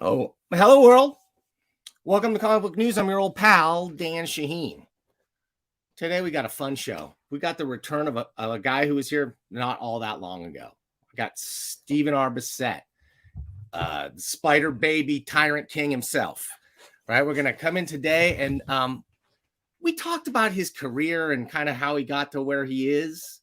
Oh, hello, world. Welcome to Comic Book News. I'm your old pal, Dan Shaheen. Today, we got a fun show. We got the return of a guy who was here not all that long ago. We got Stephen R. Bissette, Spider Baby Tyrant King himself. Right? We're going to come in today, and we talked about his career and kind of how he got to where he is,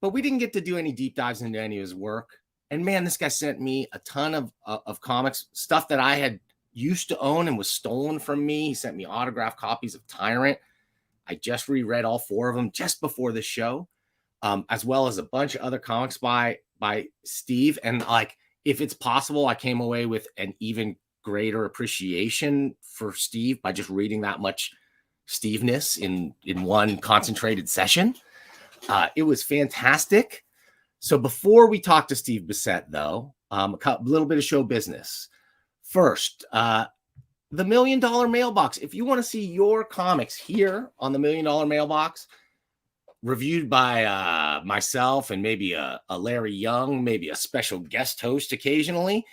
but we didn't get to do any deep dives into any of his work. And man, this guy sent me a ton of comics, stuff that I had used to own and was stolen from me. He sent me autographed copies of Tyrant. I just reread all 4 of them just before the show, as well as a bunch of other comics by Steve. And like, if it's possible, I came away with an even greater appreciation for Steve by just reading that much Steve-ness in one concentrated session. It was fantastic. So before we talk to Steve Bissette, though, a little bit of show business. First, the $1 Million Mailbox. If you want to see your comics here on the $1 Million Mailbox, reviewed by myself and maybe a Larry Young, maybe a special guest host occasionally,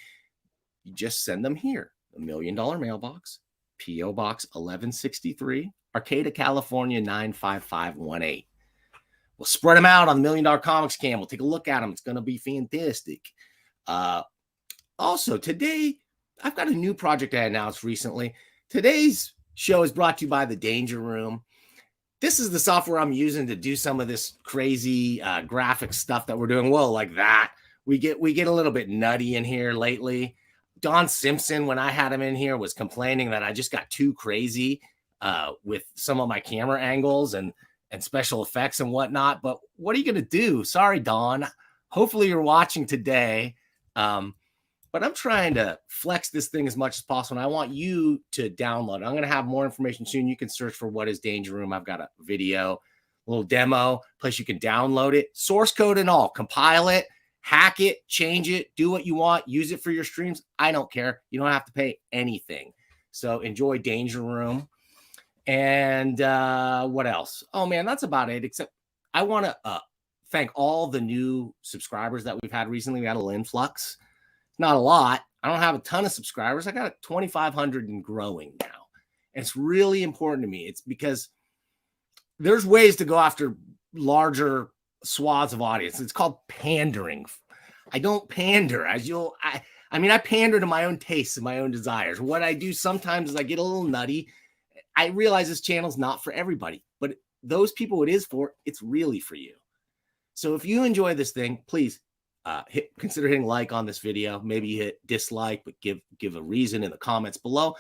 you just send them here. The $1 Million Mailbox, P.O. Box 1163, Arcata, California, 95518. We'll spread them out on the $1 Million Comics Cam. We'll take a look at them. It's going to be fantastic. Also, today, I've got a new project I announced recently. Today's show is brought to you by the Danger Room. This is the software I'm using to do some of this crazy graphic stuff that we're doing. Well, like that. We get a little bit nutty in here lately. Don Simpson, when I had him in here, was complaining that I just got too crazy with some of my camera angles and special effects and whatnot. But what are you going to do? Sorry, Don. Hopefully you're watching today. But I'm trying to flex this thing as much as possible. And I want you to download it. I'm going to have more information soon. You can search for what is Danger Room. I've got a video, a little demo, place you can download it, source code and all, compile it, hack it, change it, do what you want, use it for your streams. I don't care. You don't have to pay anything. So enjoy Danger Room. And what else? Oh, man, that's about it. Except I want to thank all the new subscribers that we've had recently. We had a little influx. Not a lot. I don't have a ton of subscribers. I got 2,500 and growing now. And it's really important to me. It's because there's ways to go after larger swaths of audience. It's called pandering. I don't pander. I pander to my own tastes and my own desires. What I do sometimes is I get a little nutty. I realize this channel is not for everybody, but those people it is for, it's really for you. So if you enjoy this thing, please consider hitting like on this video. Maybe you hit dislike, but give a reason in the comments below.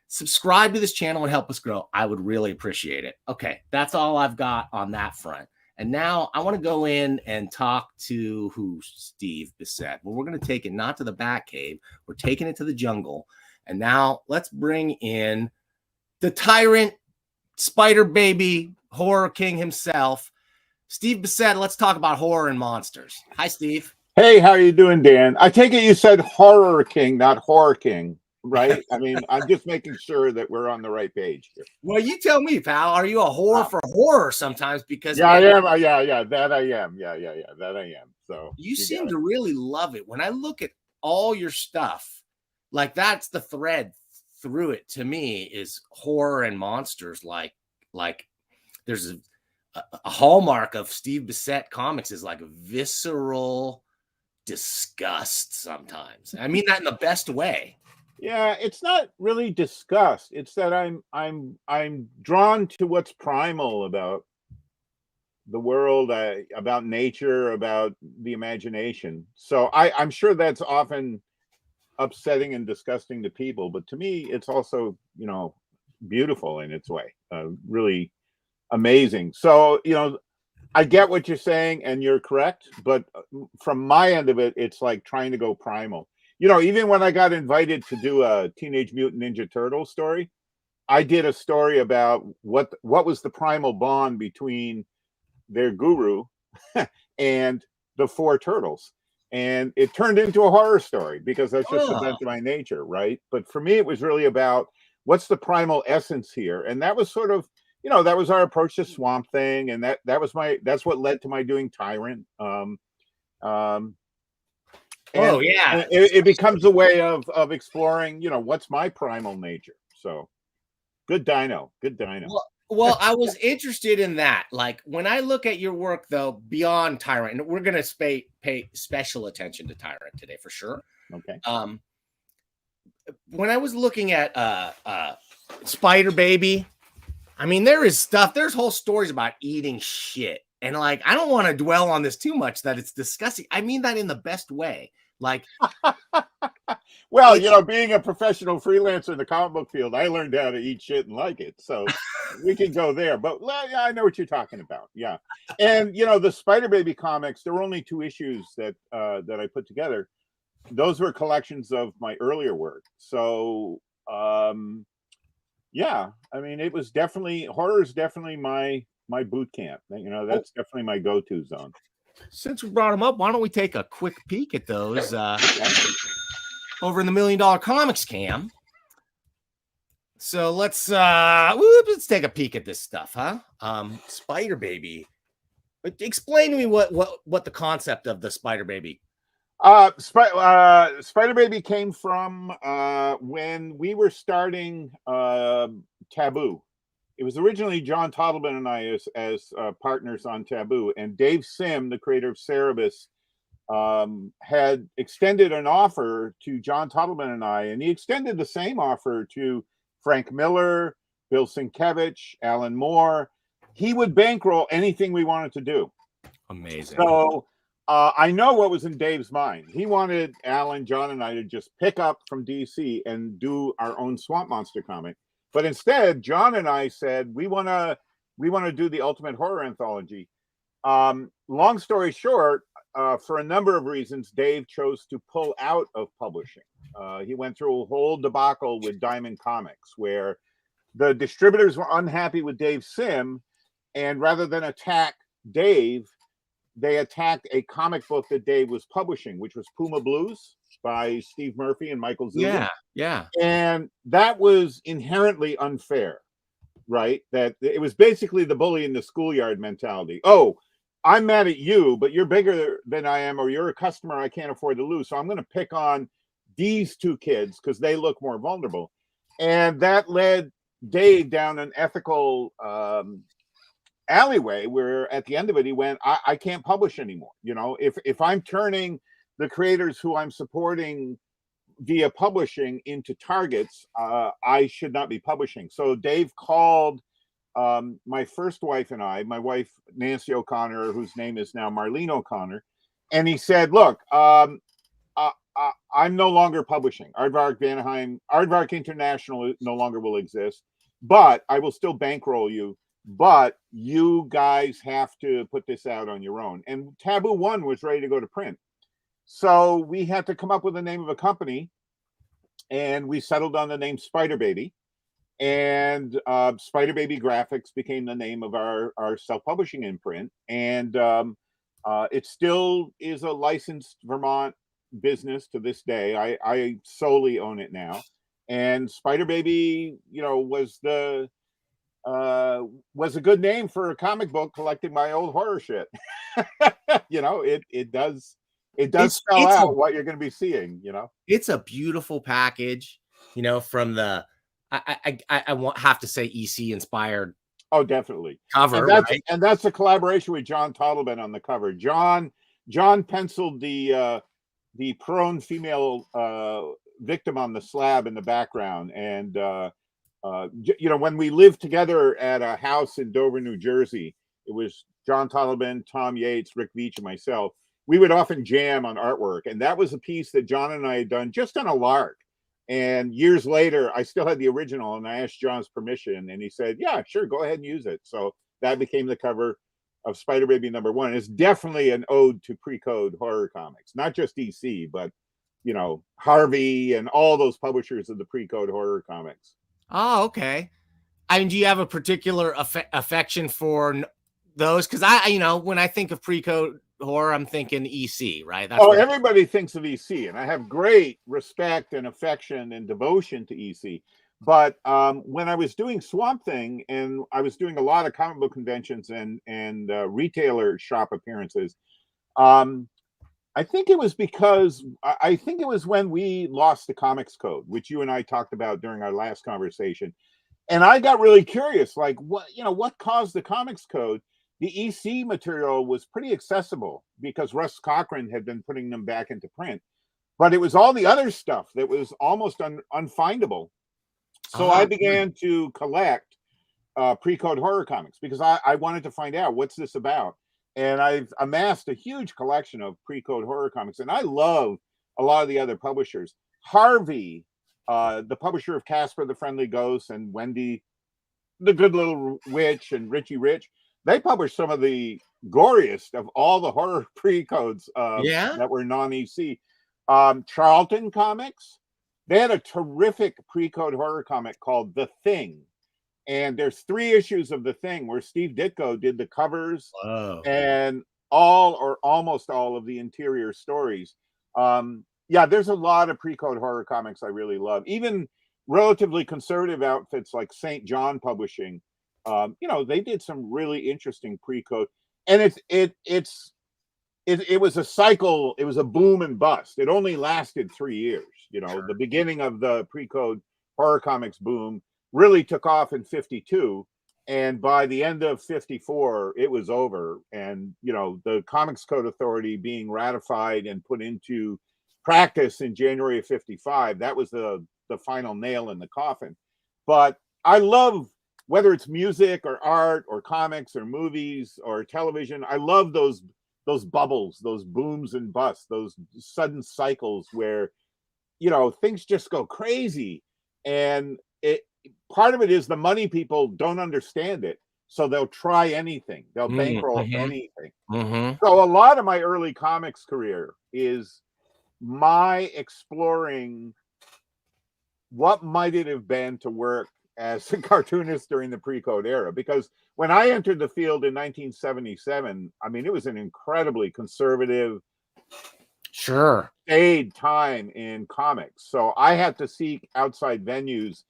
Subscribe to this channel and help us grow. I would really appreciate it. Okay, that's all I've got on that front. And now I want to go in and talk to Steve Bissette. Well, we're going to take it not to the Batcave. We're taking it to the jungle. And now let's bring in the tyrant, Spider Baby, horror king himself, Steve Bissette. Let's talk about horror and monsters. Hi, Steve. Hey, how are you doing, Dan? I take it you said horror king, not horror king, right? I mean, I'm just making sure that we're on the right page here. Well, you tell me, pal. Are you a whore for horror sometimes? Because yeah, I am. Yeah, that I am. Yeah, that I am. So you seem to really love it. When I look at all your stuff, like that's the thread through it to me is horror and monsters. Like there's a hallmark of Steve Bissette comics is like visceral disgust sometimes. I mean that in the best way. Yeah, it's not really disgust. It's that I'm drawn to what's primal about the world, about nature, about the imagination. So I'm sure that's often upsetting and disgusting to people, but to me, it's also, you know, beautiful in its way, really amazing. So, you know, I get what you're saying, and you're correct. But from my end of it, it's like trying to go primal. You know, even when I got invited to do a Teenage Mutant Ninja Turtle story, I did a story about what was the primal bond between their guru and the four turtles. And it turned into a horror story because that's just the Oh, bent of my nature, right? But for me, it was really about what's the primal essence here. And that was sort of, you know, that was our approach to Swamp Thing. And that's what led to my doing Tyrant. Um, oh and yeah. it becomes a way of exploring, you know, what's my primal nature. So good dino, good dino. Well, I was interested in that. Like when I look at your work, though, beyond Tyrant, and we're going to pay special attention to Tyrant today for sure. Okay. When I was looking at Spider Baby, I mean, there is stuff. There's whole stories about eating shit, and like I don't want to dwell on this too much. That it's disgusting. I mean that in the best way. Like Well, you it's know, being a professional freelancer in the comic book field, I learned how to eat shit and like it. So we can go there. But well, yeah, I know what you're talking about. Yeah. And you know, the Spider Baby comics, there were only 2 issues that I put together. Those were collections of my earlier work. So yeah, I mean, it was definitely horror is definitely my boot camp. You know, that's definitely my go-to zone. since we brought them up, why don't we take a quick peek at those over in the $1 Million Comics cam? So let's take a peek at this stuff, huh? Spider Baby. Explain to me what the concept of the Spider Baby. Spider Baby came from when we were starting Taboo. It was originally John Toddleman and I as partners on Taboo, and Dave Sim, the creator of Cerebus, had extended an offer to John Toddleman and I, and he extended the same offer to Frank Miller, Bill Sienkiewicz, Alan Moore. He would bankroll anything we wanted to do. Amazing. So I know what was in Dave's mind. He wanted Alan, John, and I to just pick up from DC and do our own Swamp Monster comic. But instead, John and I said we want to do the Ultimate Horror Anthology. Long story short, for a number of reasons, Dave chose to pull out of publishing. He went through a whole debacle with Diamond Comics, where the distributors were unhappy with Dave Sim, and rather than attack Dave, they attacked a comic book that Dave was publishing, which was Puma Blues by Steve Murphy and Michael Zulu. Yeah. And that was inherently unfair, right? That it was basically the bully in the schoolyard mentality. Oh, I'm mad at you, but you're bigger than I am, or you're a customer I can't afford to lose. So I'm going to pick on these 2 kids because they look more vulnerable. And that led Dave down an ethical alleyway where at the end of it, he went, I can't publish anymore. You know, if I'm turning the creators who I'm supporting via publishing into targets, I should not be publishing. So Dave called my first wife and I, my wife, Nancy O'Connor, whose name is now Marlene O'Connor. And he said, look, I'm no longer publishing. Aardvark International no longer will exist, but I will still bankroll you. But you guys have to put this out on your own. And Taboo 1 was ready to go to print. So we had to come up with the name of a company, and we settled on the name Spider Baby. And Spider Baby Graphics became the name of our self-publishing imprint. And it still is a licensed Vermont business to this day. I solely own it now. And Spider Baby, you know, was a good name for a comic book collecting my old horror shit. You know, it does spell out what you're going to be seeing. You know, it's a beautiful package. You know, from the I have to say EC inspired. Oh, definitely. Cover, and that's a collaboration with John Toddleman on the cover. John penciled the prone female victim on the slab in the background, and you know, when we lived together at a house in Dover, New Jersey, it was John Toddleman, Tom Yates, Rick Veitch, and myself. we would often jam on artwork. And that was a piece that John and I had done just on a lark. And years later, I still had the original, and I asked John's permission, and he said, "Yeah, sure, go ahead and use it." So that became the cover of Spider Baby #1. It's definitely an ode to pre-code horror comics, not just DC, but Harvey and all those publishers of the pre-code horror comics. Oh, okay. I mean, do you have a particular affection for those? Because when I think of pre-code horror, I'm thinking EC, right? That's everybody thinks of EC, and I have great respect and affection and devotion to EC. But when I was doing Swamp Thing, and I was doing a lot of comic book conventions and retailer shop appearances, I think it was because I think it was when we lost the Comics Code, which you and I talked about during our last conversation. And I got really curious, like what caused the Comics Code? The EC material was pretty accessible because Russ Cochran had been putting them back into print, but it was all the other stuff that was almost unfindable. So I began to collect pre-code horror comics because I wanted to find out what's this about. And I've amassed a huge collection of pre-code horror comics, and I love a lot of the other publishers. Harvey, the publisher of Casper the Friendly Ghost and Wendy the Good Little Witch and Richie Rich, they published some of the goriest of all the horror pre-codes that were non-EC. Charlton Comics, they had a terrific pre-code horror comic called The Thing. And there's 3 issues of The Thing where Steve Ditko did the covers and all or almost all of the interior stories. There's a lot of pre-code horror comics I really love. Even relatively conservative outfits like St. John Publishing, they did some really interesting pre-code. And it was a cycle. It was a boom and bust. It only lasted 3 years. The beginning of the pre-code horror comics boom really took off in 52, and by the end of 54 it was over. And the Comics Code Authority being ratified and put into practice in January of 55, that was the final nail in the coffin. But I love, whether it's music or art or comics or movies or television, I love those bubbles, those booms and busts, those sudden cycles where things just go crazy. And part of it is the money people don't understand it, so they'll try anything. They'll bankroll anything. So a lot of my early comics career is my exploring what might it have been to work as a cartoonist during the pre-code era. Because when I entered the field in 1977, I mean, it was an incredibly conservative, staid time in comics. So I had to seek outside venues,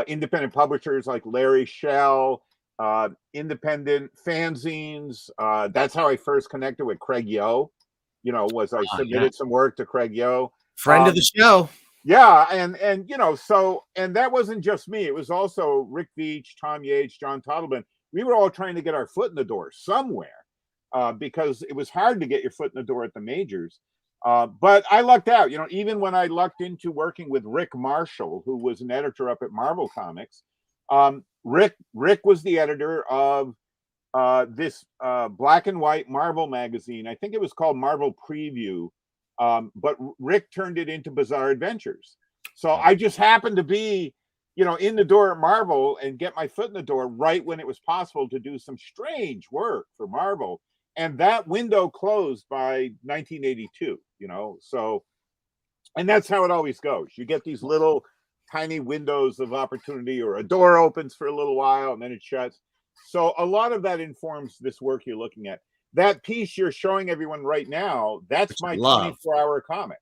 independent publishers like Larry Shell, independent fanzines. That's how I first connected with Craig Yo. I submitted some work to Craig Yo, friend of the show. Yeah, and that wasn't just me. It was also Rick Veitch, Tom Yates, John Toddleman. We were all trying to get our foot in the door somewhere, because it was hard to get your foot in the door at the majors. But I lucked out. Even when I lucked into working with Rick Marshall, who was an editor up at Marvel Comics, Rick was the editor of this black and white Marvel magazine. I think it was called Marvel Preview, but Rick turned it into Bizarre Adventures. So I just happened to be, in the door at Marvel and get my foot in the door right when it was possible to do some strange work for Marvel. And that window closed by 1982, so, and that's how it always goes. You get these little tiny windows of opportunity, or a door opens for a little while and then it shuts. So a lot of that informs this work you're looking at. That piece you're showing everyone right now, that's my 24-hour comic.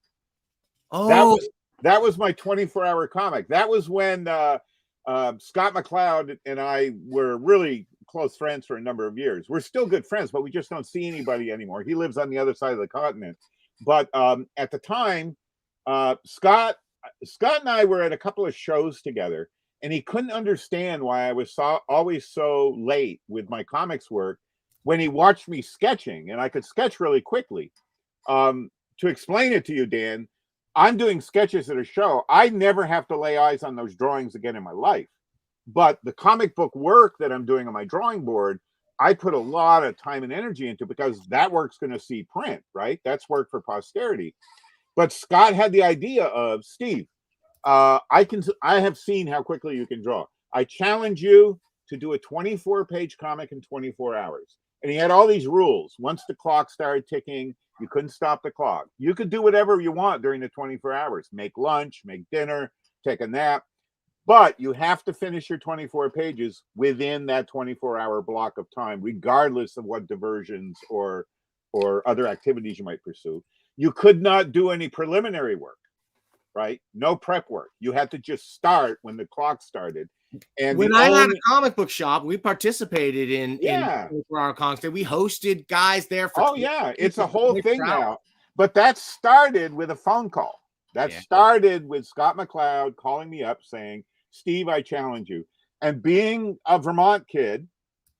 Oh, that was my 24-hour comic. That was when Scott McCloud and I were really close friends for a number of years. We're still good friends, but we just don't see anybody anymore. He lives on the other side of the continent. But at the time, Scott and I were at a couple of shows together, and he couldn't understand why I was always so late with my comics work when he watched me sketching, and I could sketch really quickly. To explain it to you, Dan, I'm doing sketches at a show. I never have to lay eyes on those drawings again in my life. But the comic book work that I'm doing on my drawing board, I put a lot of time and energy into, because that work's going to see print, right? That's work for posterity. But Scott had the idea of, Steve, I have seen how quickly you can draw. I challenge you to do a 24-page comic in 24 hours. And he had all these rules. Once the clock started ticking, you couldn't stop the clock. You could do whatever you want during the 24 hours. Make lunch, make dinner, take a nap. But you have to finish your 24 pages within that 24-hour block of time, regardless of what diversions or other activities you might pursue. You could not do any preliminary work, right? No prep work. You had to just start when the clock started. And when I had a comic book shop, we participated in 24-hour comics. We hosted guys there for it's a whole thing now. But that started with a phone call. That started with Scott McCloud calling me up saying, Steve, I challenge you. And being a Vermont kid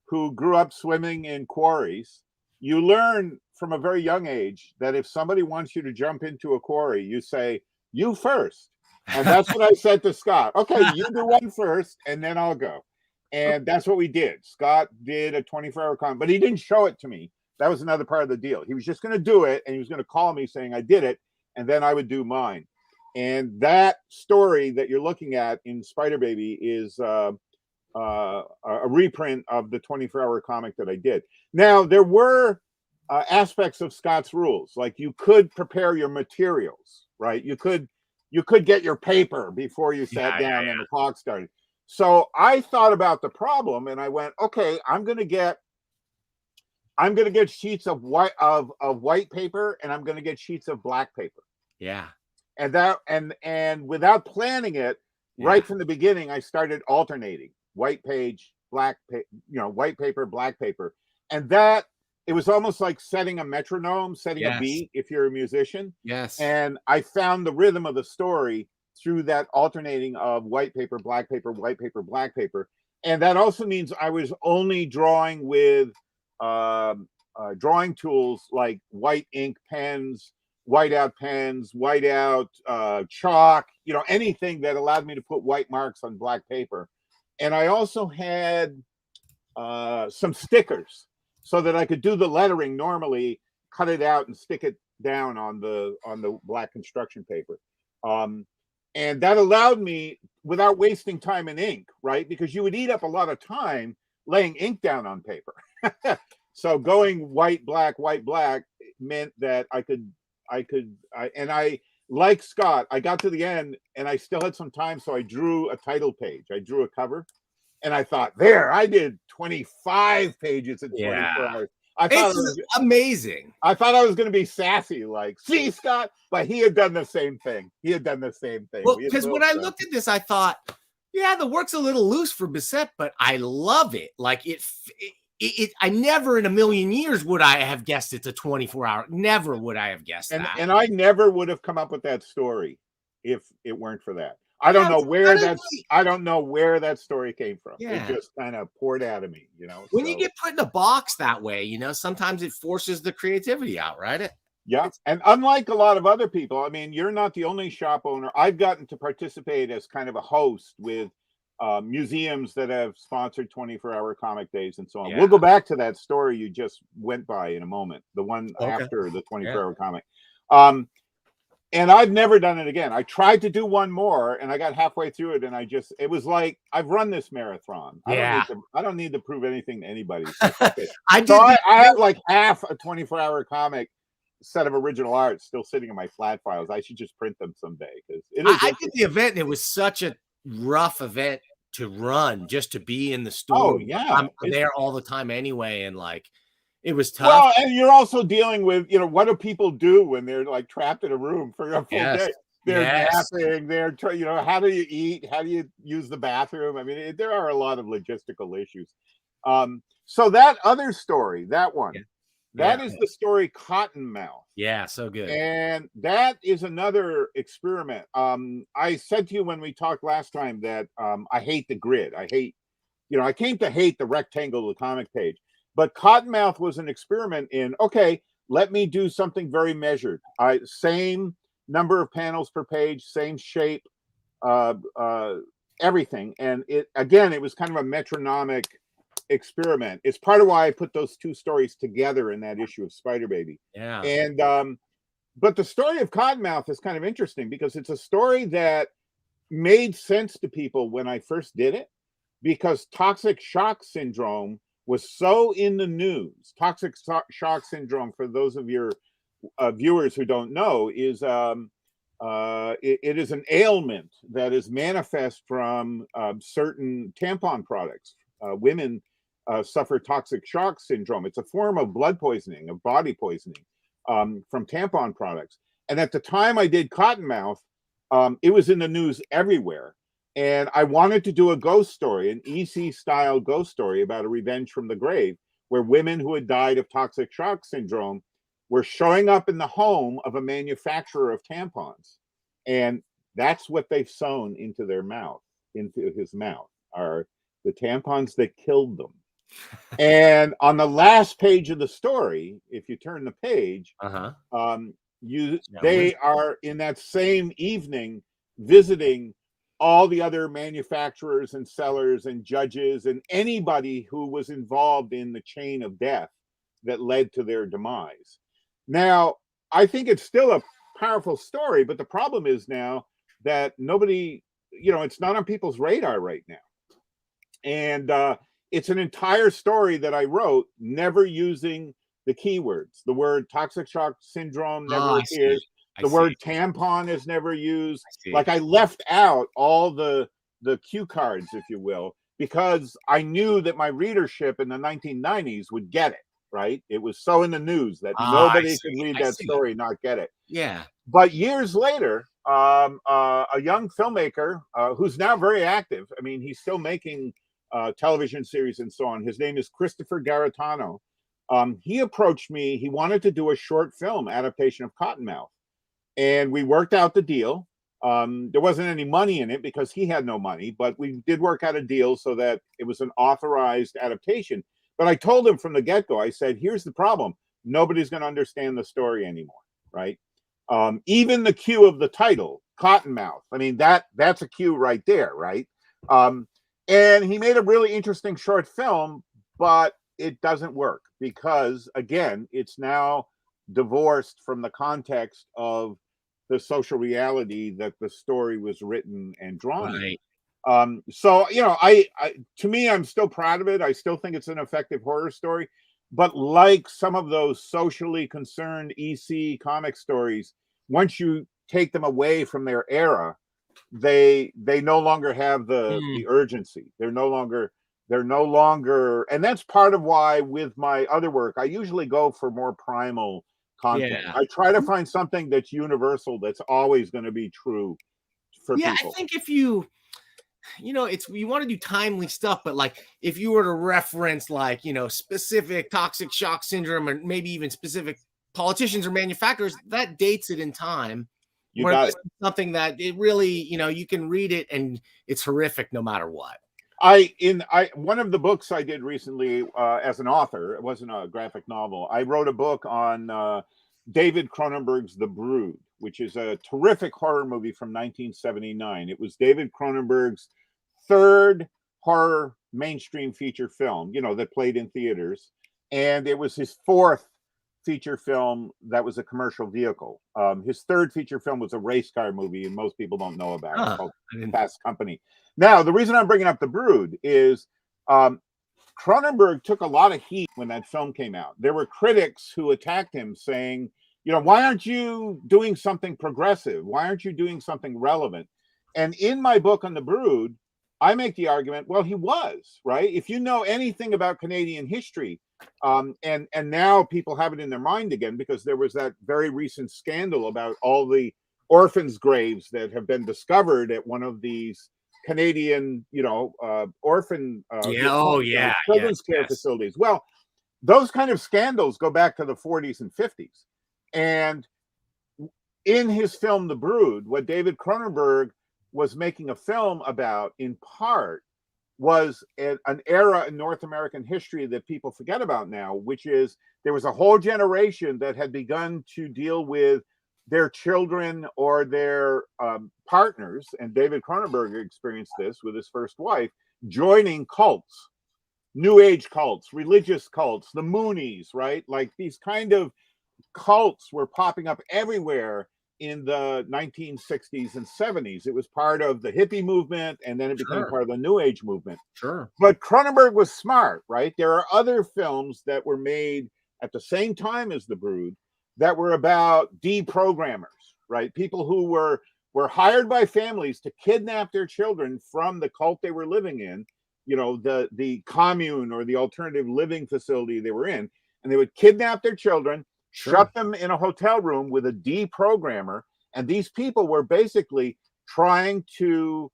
who grew up swimming in quarries, you learn from a very young age that if somebody wants you to jump into a quarry, you say, you first. And that's what I said to Scott. Okay, you do one first, and then I'll go. And that's what we did. Scott did a 24-hour comic, but he didn't show it to me. That was another part of the deal. He was just going to do it, and he was going to call me saying I did it, and then I would do mine. And that story that you're looking at in Spider Baby is a reprint of the 24-hour comic that I did. Now, there were aspects of Scott's rules, like you could prepare your materials, right? You could get your paper before you sat down and the clock started. So I thought about the problem, and I went, okay, I'm going to get sheets of white paper, and I'm going to get sheets of black paper. Yeah. And without planning it, right from the beginning, I started alternating white page, white paper, black paper. And that, it was almost like setting a metronome, setting a beat if you're a musician. Yes. And I found the rhythm of the story through that alternating of white paper, black paper, white paper, black paper. And that also means I was only drawing with drawing tools like white ink pens, whiteout pens, whiteout chalk, anything that allowed me to put white marks on black paper. And I also had some stickers so that I could do the lettering normally, cut it out and stick it down on the black construction paper. And that allowed me, without wasting time in ink, right? Because you would eat up a lot of time laying ink down on paper. So going white, black meant that I like Scott, I got to the end and I still had some time. So I drew a title page. I drew a cover. And I thought, I did 25 pages in 24 hours. I thought it was amazing. I thought I was going to be sassy, like, see, Scott, but he had done the same thing. Well, because when I looked at this, I thought, the work's a little loose for Bissette, but I love it. Like I never in a million years would I have guessed it's a 24-hour. Never would I have guessed that. And I never would have come up with that story if it weren't for that. I don't know where that story came from. It just kind of poured out of me, When you get put in a box that way, sometimes it forces the creativity out, right? Yeah. And unlike a lot of other people, I mean, you're not the only shop owner. I've gotten to participate as kind of a host with museums that have sponsored 24-hour comic days and so on. We'll go back to that story you just went by in a moment, the one after the 24-hour comic. And I've never done it again. I tried to do one more and I got halfway through it and it was like, I've run this marathon. I don't need to prove anything to anybody. So I have like half a 24-hour comic set of original art still sitting in my flat files. I should just print them someday. I did the event and it was such a rough event to run, just to be in the store. Oh yeah. I'm there all the time anyway. And it was tough. Well, and you're also dealing with, what do people do when they're like trapped in a room for a full day? They're napping. They're, how do you eat? How do you use the bathroom? I mean, there are a lot of logistical issues. So that other story, that one, that is the story Cottonmouth. Yeah, so good. And that is another experiment. I said to you when we talked last time that I hate the grid. I came to hate the rectangle of the comic page. But Cottonmouth was an experiment in, okay, let me do something very measured. Same number of panels per page, same shape, everything. And it was kind of a metronomic experiment. It's part of why I put those two stories together in that issue of Spider Baby. Yeah. And but the story of Cottonmouth is kind of interesting because it's a story that made sense to people when I first did it, because toxic shock syndrome was so in the news. Toxic shock syndrome, for those of your viewers who don't know, is it is an ailment that is manifest from certain tampon products. Women suffer toxic shock syndrome. It's a form of blood poisoning, of body poisoning from tampon products. And at the time I did Cottonmouth, it was in the news everywhere. And I wanted to do a ghost story, an EC style ghost story about a revenge from the grave, where women who had died of toxic shock syndrome were showing up in the home of a manufacturer of tampons. And that's what they've sewn into their mouth, into his mouth, are the tampons that killed them. And on the last page of the story, if you turn the page, they are in that same evening visiting all the other manufacturers and sellers and judges and anybody who was involved in the chain of death that led to their demise. Now, I think it's still a powerful story, but the problem is now that nobody, it's not on people's radar right now. And it's an entire story that I wrote, never using the keywords. The word toxic shock syndrome never appears. The word tampon is never used. Like, I left out all the cue cards, if you will, because I knew that my readership in the 1990s would get it, right? It was so in the news that nobody could read that story and not get it. Yeah. But years later, a young filmmaker who's now very active, I mean, he's still making television series and so on. His name is Christopher Garitano. He approached me. He wanted to do a short film adaptation of Cottonmouth. And we worked out the deal. There wasn't any money in it because he had no money, but we did work out a deal so that it was an authorized adaptation. But I told him from the get-go, I said, here's the problem. Nobody's going to understand the story anymore, right? Even the cue of the title, Cottonmouth. I mean, that's a cue right there, right? And he made a really interesting short film, but it doesn't work because, again, it's now divorced from the context of the social reality that the story was written and drawn in. So, I to me, I'm still proud of it. I still think it's an effective horror story. But like some of those socially concerned EC comic stories, once you take them away from their era, they no longer have the urgency. They're no longer, and that's part of why with my other work, I usually go for more primal content. I try to find something that's universal, that's always going to be true for people. I think if you want to do timely stuff, but like if you were to reference like, specific toxic shock syndrome or maybe even specific politicians or manufacturers, that dates it in time. You got it. Something that it really, you can read it and it's horrific no matter what. One of the books I did recently as an author, it wasn't a graphic novel. I wrote a book on David Cronenberg's The Brood, which is a terrific horror movie from 1979. It was David Cronenberg's third horror mainstream feature film, that played in theaters. And it was his fourth feature film that was a commercial vehicle. His third feature film was a race car movie, and most people don't know about it, called Fast Company. Now, the reason I'm bringing up The Brood is Cronenberg took a lot of heat when that film came out. There were critics who attacked him saying, why aren't you doing something progressive? Why aren't you doing something relevant? And in my book on The Brood, I make the argument, well, he was, right? If you know anything about Canadian history, and now people have it in their mind again because there was that very recent scandal about all the orphans' graves that have been discovered at one of these Canadian, orphan children's care facilities. Well, those kind of scandals go back to the 40s and 50s. And in his film, The Brood, what David Cronenberg was making a film about, in part, was an era in North American history that people forget about now, which is there was a whole generation that had begun to deal with their children or their partners, and David Cronenberg experienced this with his first wife, joining cults. New Age cults, religious cults, the Moonies, right? Like these kind of cults were popping up everywhere in the 1960s and 70s. It was part of the hippie movement, and then it became Sure. part of the New Age movement. Sure. But Cronenberg was smart, right? There are other films that were made at the same time as The Brood that were about deprogrammers, right? People who were hired by families to kidnap their children from the cult they were living in, the commune or the alternative living facility they were in, and they would kidnap their children, Sure. shut them in a hotel room with a deprogrammer, and these people were basically trying to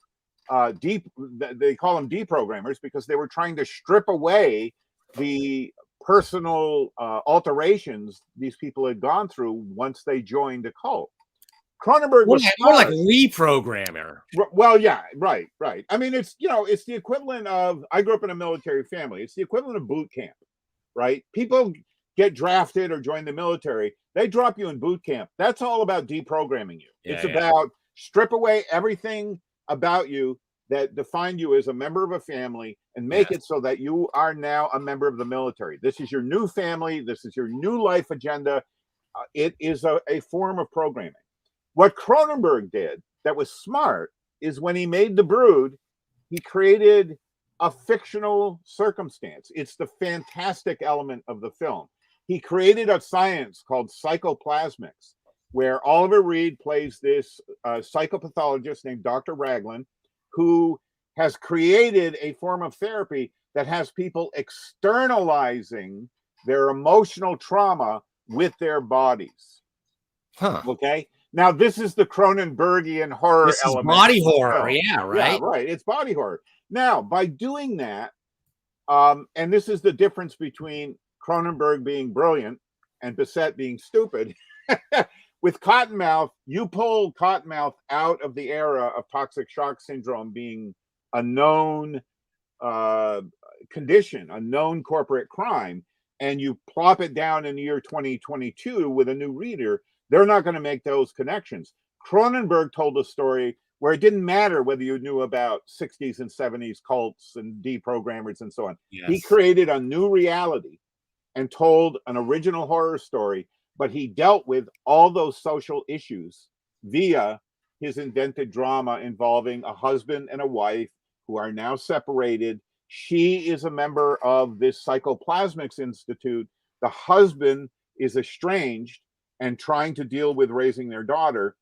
they call them deprogrammers because they were trying to strip away the personal alterations these people had gone through once they joined a cult. Cronenberg was More like smart. reprogrammer. Well, yeah, right. I mean, it's the equivalent of. I grew up in a military family. It's the equivalent of boot camp, right? People get drafted or join the military. They drop you in boot camp. That's all about deprogramming you. It's about strip away everything about you that defined you as a member of a family and make it so that you are now a member of the military. This is your new family. This is your new life agenda. It is a form of programming. What Cronenberg did that was smart is when he made The Brood, he created a fictional circumstance. It's the fantastic element of the film. He created a science called psychoplasmics, where Oliver Reed plays this psychopathologist named Dr. Raglan, who has created a form of therapy that has people externalizing their emotional trauma with their bodies. Huh. Okay. Now, this is the Cronenbergian horror This is element. body horror. Yeah, right. Yeah, right. It's body horror. Now, by doing that, and this is the difference between Cronenberg being brilliant and Bissette being stupid. With Cottonmouth, you pull Cottonmouth out of the era of toxic shock syndrome being a known condition, a known corporate crime, and you plop it down in the year 2022 with a new reader. They're not going to make those connections. Cronenberg told a story where it didn't matter whether you knew about 60s and 70s cults and deprogrammers and so on. Yes. He created a new reality and told an original horror story, but he dealt with all those social issues via his invented drama involving a husband and a wife who are now separated. She is a member of this Psychoplasmics Institute. The husband is estranged and trying to deal with raising their daughter.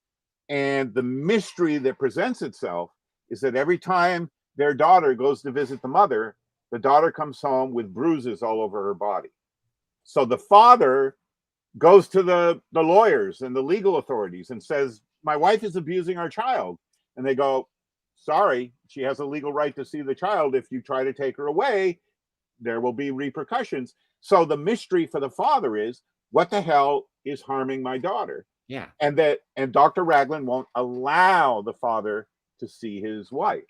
And the mystery that presents itself is that every time their daughter goes to visit the daughter comes home with bruises all over her body. So the father goes to the lawyers and the legal authorities and says, my wife is abusing our child. And they go, sorry, she has a legal right to see the child. If you try to take her away, there will be repercussions. So the mystery for the father is, what the hell is harming my daughter? Yeah. And Dr. Raglan won't allow the father to see his wife.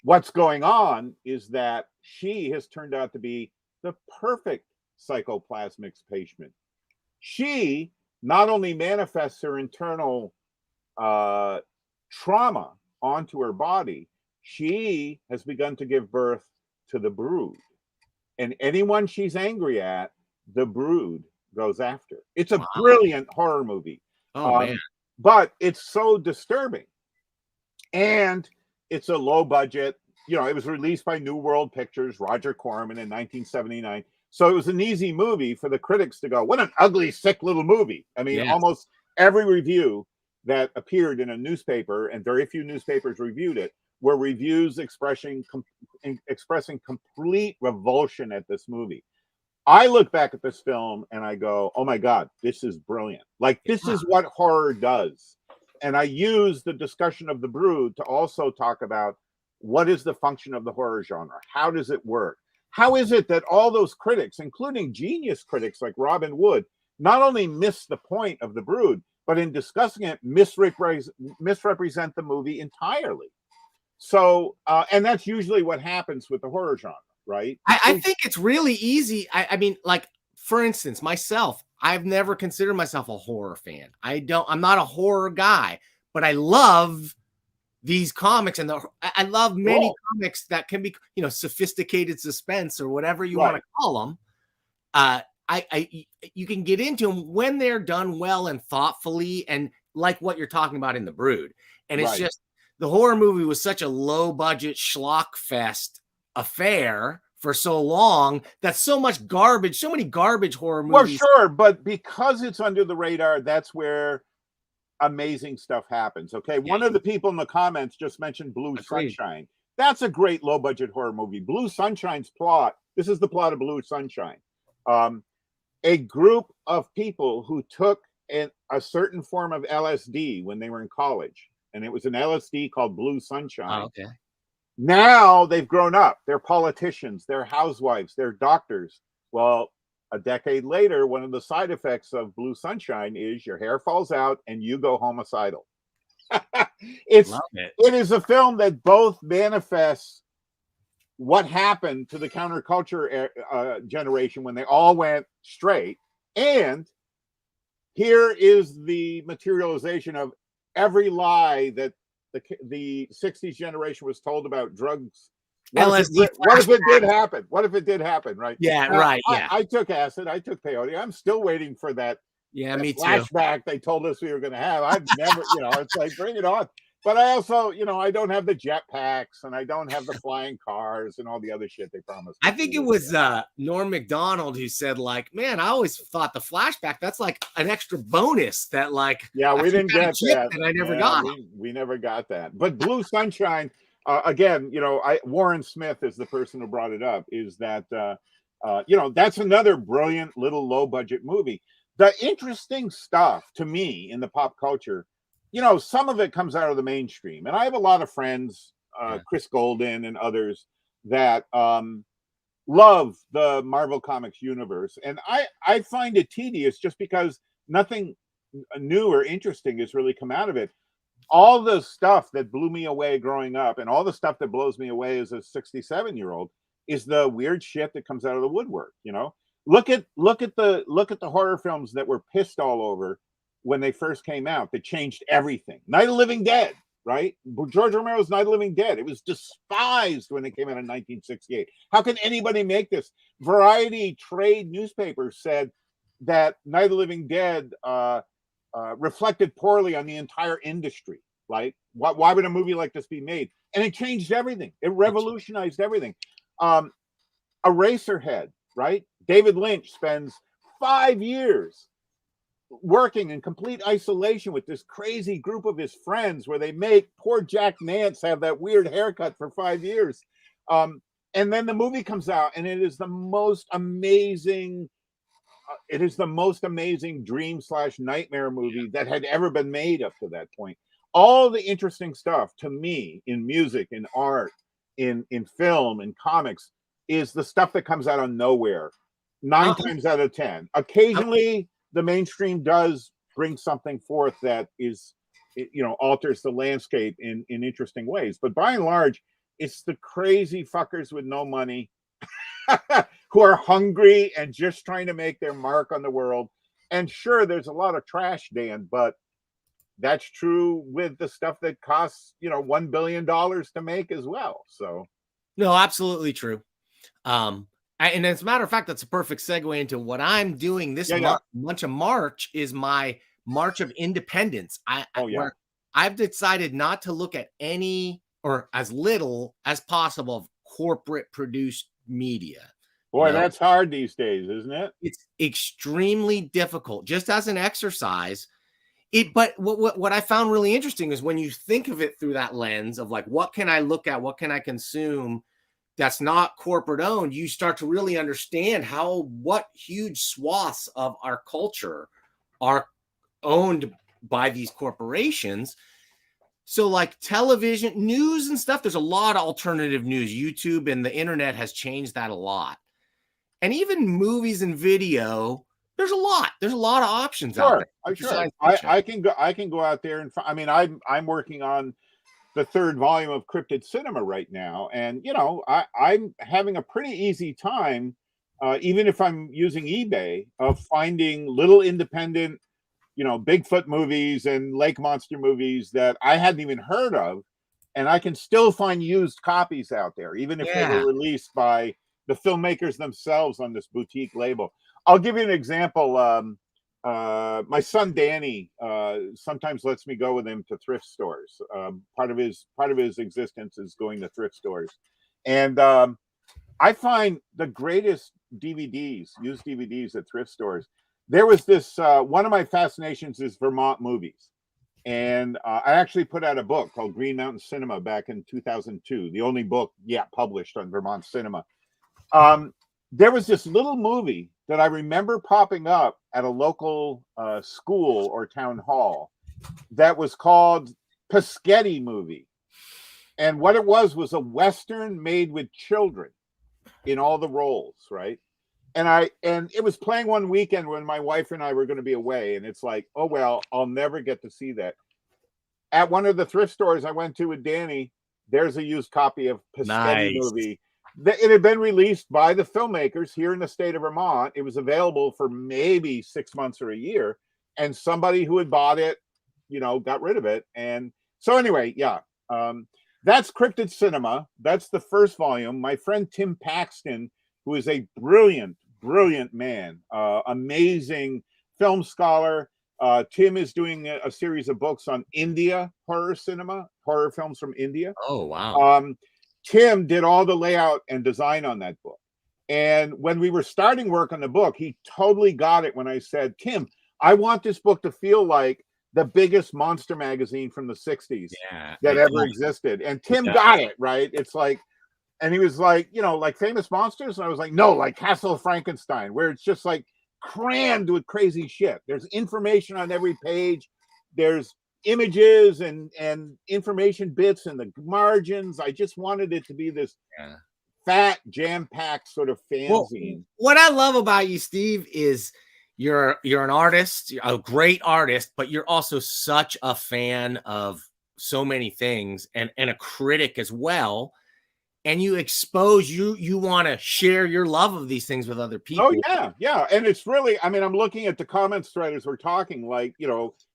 What's going on is that she has turned out to be the perfect psychoplasmics patient. She not only manifests her internal trauma onto her body, she has begun to give birth to the Brood. And anyone she's angry at, the Brood goes after. It's a brilliant horror movie. Oh, man. But it's so disturbing. And it's a low budget. It was released by New World Pictures, Roger Corman in 1979. So it was an easy movie for the critics to go, what an ugly, sick little movie. I mean, almost every review that appeared in a newspaper, and very few newspapers reviewed it, were reviews expressing complete revulsion at this movie. I look back at this film and I go, oh my God, this is brilliant. Like, this is what horror does. And I use the discussion of The Brood to also talk about what is the function of the horror genre? How does it work? How is it that all those critics, including genius critics like Robin Wood, not only miss the point of The Brood, but in discussing it, misrepresent the movie entirely? So, and that's usually what happens with the horror genre, right? I think it's really easy. I mean, like, for instance, myself, I've never considered myself a horror fan. I'm not a horror guy, but I love these comics, and I love many Cool. comics that can be, sophisticated suspense or whatever you want Right. to call them. You can get into them when they're done well and thoughtfully, and like what you're talking about in The Brood. And it's Right. just, the horror movie was such a low budget schlock fest affair for so long that so much garbage, so many garbage horror Well, movies. sure, but because it's under the radar, that's where amazing stuff happens. Okay, one of the people in the comments just mentioned Blue Agreed. Sunshine. That's a great low budget horror movie. Blue Sunshine's plot. This is the plot of Blue Sunshine. A group of people who took a certain form of LSD when they were in college, and it was an LSD called Blue Sunshine. Oh, okay. Now they've grown up. They're politicians, they're housewives, they're doctors. Well, a decade later, one of the side effects of Blue Sunshine is your hair falls out and you go homicidal. It is a film that both manifests what happened to the counterculture generation when they all went straight, and here is the materialization of every lie that the 60s generation was told about drugs. What if it did happen? What if it did happen, right? Yeah, right. Yeah. I took acid. I took peyote. I'm still waiting for that. Yeah, me too. Flashback they told us we were going to have. I've never, it's like, bring it on. But I also, I don't have the jetpacks and I don't have the flying cars and all the other shit they promised. I think it was Norm Macdonald who said, like, man, I always thought the flashback, that's like an extra bonus that, like, yeah, we didn't get that. And I never got. We never got that. But Blue Sunshine, again, Warren Smith is the person who brought it up, is that, that's another brilliant little low budget movie. The interesting stuff to me in the pop culture, some of it comes out of the mainstream. And I have a lot of friends, Chris Golden and others, that love the Marvel Comics universe. And I find it tedious just because nothing new or interesting has really come out of it. All the stuff that blew me away growing up and all the stuff that blows me away as a 67-year-old is the weird shit that comes out of the woodwork. Look at the horror films that were pissed all over when they first came out, that changed everything. Night of the Living Dead, right? George Romero's Night of the Living Dead. It was despised when it came out in 1968. How can anybody make this? Variety trade newspapers said that Night of the Living Dead reflected poorly on the entire industry. Like, why would a movie like this be made? And it changed everything. It revolutionized everything. Eraserhead, right? David Lynch spends 5 years working in complete isolation with this crazy group of his friends, where they make poor Jack Nance have that weird haircut for 5 years. And then the movie comes out, and it is the most amazing dream/nightmare movie that had ever been made up to that point. All the interesting stuff to me in music, in art, in film, in comics, is the stuff that comes out of nowhere 9 times out of 10. Occasionally the mainstream does bring something forth that is, alters the landscape in interesting ways. But by and large, it's the crazy fuckers with no money who are hungry and just trying to make their mark on the world. And sure, there's a lot of trash, Dan, but that's true with the stuff that costs, $1 billion to make as well. So, no, absolutely true. And as a matter of fact, that's a perfect segue into what I'm doing this month of March is my March of Independence. Where I've decided not to look at any or as little as possible of corporate produced media. Boy, that's hard these days, isn't it? It's extremely difficult, just as an exercise. But what I found really interesting is when you think of it through that lens of like, what can I look at? What can I consume that's not corporate owned? You start to really understand what huge swaths of our culture are owned by these corporations. So like television, news and stuff, there's a lot of alternative news. YouTube and the internet has changed that a lot. And even movies and video, there's a lot of options out there. Sure. I can go out there and I'm working on the 3rd volume of Cryptid Cinema right now, and I'm having a pretty easy time, even if I'm using eBay, of finding little independent, Bigfoot movies and lake monster movies that I hadn't even heard of, and I can still find used copies out there, even if they Yeah. were released by the filmmakers themselves on this boutique label. I'll give you an example. My son Danny sometimes lets me go with him to thrift stores. Part of his existence is going to thrift stores, and I find the greatest DVDs, used DVDs at thrift stores. There was this one of my fascinations is Vermont movies. And I actually put out a book called Green Mountain Cinema back in 2002, the only book yet published on Vermont cinema. There was this little movie that I remember popping up at a local school or town hall that was called Piscetti Movie. And what it was a Western made with children in all the roles, right? And it was playing one weekend when my wife and I were going to be away, and it's like, oh well, I'll never get to see that. At one of the thrift stores I went to with Danny, there's a used copy of Piscetti Movie. It had been released by the filmmakers here in the state of Vermont. It was available for maybe 6 months or a year, and somebody who had bought it, got rid of it. And so anyway, yeah, that's Cryptid Cinema. That's the first volume. My friend Tim Paxton, who is a brilliant man, amazing film scholar. Tim is doing a series of books on India horror cinema, horror films from India. Oh, wow. Tim did all the layout and design on that book. And when we were starting work on the book, he totally got it when I said, Tim, I want this book to feel like the biggest monster magazine from the 60s that ever existed. And Tim got it, right? It's like, and he was like, like Famous Monsters. And I was like, no, like Castle of Frankenstein, where it's just like crammed with crazy shit. There's information on every page. There's images and information bits in the margins. I just wanted it to be this fat, jam-packed sort of fanzine. Well, what I love about you, Steve, is you're an artist, a great artist, but you're also such a fan of so many things and a critic as well. And you expose, you want to share your love of these things with other people. Oh, yeah. And it's really, I mean, I'm looking at the comments thread as we're talking, like,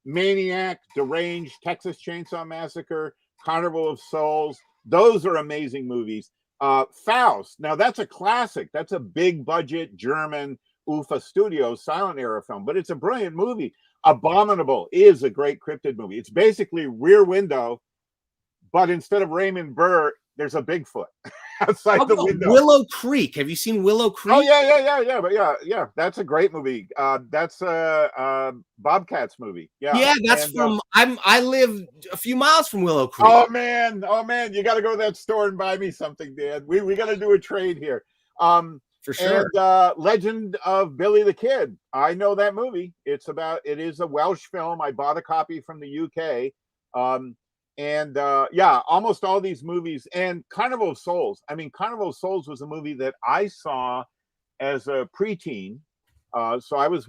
Maniac, Deranged, Texas Chainsaw Massacre, Carnival of Souls. Those are amazing movies. Faust, now that's a classic. That's a big budget German UFA Studios silent era film, but it's a brilliant movie. Abominable is a great cryptid movie. It's basically Rear Window, but instead of Raymond Burr, there's a Bigfoot outside the window. Willow Creek. Have you seen Willow Creek? Oh yeah. But yeah. That's a great movie. That's Bobcat's movie. Yeah, that's from. I live a few miles from Willow Creek. Oh man, you got to go to that store and buy me something, Dan. We got to do a trade here. For sure. And Legend of Billy the Kid. I know that movie. It is a Welsh film. I bought a copy from the UK. And almost all these movies, and Carnival of Souls. I mean, Carnival of Souls was a movie that I saw as a preteen. So I was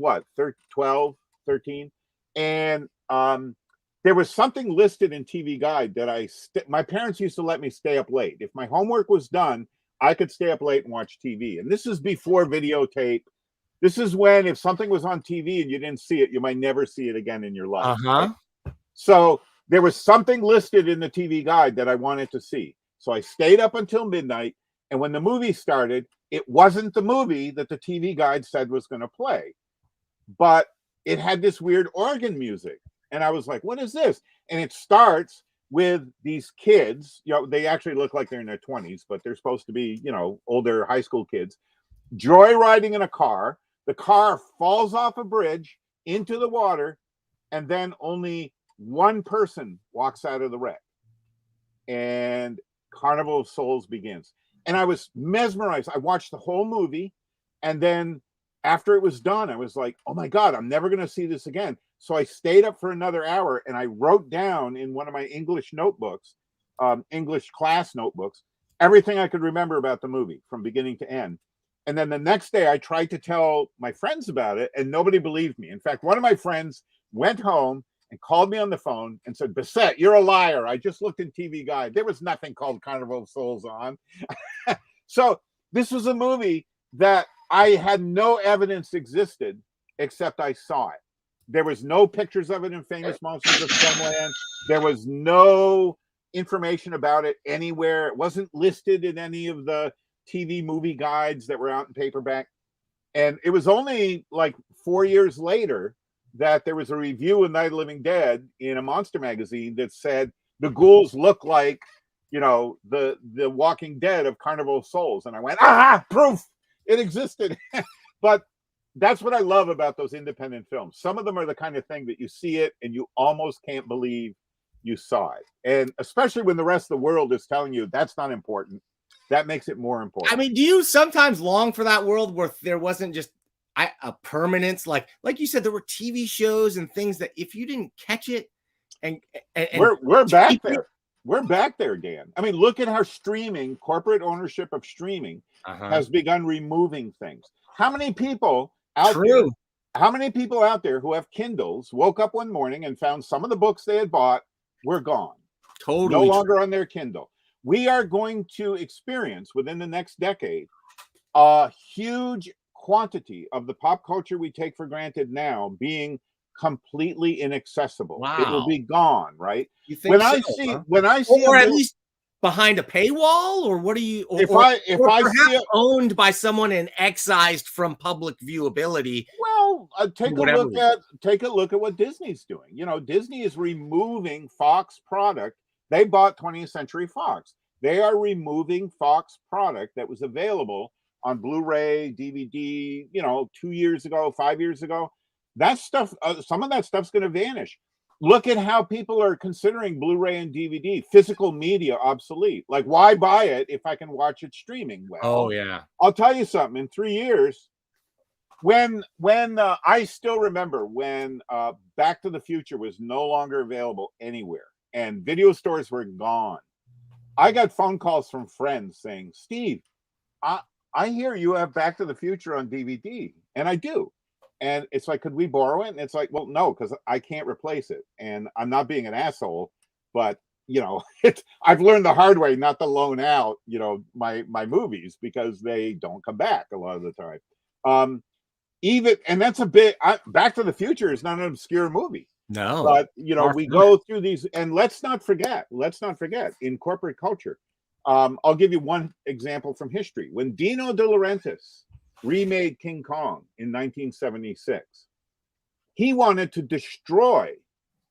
12, 13. And there was something listed in TV Guide that my parents used to let me stay up late. If my homework was done, I could stay up late and watch TV. And this is before videotape. This is when if something was on TV and you didn't see it, you might never see it again in your life. Right? So there was something listed in the TV Guide that I wanted to see. So I stayed up until midnight. And when the movie started, it wasn't the movie that the TV Guide said was going to play. But it had this weird organ music. And I was like, what is this? And it starts with these kids. They actually look like they're in their 20s, but they're supposed to be, older high school kids, joyriding in a car. The car falls off a bridge into the water. And then only one person walks out of the wreck, and Carnival of Souls begins. And I was mesmerized. I watched the whole movie, and then after it was done, I was like, oh my God, I'm never going to see this again. So I stayed up for another hour, and I wrote down in one of my English notebooks, English class notebooks, everything I could remember about the movie from beginning to end. And then the next day I tried to tell my friends about it, and nobody believed me. In fact, one of my friends went home and called me on the phone and said, Bissette, you're a liar. I just looked in TV Guide. There was nothing called Carnival of Souls on. So this was a movie that I had no evidence existed except I saw it. There was no pictures of it in Famous Monsters of Filmland. There was no information about it anywhere. It wasn't listed in any of the TV movie guides that were out in paperback. And it was only like 4 years later that there was a review of Night of the Living Dead in a monster magazine that said the ghouls look like, the Walking Dead of Carnival of Souls. And I went, proof it existed. But that's what I love about those independent films. Some of them are the kind of thing that you see it and you almost can't believe you saw it. And especially when the rest of the world is telling you that's not important, that makes it more important. I mean, do you sometimes long for that world where there wasn't just a permanence? Like you said, there were TV shows and things that if you didn't catch it, and we're back there. We're back there, Dan. I mean, look at how corporate ownership of streaming has begun removing things. How many people out there? How many people out there who have Kindles woke up one morning and found some of the books they had bought were gone? Totally no longer on their Kindle. We are going to experience within the next decade a huge quantity of the pop culture we take for granted now being completely inaccessible. Wow. It will be gone, right? You think when I see or at least behind a paywall, or what do you? If I see it owned by someone and excised from public viewability. Well, take a look at what Disney's doing. Disney is removing Fox product. They bought 20th Century Fox. They are removing Fox product that was available on Blu-ray, DVD, 2 years ago, 5 years ago. That stuff, some of that stuff's going to vanish. Look at how people are considering Blu-ray and DVD, physical media obsolete. Like, why buy it if I can watch it streaming? Well, I'll tell you something. In 3 years, when I still remember when Back to the Future was no longer available anywhere and video stores were gone, I got phone calls from friends saying, Steve, I hear you have Back to the Future on DVD. And I do. And it's like, could we borrow it? And it's like, well, no, because I can't replace it. And I'm not being an asshole, but I've learned the hard way not to loan out, my movies because they don't come back a lot of the time. And that's a bit. Back to the Future is not an obscure movie. No, but we go through these, and let's not forget in corporate culture. I'll give you one example from history. When Dino De Laurentiis remade King Kong in 1976, he wanted to destroy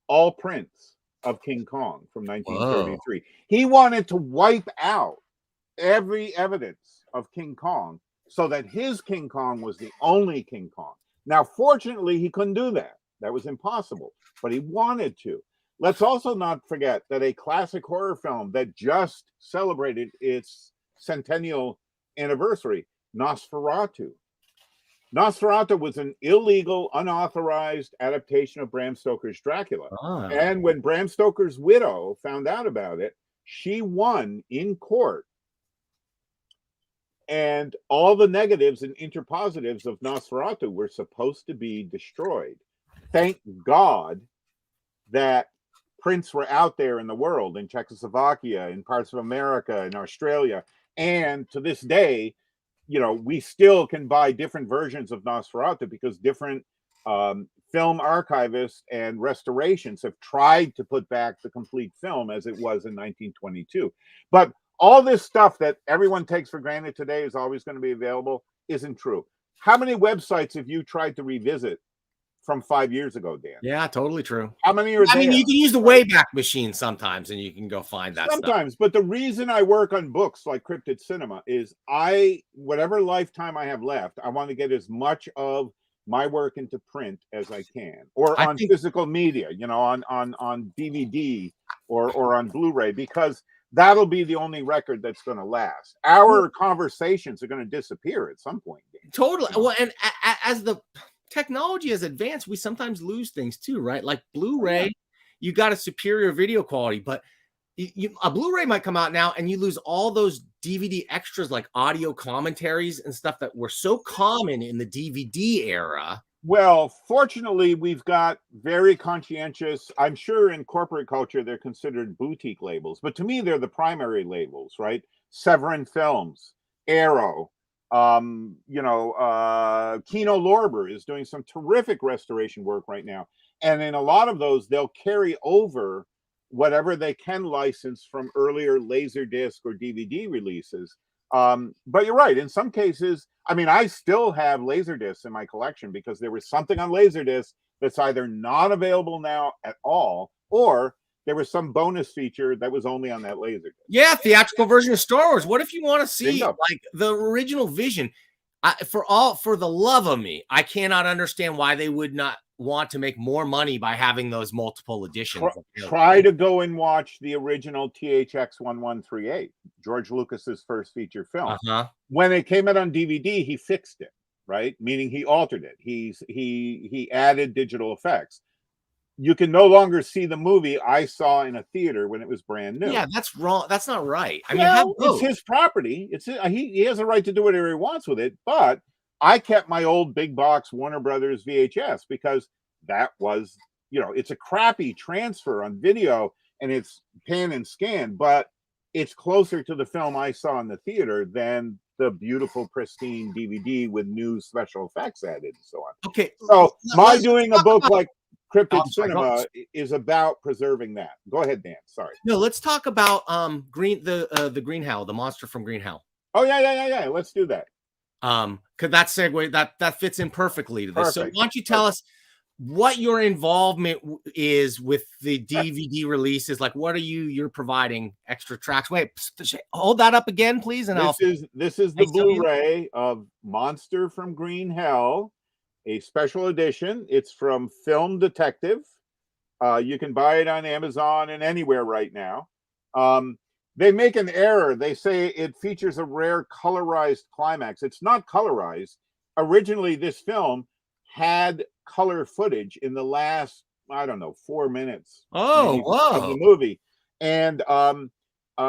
all prints of King Kong from 1933. Whoa. He wanted to wipe out every evidence of King Kong so that his King Kong was the only King Kong. Now, fortunately, he couldn't do that. That was impossible, but he wanted to. Let's also not forget that a classic horror film that just celebrated its centennial anniversary, Nosferatu. Nosferatu was an illegal, unauthorized adaptation of Bram Stoker's Dracula. And when Bram Stoker's widow found out about it, she won in court. And all the negatives and interpositives of Nosferatu were supposed to be destroyed. Thank God that prints were out there in the world, in Czechoslovakia, in parts of America, in Australia. And to this day, we still can buy different versions of Nosferatu because different film archivists and restorations have tried to put back the complete film as it was in 1922. But all this stuff that everyone takes for granted today is always going to be available isn't true. How many websites have you tried to revisit from 5 years ago, Dan? Yeah, totally true. How many are there? I mean, you can use the Wayback Machine sometimes, and you can go find that sometimes stuff. But the reason I work on books like Cryptid Cinema is whatever lifetime I have left, I want to get as much of my work into print as I can, or on physical media, on DVD or on Blu-ray, because that'll be the only record that's going to last. Our conversations are going to disappear at some point. Totally. Well, and as the technology has advanced, we sometimes lose things too, right? Like Blu-ray, you got a superior video quality, but a Blu-ray might come out now and you lose all those DVD extras like audio commentaries and stuff that were so common in the DVD era. Well, fortunately, we've got very conscientious, I'm sure in corporate culture, they're considered boutique labels, but to me, they're the primary labels, right? Severin Films, Arrow, Kino Lorber is doing some terrific restoration work right now. And in a lot of those, they'll carry over whatever they can license from earlier Laserdisc or DVD releases. But you're right. In some cases, I mean, I still have Laserdiscs in my collection because there was something on Laserdisc that's either not available now at all, or there was some bonus feature that was only on that Laserdisc. Yeah, theatrical version of Star Wars. What if you want to see Bingo. like the original vision? For the love of me, I cannot understand why they would not want to make more money by having those multiple editions. Try to go and watch the original THX 1138, George Lucas's first feature film. When it came out on DVD, he fixed it, right? Meaning he altered it. He added digital effects. You can no longer see the movie I saw in a theater when it was brand new. Yeah, that's wrong. That's not right. I mean, it's his property. He has a right to do whatever he wants with it. But I kept my old big box Warner Brothers VHS because that was, it's a crappy transfer on video and it's pan and scan, but it's closer to the film I saw in the theater than the beautiful, pristine DVD with new special effects added and so on. Okay. So doing a book like Cryptid Cinema is about preserving that. Go ahead, Dan. Sorry. No, let's talk about the Green Hell, the monster from Green Hell. Oh yeah. Let's do that. Could that segue that fits in perfectly to this. Perfect. So why don't you tell us what your involvement is with the DVD releases? Like, what are you're providing extra tracks? Wait, hold that up again, please. And this is the Blu-ray of Monster from Green Hell, a special edition. It's from Film Detective. You can buy it on Amazon and anywhere right now. They make an error. They say it features a rare colorized climax. It's not colorized. Originally, this film had color footage in the last, 4 minutes of the movie. And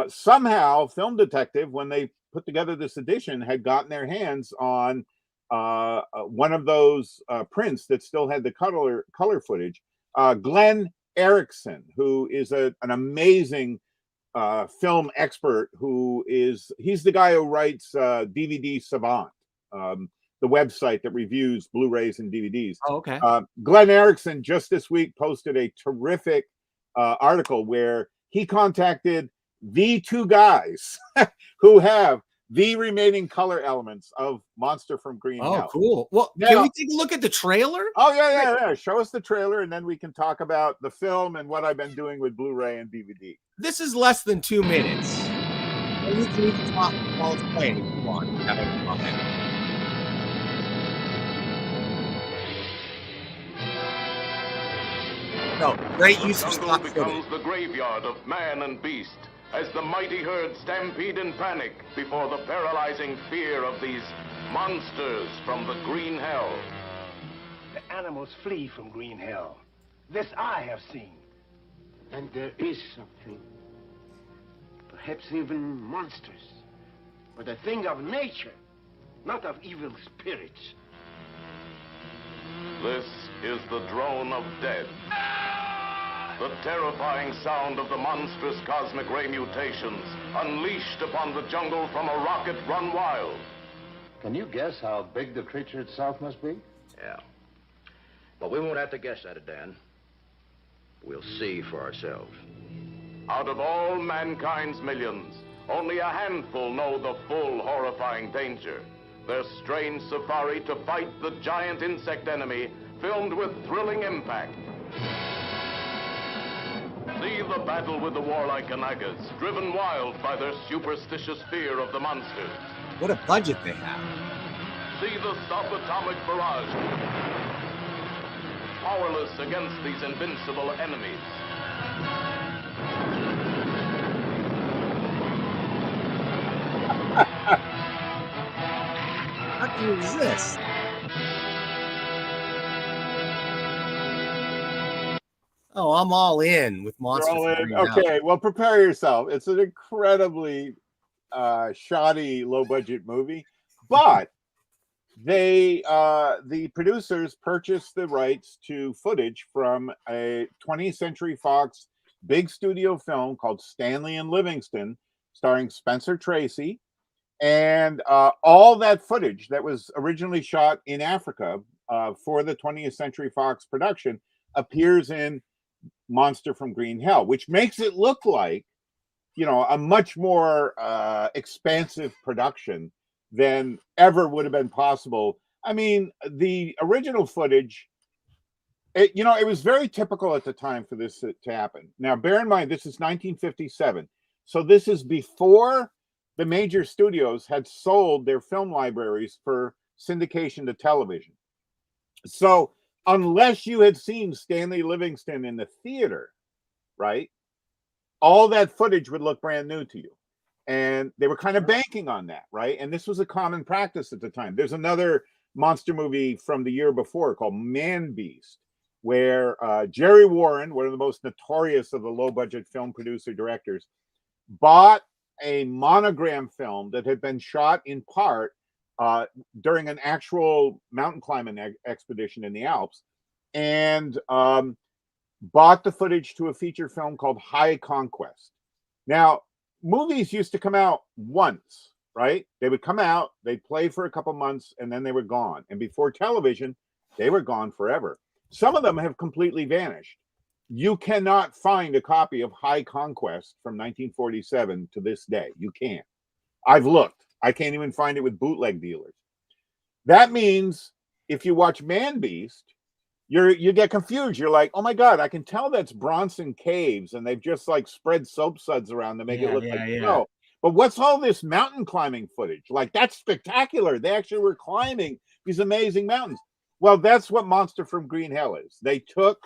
somehow Film Detective, when they put together this edition, had gotten their hands on one of those prints that still had the color footage. Glenn Erickson, who is an amazing film expert, he's the guy who writes DVD Savant, the website that reviews Blu-rays and DVDs. Oh, okay. Glenn Erickson just this week posted a terrific article where he contacted the two guys who have the remaining color elements of Monster from Green Hell. Oh, cool. Well, can we take a look at the trailer? Oh, yeah. Show us the trailer, and then we can talk about the film and what I've been doing with Blu-ray and DVD. This is less than 2 minutes. And we can even talk while it's playing if you want. Have a comment. No, great use of stock becomes the graveyard of man and beast as the mighty herd stampede in panic before the paralyzing fear of these monsters from the Green Hell. The animals flee from Green Hell. This I have seen. And there is something, perhaps even monsters, but a thing of nature, not of evil spirits. This is the drone of death. The terrifying sound of the monstrous cosmic ray mutations unleashed upon the jungle from a rocket run wild. Can you guess how big the creature itself must be? Yeah. But we won't have to guess at it, Dan. We'll see for ourselves. Out of all mankind's millions, only a handful know the full horrifying danger. Their strange safari to fight the giant insect enemy, filmed with thrilling impact. See the battle with the warlike Kanagas, driven wild by their superstitious fear of the monsters. What a budget they have. See the subatomic barrage, powerless against these invincible enemies. How can you resist? Oh, I'm all in with Monster. Okay, well, prepare yourself. It's an incredibly shoddy, low-budget movie, but the producers purchased the rights to footage from a 20th Century Fox big studio film called Stanley and Livingston, starring Spencer Tracy, and all that footage that was originally shot in Africa for the 20th Century Fox production appears in Monster from Green Hell, which makes it look like, you know, a much more expansive production than ever would have been possible. I mean, the original footage, you know, it was very typical at the time for this to happen. Now, bear in mind, this is 1957. So this is before the major studios had sold their film libraries for syndication to television. So unless you had seen Stanley Livingston in the theater, right, all that footage would look brand new to you. And they were kind of banking on that, right? And this was a common practice at the time. There's another monster movie from the year before called Man Beast, where Jerry Warren, one of the most notorious of the low-budget film producer directors, bought a monogram film that had been shot in part during an actual mountain climbing expedition in the Alps, and bought the footage to a feature film called High Conquest. Now, movies used to come out once, right? They would come out, they'd play for a couple months, and then they were gone. And before television, they were gone forever. Some of them have completely vanished. You cannot find a copy of High Conquest from 1947 to this day. You can't. I've looked. I can't even find it with bootleg dealers. That means if you watch Man Beast, you get confused. You're like, oh my God, I can tell that's Bronson Caves, and they've just like spread soap suds around to make it look like snow. But what's all this mountain climbing footage? Like, that's spectacular. They actually were climbing these amazing mountains. Well, that's what Monster from Green Hell is. They took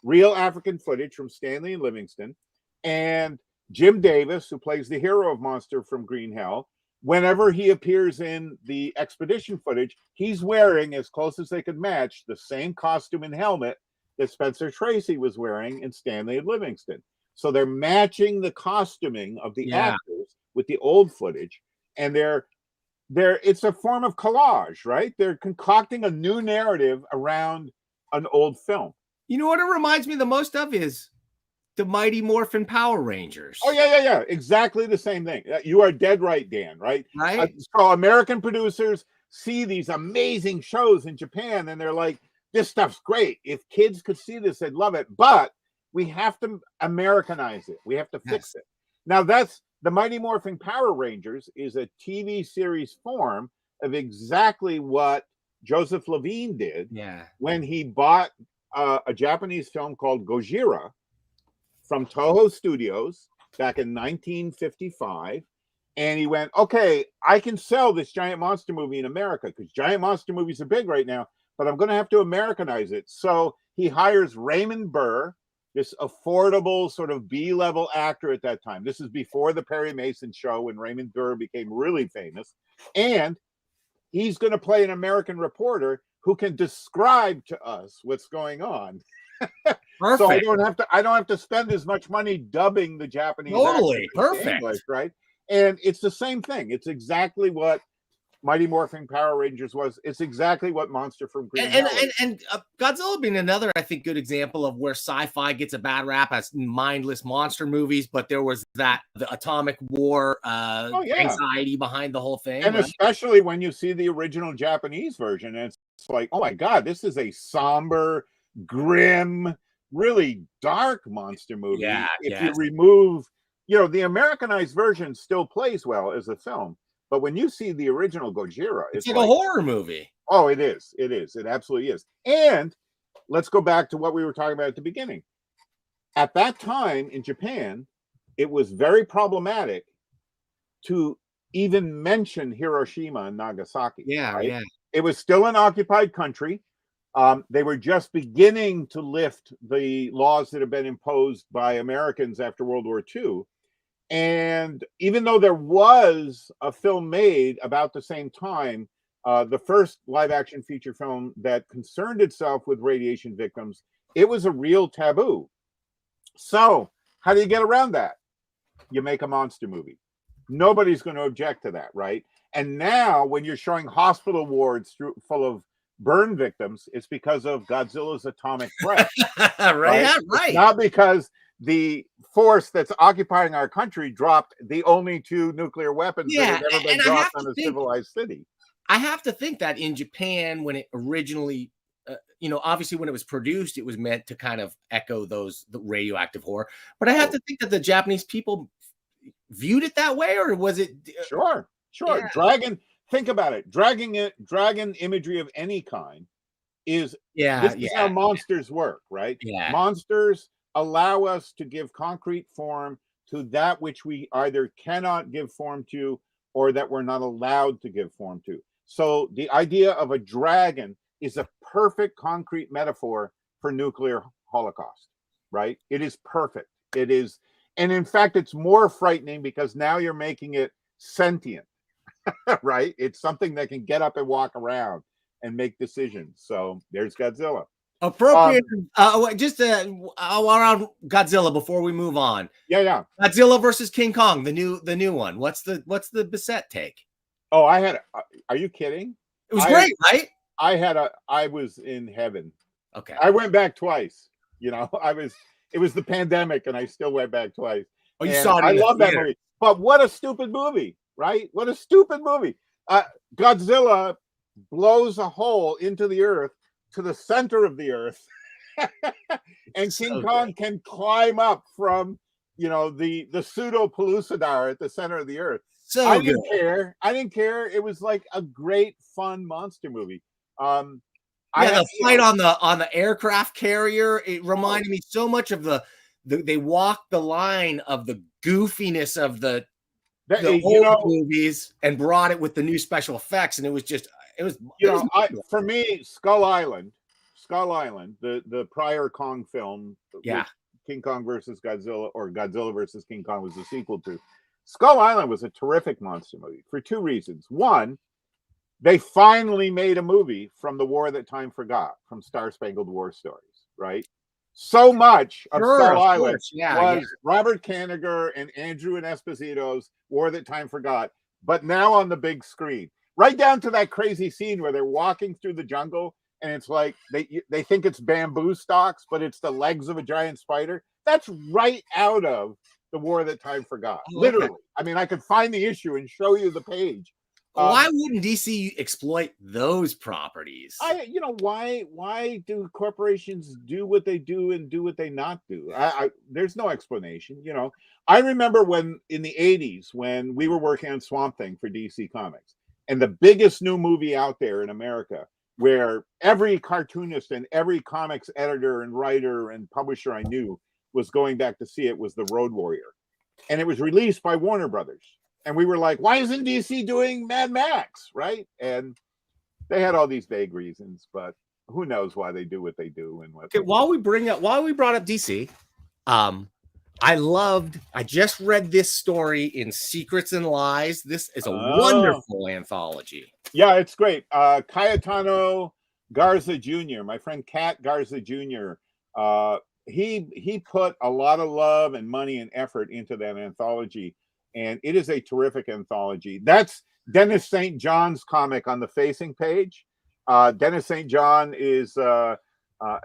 real African footage from Stanley and Livingston, and Jim Davis, who plays the hero of Monster from Green Hell, whenever he appears in the expedition footage, he's wearing, as close as they could match, the same costume and helmet that Spencer Tracy was wearing in Stanley and Livingston. So they're matching the costuming of the actors with the old footage, and it's a form of collage, right? They're concocting a new narrative around an old film. You know what it reminds me the most of is the Mighty Morphin Power Rangers. Oh, yeah. Exactly the same thing. You are dead right, Dan, right? Right. So American producers see these amazing shows in Japan, and they're like, this stuff's great. If kids could see this, they'd love it. But we have to Americanize it. We have to fix it. Now, that's the Mighty Morphin Power Rangers is a TV series form of exactly what Joseph Levine did when he bought a Japanese film called Gojira from Toho Studios back in 1955. And he went, okay, I can sell this giant monster movie in America because giant monster movies are big right now, but I'm going to have to Americanize it. So he hires Raymond Burr, this affordable sort of B-level actor at that time. This is before the Perry Mason show when Raymond Burr became really famous. And he's going to play an American reporter who can describe to us what's going on. So I don't have to spend as much money dubbing the Japanese. Totally perfect, English, right? And it's the same thing. It's exactly what Mighty Morphin Power Rangers was. It's exactly what Monster from Green Hell is. And Godzilla being another, I think, good example of where sci-fi gets a bad rap as mindless monster movies, but there was the atomic war anxiety behind the whole thing. And especially when you see the original Japanese version, and it's like, oh my God, this is a somber, grim, really dark monster movie. If you remove, the Americanized version still plays well as a film. But when you see the original Gojira, it's like a horror movie. Oh, it is. It is. It absolutely is. And let's go back to what we were talking about at the beginning. At that time in Japan, it was very problematic to even mention Hiroshima and Nagasaki. It was still an occupied country. They were just beginning to lift the laws that had been imposed by Americans after World War II. And even though there was a film made about the same time, the first live action feature film that concerned itself with radiation victims, it was a real taboo. So how do you get around that? You make a monster movie. Nobody's going to object to that, right? And now when you're showing hospital wards full of burn victims, it's because of Godzilla's atomic breath. Right. It's not because the force that's occupying our country dropped the only 2 nuclear weapons that have ever been dropped on a civilized city. I have to think that in Japan, when it originally obviously when it was produced, it was meant to kind of echo the radioactive horror. But I have to think that the Japanese people viewed it that way, or was it? Sure. Yeah. Dragon. Think about it. Dragon imagery of any kind is this is how monsters work, right? Yeah. Monsters allow us to give concrete form to that which we either cannot give form to or that we're not allowed to give form to. So the idea of a dragon is a perfect concrete metaphor for nuclear holocaust, right? It is perfect. It is, and in fact, it's more frightening because now you're making it sentient, right? It's something that can get up and walk around and make decisions. So there's Godzilla. Appropriate. Just around Godzilla before we move on. Yeah. Godzilla versus King Kong, the new one. What's the Bissette take? Oh, are you kidding? It was great, right? I was in heaven. Okay. I went back twice. It was the pandemic and I still went back twice. Oh, you saw it. I love that movie. But what a stupid movie, right? What a stupid movie. Godzilla blows a hole into the earth to the center of the earth. And King Kong can climb up from, the pseudo Pellucidar at the center of the earth. So I didn't care. I didn't care. It was like a great, fun monster movie. The fight on the aircraft carrier, it reminded me so much of they walked the line of the goofiness of the old movies and brought it with the new special effects, and it was for me, Skull Island, the prior Kong film, King Kong versus Godzilla, or Godzilla versus King Kong, was the sequel to. Skull Island was a terrific monster movie for two reasons. One, they finally made a movie from the war that time forgot, from Star Spangled War stories, right? So much of Skull Island was Robert Kanigher and Andrew and Esposito's War That Time Forgot, but now on the big screen. Right down to that crazy scene where they're walking through the jungle and it's like they think it's bamboo stalks, but it's the legs of a giant spider. That's right out of The War That Time Forgot. Literally. Okay. I mean, I could find the issue and show you the page. Why wouldn't DC exploit those properties? Why do corporations do what they do and do what they not do? There's no explanation. I remember when in the 80s when we were working on Swamp Thing for DC Comics, and the biggest new movie out there in America, where every cartoonist and every comics editor and writer and publisher I knew was going back to see it, was The Road Warrior. And it was released by Warner Brothers. And we were like, why isn't DC doing Mad Max, right? And they had all these vague reasons, but who knows why they do what they do. And while we brought up DC, I just read this story in Secrets and Lies. This is a wonderful anthology. Yeah, it's great. Cayetano Garza Jr., my friend Cat Garza Jr., he put a lot of love and money and effort into that anthology, and it is a terrific anthology. That's Dennis St. John's comic on the facing page. Dennis St. John is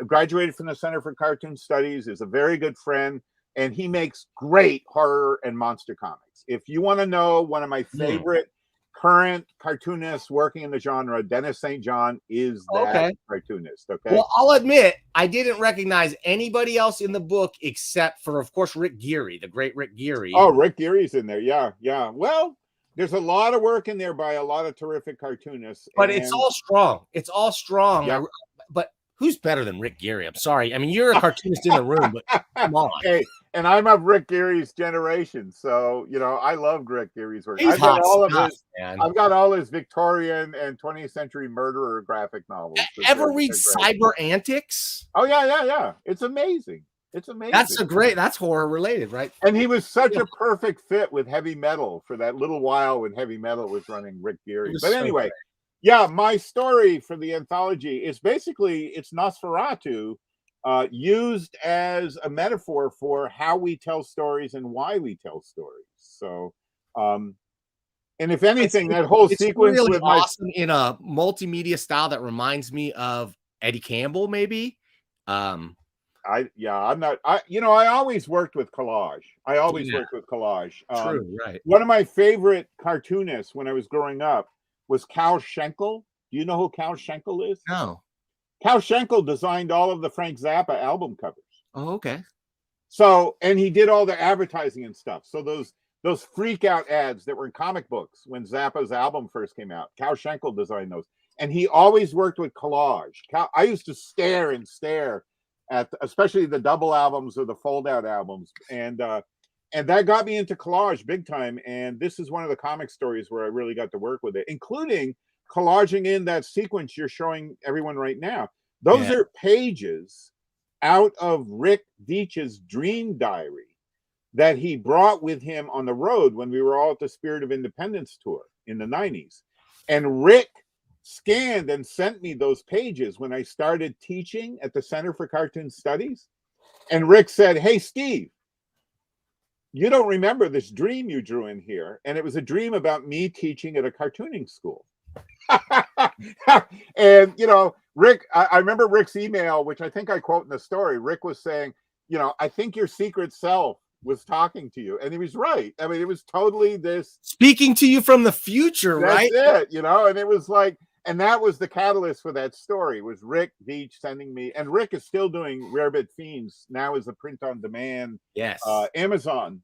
graduated from the Center for Cartoon Studies, is a very good friend, and he makes great horror and monster comics. If you want to know one of my favorite current cartoonists working in the genre, Dennis St. John is that cartoonist. Okay. Well, I'll admit I didn't recognize anybody else in the book except for, of course, Rick Geary, the great Rick Geary. Oh, Rick Geary's in there. Yeah. Well, there's a lot of work in there by a lot of terrific cartoonists. But it's all strong. Yeah. But who's better than Rick Geary? I'm sorry. I mean, you're a cartoonist in the room, but come on. Hey, and I'm of Rick Geary's generation, so I love Rick Geary's work. I've got all his Victorian and 20th century murderer graphic novels. Ever read Cyber Antics? Oh yeah. It's amazing. That's horror related, right? And he was such a perfect fit with heavy metal for that little while when heavy metal was running Rick Geary. But anyway, my story for the anthology is basically it's Nosferatu used as a metaphor for how we tell stories and why we tell stories. So, and if anything, that whole sequence really awesome in a multimedia style that reminds me of Eddie Campbell, maybe. I always worked with collage. True, right. One of my favorite cartoonists when I was growing up was Cal Schenkel. Do you know who Cal Schenkel is? No. Cal Schenkel designed all of the Frank Zappa album covers. Oh, okay. So, and he did all the advertising and stuff. So those freak out ads that were in comic books when Zappa's album first came out, Cal Schenkel designed those. And he always worked with collage. I used to stare and stare at, especially the double albums or the fold out albums. And that got me into collage big time. And this is one of the comic stories where I really got to work with it, including collaging in that sequence you're showing everyone right now. Those are pages out of Rick Veitch's dream diary that he brought with him on the road when we were all at the Spirit of Independence tour in the 90s. And Rick scanned and sent me those pages when I started teaching at the Center for Cartoon Studies. And Rick said, "Hey, Steve, you don't remember this dream you drew in here." And it was a dream about me teaching at a cartooning school. And, you know, Rick, I remember Rick's email, which I think I quote in the story. Rick was saying, you know, "I think your secret self was talking to you." And he was right. I mean, it was totally this speaking to you from the future, right? That's it, you know, and it was like, and that was the catalyst for that story, was Rick Veitch sending me, and Rick is still doing Rarebit Fiends now as a print on demand. Yes. Amazon.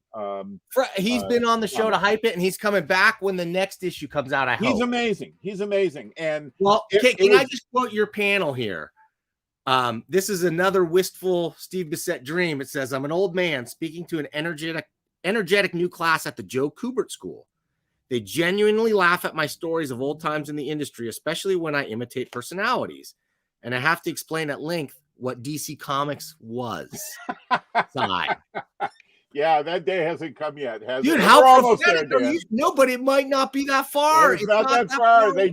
He's been on the show to hype it, and he's coming back when the next issue comes out. He's amazing. He's amazing. And well, can I just quote your panel here? This is another wistful Steve Bissette dream. It says, "I'm an old man speaking to an energetic new class at the Joe Kubert School. They genuinely laugh at my stories of old times in the industry, especially when I imitate personalities. And I have to explain at length what DC Comics was." Sigh. Yeah, that day hasn't come yet, has Dude, it? how prophetic are you? No, but it might not be that far. It's not that far. They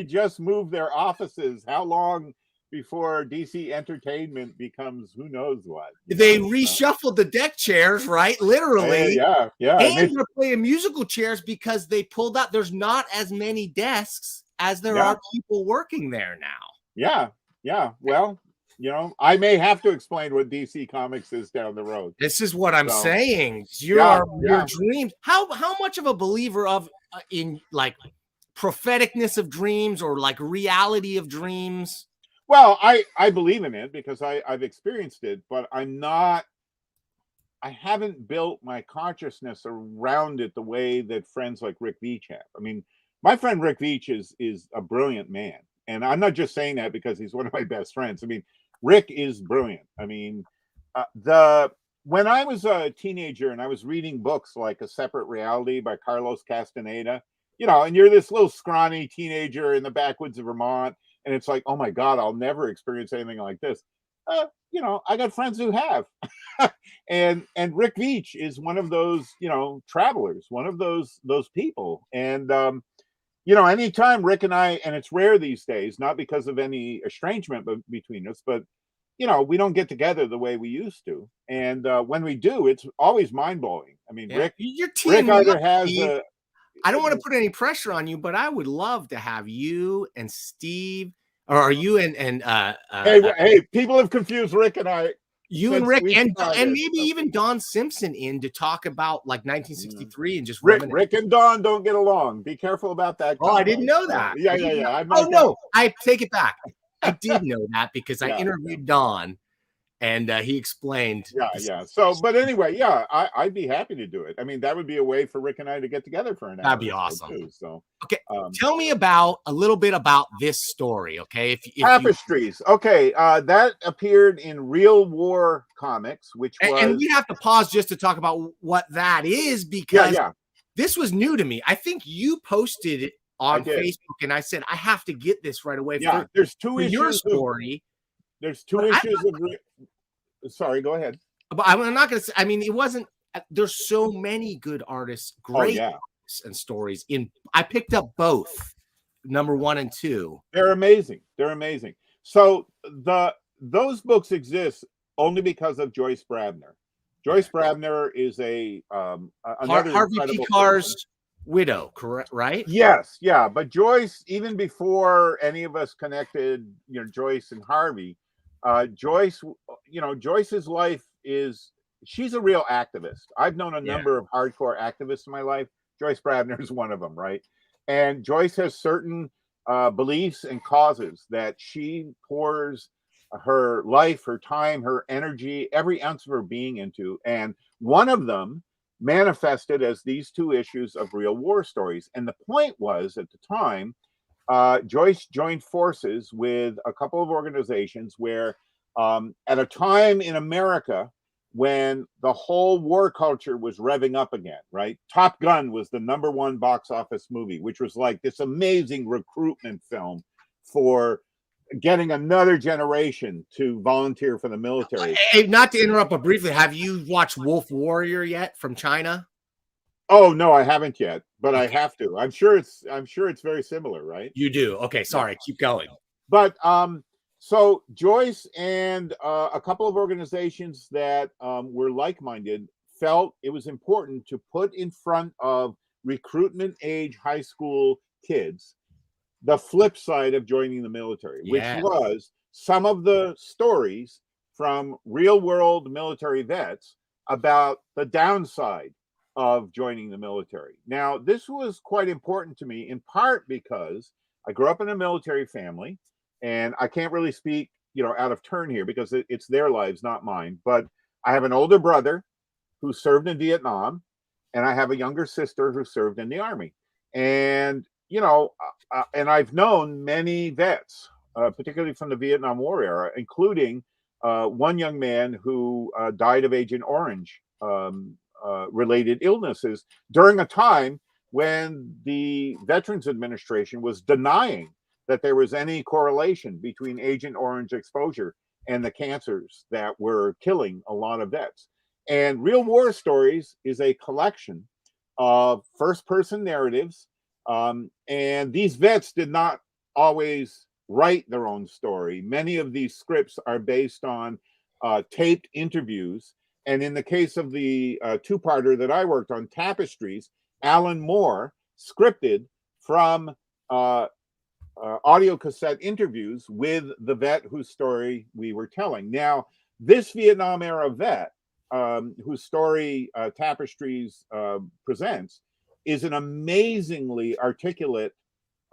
just moved their offices. How long before DC Entertainment becomes who knows what? They reshuffled the deck chairs, right? Literally. Yeah. And they're playing musical chairs because they pulled out. There's not as many desks as there are people working there now. Yeah. Well, you know, I may have to explain what DC Comics is down the road. This is what I'm saying. Your dreams. How much of a believer of in like propheticness of dreams or like reality of dreams? Well, I believe in it because I've experienced it, but I haven't built my consciousness around it the way that friends like Rick Veitch have. I mean, my friend Rick Veitch is a brilliant man. And I'm not just saying that because he's one of my best friends. I mean, Rick is brilliant. I mean, when I was a teenager and I was reading books like A Separate Reality by Carlos Castaneda, you know, and you're this little scrawny teenager in the backwoods of Vermont, and it's like, oh my God, I'll never experience anything like this. You know, I got friends who have. and Rick Veitch is one of those, you know, travelers, one of those people. And you know, anytime Rick and I, and it's rare these days, not because of any estrangement between us, but you know, we don't get together the way we used to. And when we do, it's always mind-blowing. I mean, Rick either has a, I don't want to put any pressure on you, but I would love to have you and Steve, or are you and hey, people have confused Rick and I. You and Rick and maybe even Don Simpson in to talk about like 1963 and just Rick and Don don't get along. Be careful about that. Oh, I didn't know that. Yeah. No, I take it back. I did know that because I interviewed Don. And he explained. Yeah. So, but anyway, I'd be happy to do it. I mean, that would be a way for Rick and I to get together for an hour. That'd be awesome. Too, so, okay, tell me a little bit about this story. Okay, if Tapestries. Okay, that appeared in Real War Comics, which was, and we have to pause just to talk about what that is because this was new to me. I think you posted it on Facebook, and I said I have to get this right away. Yeah, there's two issues. Your story. There's two issues of. Sorry, go ahead. But I'm not going to say. I mean, it wasn't. There's so many good artists, great artists and stories. I picked up both, number 1 and 2. They're amazing. So those books exist only because of Joyce Brabner. Joyce Brabner is another Harvey Picar's widow, correct? Right? Yes, yeah. But Joyce, even before any of us connected, you know, Joyce and Harvey. Joyce, you know, Joyce's life is, she's a real activist. I've known a number of hardcore activists in my life. Joyce Brabner is one of them, right? And Joyce has certain beliefs and causes that she pours her life, her time, her energy, every ounce of her being into. And one of them manifested as these two issues of Real War Stories. And the point was, at the time, Joyce joined forces with a couple of organizations where, at a time in America when the whole war culture was revving up again, right? Top Gun was the #1 box office movie, which was like this amazing recruitment film for getting another generation to volunteer for the military. Hey, not to interrupt, but briefly, have you watched Wolf Warrior yet from China? Oh no, I haven't yet, but I have to. I'm sure it's very similar, right? You do. Okay, sorry. Keep going. But so Joyce and a couple of organizations that were like-minded felt it was important to put in front of recruitment age high school kids the flip side of joining the military, which was some of the stories from real world military vets about the downside of joining the military. Now, this was quite important to me, in part because I grew up in a military family, and I can't really speak, out of turn here because it's their lives, not mine. But I have an older brother who served in Vietnam, and I have a younger sister who served in the Army. And and I've known many vets, particularly from the Vietnam War era, including one young man who died of Agent Orange related illnesses during a time when the Veterans Administration was denying that there was any correlation between Agent Orange exposure and the cancers that were killing a lot of vets. And Real War Stories is a collection of first-person narratives. And these vets did not always write their own story. Many of these scripts are based on taped interviews. And in the case of the two-parter that I worked on, Tapestries, Alan Moore scripted from audio cassette interviews with the vet whose story we were telling. Now, this Vietnam era vet, whose story Tapestries presents, is an amazingly articulate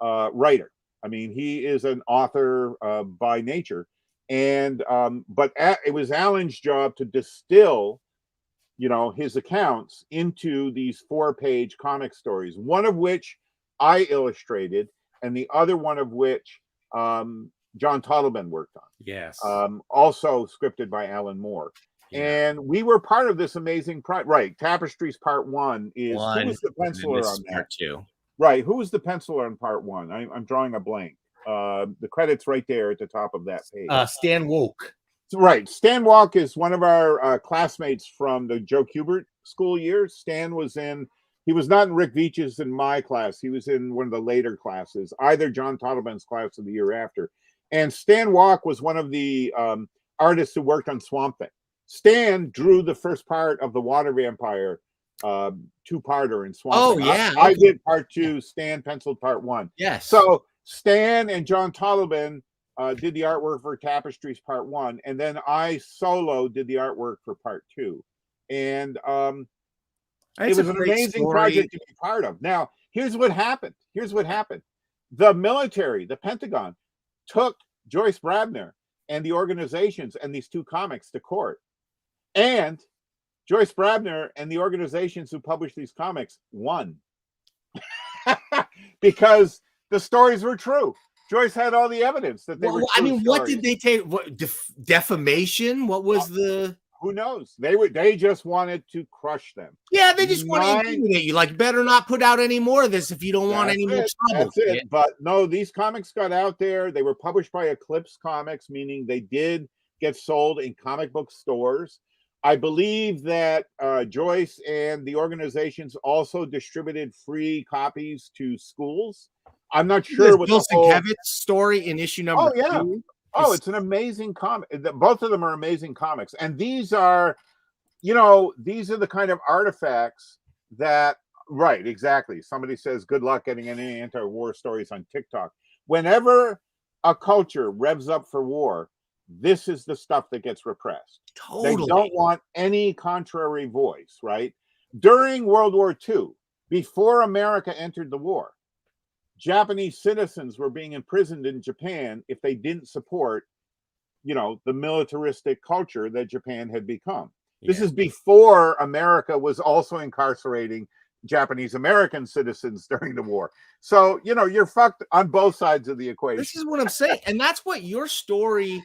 writer. I mean, he is an author by nature. And but it was Alan's job to distill, his accounts into these 4-page comic stories, one of which I illustrated, and the other one of which John Toddleben worked on. Yes. Also scripted by Alan Moore. Yeah. And we were part of this amazing project. Right. Tapestries Part 1 is who was the penciler on that? Part 2. Right. Who was the penciler on Part 1? I'm drawing a blank. The credit's right there at the top of that page. Stan Woke. Right. Stan Walk is one of our classmates from the Joe Kubert school years. Stan was he was not in Rick Veitch's in my class. He was in one of the later classes, either John Toddleben's class or the year after. And Stan Walk was one of the artists who worked on Swamp Thing. Stan drew the first part of the Water Vampire two-parter in Swamp Thing. Yeah. I did Part 2. Stan penciled Part 1. Yes. So Stan and John Toddleben did the artwork for Tapestries Part 1, and then I solo did the artwork for Part 2. And it was an amazing project to be part of. Now, here's what happened. The military, the Pentagon, took Joyce Brabner and the organizations and these two comics to court. And Joyce Brabner and the organizations who published these comics won. Because the stories were true. Joyce had all the evidence that they were true. I mean, what stories. did they take? What, defamation? What was the... Who knows? They just wanted to crush them. Yeah, they just want to intimidate you. Like, better not put out any more of this if you don't want any more trouble. That's it. But no, these comics got out there. They were published by Eclipse Comics, meaning they did get sold in comic book stores. I believe that Joyce and the organizations also distributed free copies to schools. I'm not sure what Bill Sienkiewicz's story in issue number 2. Oh, it's an amazing comic. Both of them are amazing comics. And these are, these are the kind of artifacts that, right, exactly. Somebody says, good luck getting any anti-war stories on TikTok. Whenever a culture revs up for war, this is the stuff that gets repressed. Totally. They don't want any contrary voice, right? During World War II, before America entered the war, Japanese citizens were being imprisoned in Japan if they didn't support, the militaristic culture that Japan had become. This is before America was also incarcerating Japanese American citizens during the war. So, you're fucked on both sides of the equation. This is what I'm saying. And that's what your story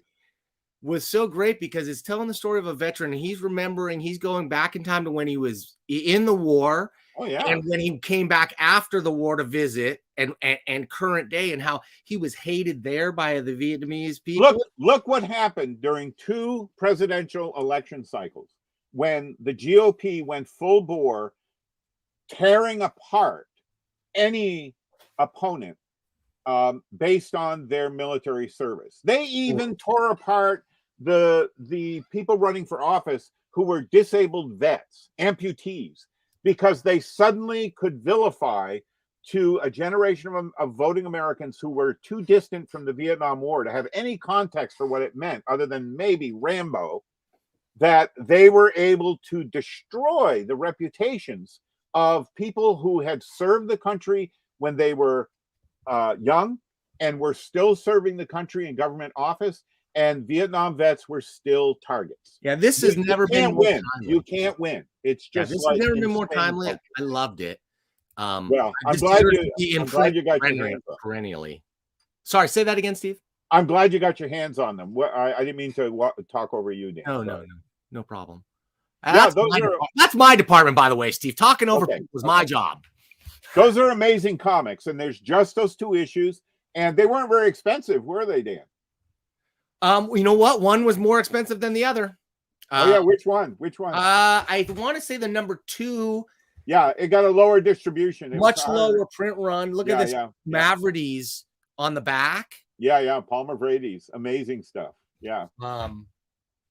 was so great, because it's telling the story of a veteran. And he's remembering, he's going back in time to when he was in the war. Oh, yeah. And when he came back after the war to visit, and current day, and how he was hated there by the Vietnamese people. Look what happened during 2 presidential election cycles when the GOP went full bore, tearing apart any opponent based on their military service. They even tore apart the people running for office who were disabled vets, amputees, because they suddenly could vilify to a generation of voting Americans who were too distant from the Vietnam War to have any context for what it meant other than maybe Rambo, that they were able to destroy the reputations of people who had served the country when they were young and were still serving the country in government office, and Vietnam vets were still targets. Yeah, this has never been more timely. You can't win. It's just this like has never been more timely. I loved it. Well, I'm glad you got your hands on perennially. Sorry, say that again, Steve. I'm glad you got your hands on them. I didn't mean to talk over you, Dan. No problem. Yeah, that's my department, by the way, Steve. Talking over people was my job. Those are amazing comics, and there's just those 2 issues, and they weren't very expensive, were they, Dan? You know what? One was more expensive than the other. Which one? I want to say the number 2. Yeah, it got a lower distribution. Much lower print run. Look at this Mavrides on the back. Yeah, Palmer Brady's amazing stuff. Yeah.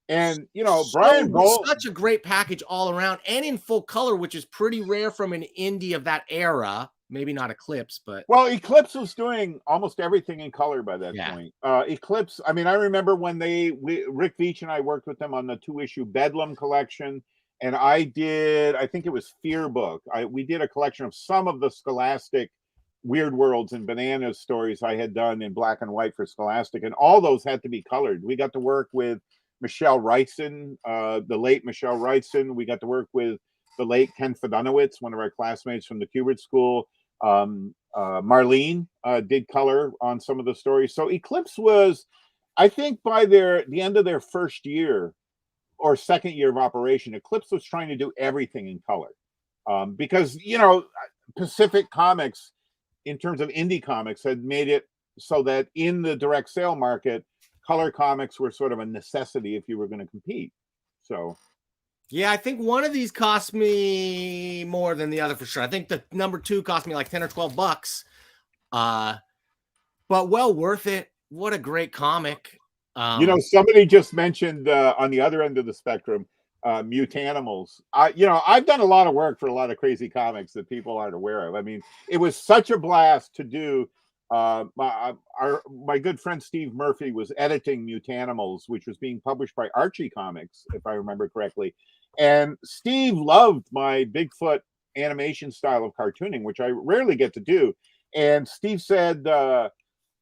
And Brian Bolt, such a great package all around and in full color, which is pretty rare from an indie of that era. Maybe not Eclipse, but Eclipse was doing almost everything in color by that point. Eclipse, I mean, I remember when Rick Veach and I worked with them on the 2-issue Bedlam collection, and I think it was Fear Book. We did a collection of some of the Scholastic Weird Worlds and Bananas stories I had done in black and white for Scholastic, and all those had to be colored. We got to work with Michelle Wrightson, the late Michelle Wrightson. We got to work with the late Ken Fedunowitz, one of our classmates from the Kubert School. Marlene did color on some of the stories. So Eclipse was, I think, by the end of their first year or second year of operation, Eclipse was trying to do everything in color, because Pacific Comics, in terms of indie comics, had made it so that in the direct sale market, color comics were sort of a necessity if you were going to compete. So yeah, I think one of these cost me more than the other for sure. I think the number 2 cost me like $10 or $12. But well worth it. What a great comic. Somebody just mentioned on the other end of the spectrum, Mutanimals. I've done a lot of work for a lot of crazy comics that people aren't aware of. I mean, it was such a blast to do. My good friend Steve Murphy was editing Mutanimals, which was being published by Archie Comics, if I remember correctly. And Steve loved my Bigfoot animation style of cartooning, which I rarely get to do. And Steve said,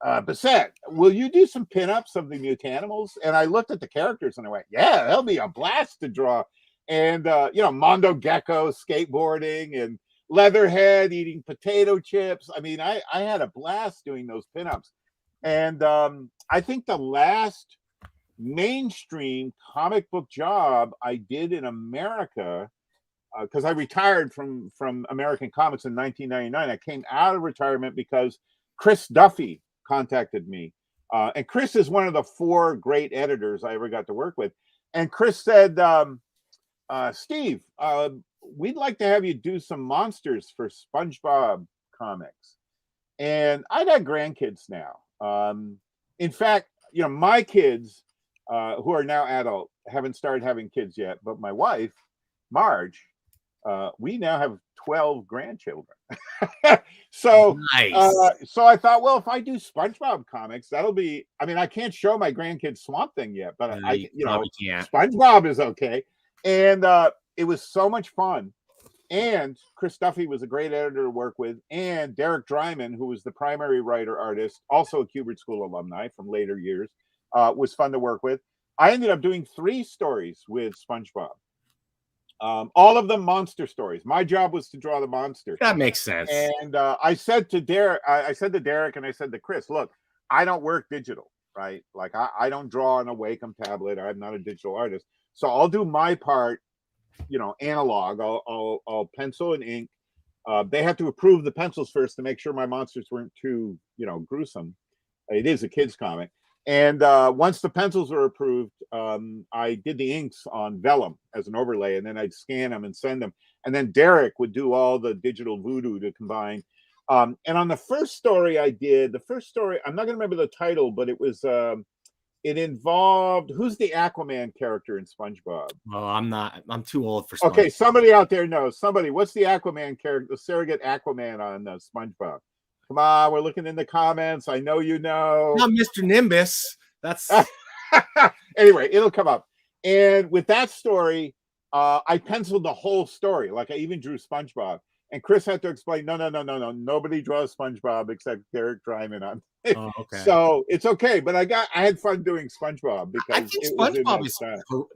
Bissette, will you do some pinups of the Mutanimals? And I looked at the characters and I went, yeah, that'll be a blast to draw. And, Mondo Gecko skateboarding and Leatherhead eating potato chips. I mean, I had a blast doing those pinups. And I think the last mainstream comic book job I did in America, because I retired from American comics in 1999. I came out of retirement because Chris Duffy contacted me. And Chris is one of the 4 great editors I ever got to work with. And Chris said, Steve, we'd like to have you do some monsters for SpongeBob comics. And I got grandkids now. In fact, my kids, who are now adult, haven't started having kids yet, but my wife, Marge, we now have 12 grandchildren. So nice. So I thought, well, if I do SpongeBob comics, that'll be, I mean, I can't show my grandkids Swamp Thing yet, but can't. SpongeBob is okay. And it was so much fun And Chris Duffy was a great editor to work with, and Derek Dryman, who was the primary writer artist, also a Kubert School alumni from later years, was fun to work with. I ended up doing 3 stories with SpongeBob. All of them monster stories. My job was to draw the monster. That makes sense. And I said to Derek, and I said to Chris, look, I don't work digital, right? Like I don't draw on a Wacom tablet. I'm not a digital artist. So I'll do my part, analog. I'll pencil and ink. They have to approve the pencils first to make sure my monsters weren't too, gruesome. It is a kid's comic. And once the pencils were approved, I did the inks on vellum as an overlay, and then I'd scan them and send them. And then Derek would do all the digital voodoo to combine. And on the first story I did, I'm not going to remember the title, but it was, it involved, who's the Aquaman character in SpongeBob? Well, I'm too old for SpongeBob. Okay, somebody out there knows. What's the Aquaman character, the surrogate Aquaman on SpongeBob? Come on, we're looking in the comments. I know you know. Not Mr. Nimbus. That's anyway, it'll come up. And with that story, I penciled the whole story. Like I even drew SpongeBob. And Chris had to explain, no. Nobody draws SpongeBob except Derek Dryman on. Oh, okay. So it's okay. But I had fun doing SpongeBob because I think SpongeBob is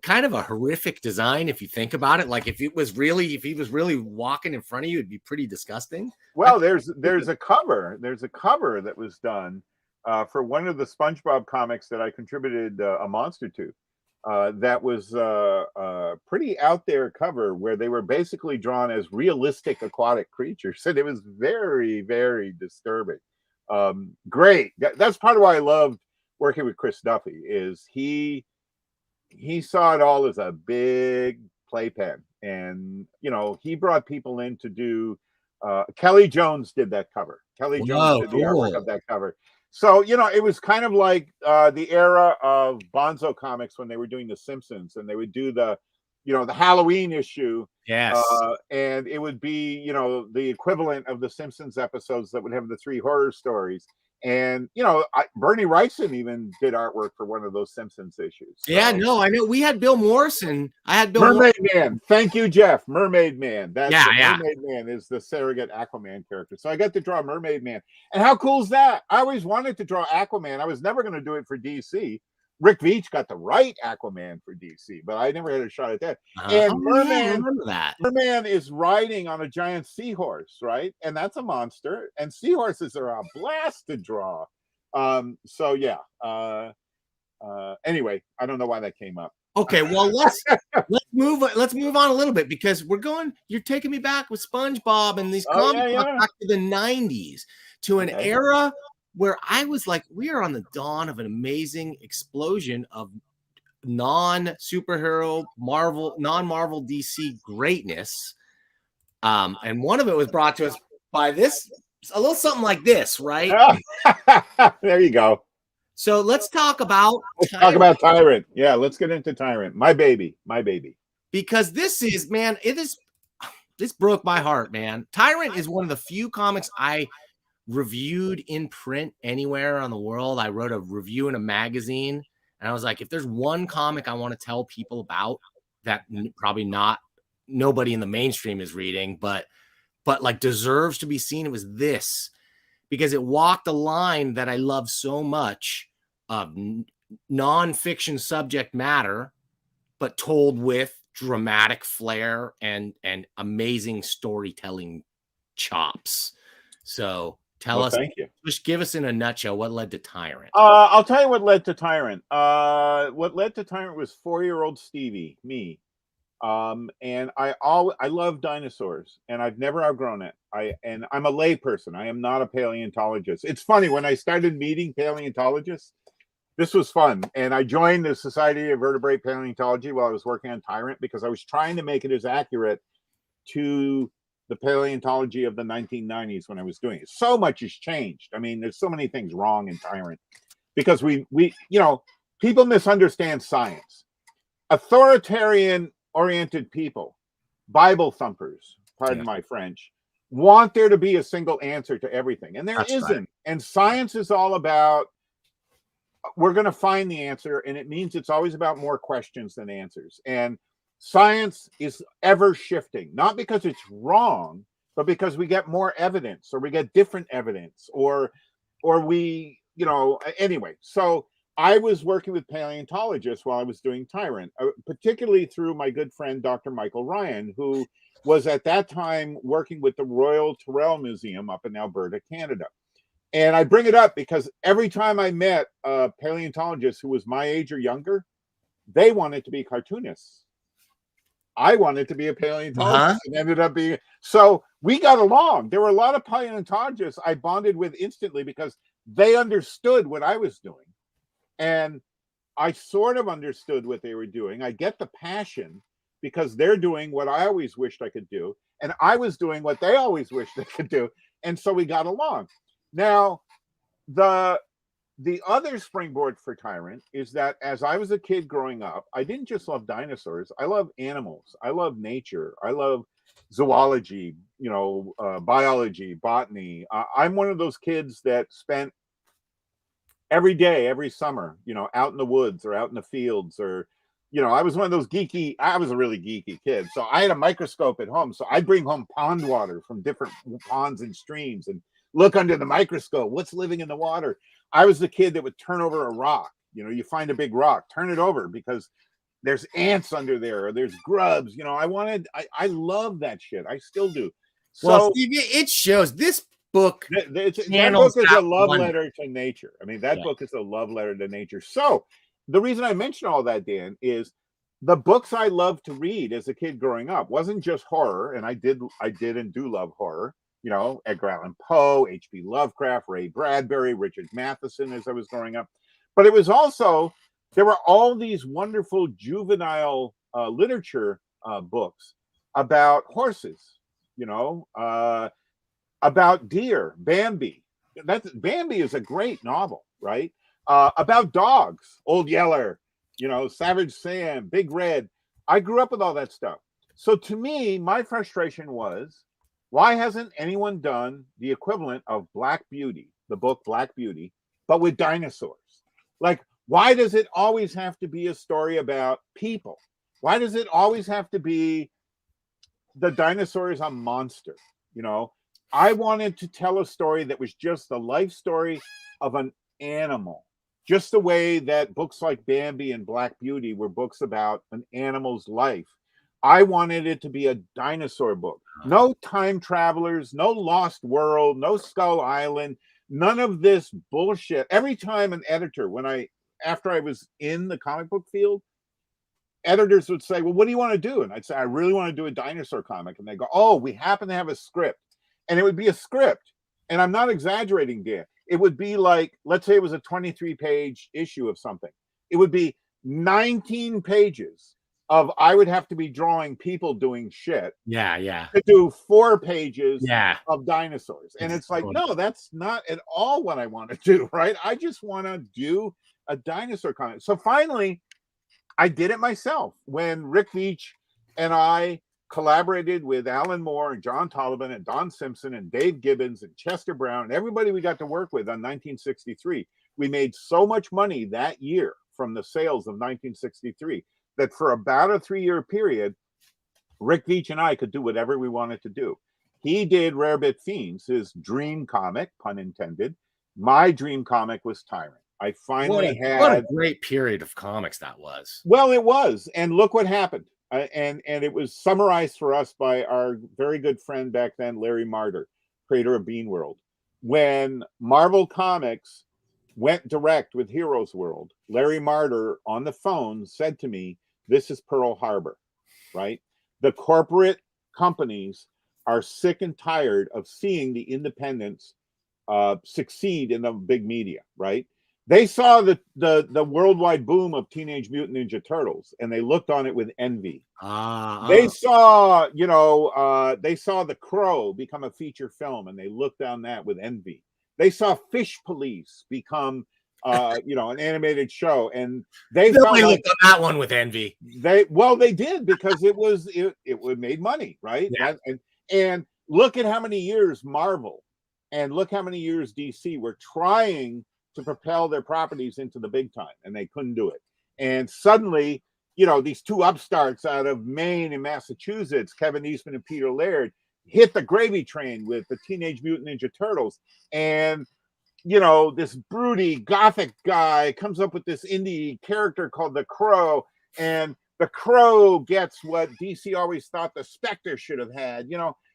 kind of a horrific design if you think about it. Like if he was really walking in front of you, it'd be pretty disgusting. Well, there's a cover. There's a cover that was done for one of the SpongeBob comics that I contributed a monster to. That was a pretty out there cover where they were basically drawn as realistic aquatic creatures, and it was very, very disturbing. Great. That's part of why I loved working with Chris Duffy. Is he saw it all as a big playpen, and he brought people in to do. Kelly Jones did that cover. Kelly Jones did the artwork of that cover. So, it was kind of like the era of Bonzo Comics when they were doing The Simpsons, and they would do the Halloween issue. Yes. And it would be, the equivalent of the Simpsons episodes that would have the 3 horror stories. And, Bernie Wrightson even did artwork for one of those Simpsons issues. So. Yeah, no, I know. We had Bill Morrison. I had Bill Mermaid Man. Thank you, Jeff. Mermaid Man. Mermaid Man is the surrogate Aquaman character. So I got to draw Mermaid Man. And how cool is that? I always wanted to draw Aquaman. I was never going to do it for DC. Rick Veitch got to write Aquaman for DC, but I never had a shot at that. And Merman is riding on a giant seahorse, right? And that's a monster. And seahorses are a blast to draw. So yeah. Anyway, I don't know why that came up. Okay, well let's move on a little bit because you're taking me back with SpongeBob and these comics back to the 90s to an era where I was like, we are on the dawn of an amazing explosion of non-superhero non-Marvel DC greatness. And one of it was brought to us by a little something like this, right? There you go. So let's talk about Tyrant. Yeah, let's get into Tyrant. My baby. Because this broke my heart, man. Tyrant is one of the few comics I reviewed in print anywhere on the world. I wrote a review in a magazine, and I was like, if there's one comic I want to tell people about that probably nobody in the mainstream is reading, but like deserves to be seen, it was this, because it walked a line that I love so much of nonfiction subject matter, but told with dramatic flair and amazing storytelling chops. So tell us, thank you. Just give us in a nutshell what led to Tyrant. I'll tell you what led to Tyrant. What led to Tyrant was 4-year-old Stevie, me. And I love dinosaurs, and I've never outgrown it. I'm a lay person. I am not a paleontologist. It's funny, when I started meeting paleontologists, this was fun. And I joined the Society of Vertebrate Paleontology while I was working on Tyrant because I was trying to make it as accurate to the paleontology of the 1990s when I was doing it. So much has changed. I mean, there's so many things wrong in Tyrant because we people misunderstand science. Authoritarian oriented people, Bible thumpers, pardon my French, want there to be a single answer to everything. And there isn't. Right. And science is all about, we're going to find the answer. And it means it's always about more questions than answers. And Science is ever shifting, not because it's wrong, but because we get more evidence, or we get different evidence, or we, anyway. So I was working with paleontologists while I was doing Tyrant, particularly through my good friend Dr. Michael Ryan, who was at that time working with the Royal Tyrrell Museum up in Alberta, Canada. And I bring it up because every time I met a paleontologist who was my age or younger, they wanted to be cartoonists. I wanted to be a paleontologist and ended up being. So we got along. There were a lot of paleontologists I bonded with instantly because they understood what I was doing. And I sort of understood what they were doing. I get the passion because they're doing what I always wished I could do. And I was doing what they always wished they could do. And so we got along. Now, the other springboard for Tyrant is that as I was a kid growing up, I didn't just love dinosaurs. I love animals. I love nature. I love zoology, biology, botany. I'm one of those kids that spent every day, every summer, out in the woods or out in the fields, or, I was one of those I was a really geeky kid. So I had a microscope at home. So I'd bring home pond water from different ponds and streams and look under the microscope. What's living in the water? I was the kid that would turn over a rock. You find a big rock, turn it over because there's ants under there, or there's grubs. I love that shit. I still do. So well, Steve, it shows this book. That book is a love letter to nature. I mean, that book is a love letter to nature. So the reason I mention all that, Dan, is the books I loved to read as a kid growing up wasn't just horror, and I did and do love horror. Edgar Allan Poe, H.P. Lovecraft, Ray Bradbury, Richard Matheson as I was growing up. But it was also, there were all these wonderful juvenile literature books about horses, about deer, Bambi. Bambi is a great novel, right? About dogs, Old Yeller, Savage Sam, Big Red. I grew up with all that stuff. So to me, my frustration was, why hasn't anyone done the equivalent of Black Beauty, the book Black Beauty, but with dinosaurs? Like, why does it always have to be a story about people? Why does it always have to be the dinosaur is a monster? I wanted to tell a story that was just the life story of an animal, just the way that books like Bambi and Black Beauty were books about an animal's life. I wanted it to be a dinosaur book. No time travelers, no Lost World, no Skull Island, none of this bullshit. Every time an editor, after I was in the comic book field, editors would say, well, what do you want to do? And I'd say, I really want to do a dinosaur comic. And they go, oh, we happen to have a script. And it would be a script. And I'm not exaggerating, Dan. It would be like, let's say it was a 23-page issue of something. It would be 19 pages of I would have to be drawing people doing shit. Yeah. To do 4 pages of dinosaurs. And it's like, totally. no, that's not at all what I want to do, right? I just want to do a dinosaur comic. So finally, I did it myself when Rick Veitch and I collaborated with Alan Moore and John Tollivan and Don Simpson and Dave Gibbons and Chester Brown and everybody we got to work with on 1963. We made so much money that year from the sales of 1963 that for about a 3-year period, Rick Veitch and I could do whatever we wanted to do. He did Rarebit Fiends, his dream comic, pun intended. My dream comic was Tyrant. I finally what a great period of comics that was. Well, it was. And look what happened. And it was summarized for us by our very good friend back then, Larry Marder, creator of Bean World. When Marvel Comics went direct with Heroes World, Larry Marder on the phone said to me, this is Pearl Harbor, right? The corporate companies are sick and tired of seeing the independents succeed in the big media, right? They saw the worldwide boom of Teenage Mutant Ninja Turtles, and they looked on it with envy. They saw, they saw The Crow become a feature film, and they looked on that with envy. They saw Fish Police become, an animated show, and they looked like, on that one with envy. They did because it made money, right? Yeah. And look at how many years Marvel, and look how many years DC were trying to propel their properties into the big time, and they couldn't do it. And suddenly, these two upstarts out of Maine and Massachusetts, Kevin Eastman and Peter Laird, hit the gravy train with the Teenage Mutant Ninja Turtles. And, this broody gothic guy comes up with this indie character called the Crow, and the Crow gets what DC always thought the Spectre should have had.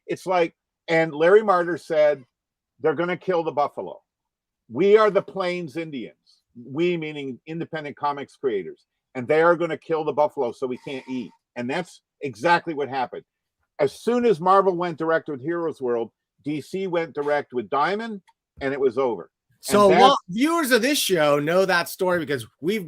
It's like, and Larry Marder said, they're going to kill the buffalo. We are the Plains Indians. We meaning independent comics creators. And they are going to kill the buffalo so we can't eat. And that's exactly what happened. As soon as Marvel went direct with Heroes World, DC went direct with Diamond, and it was over. So viewers of this show know that story because we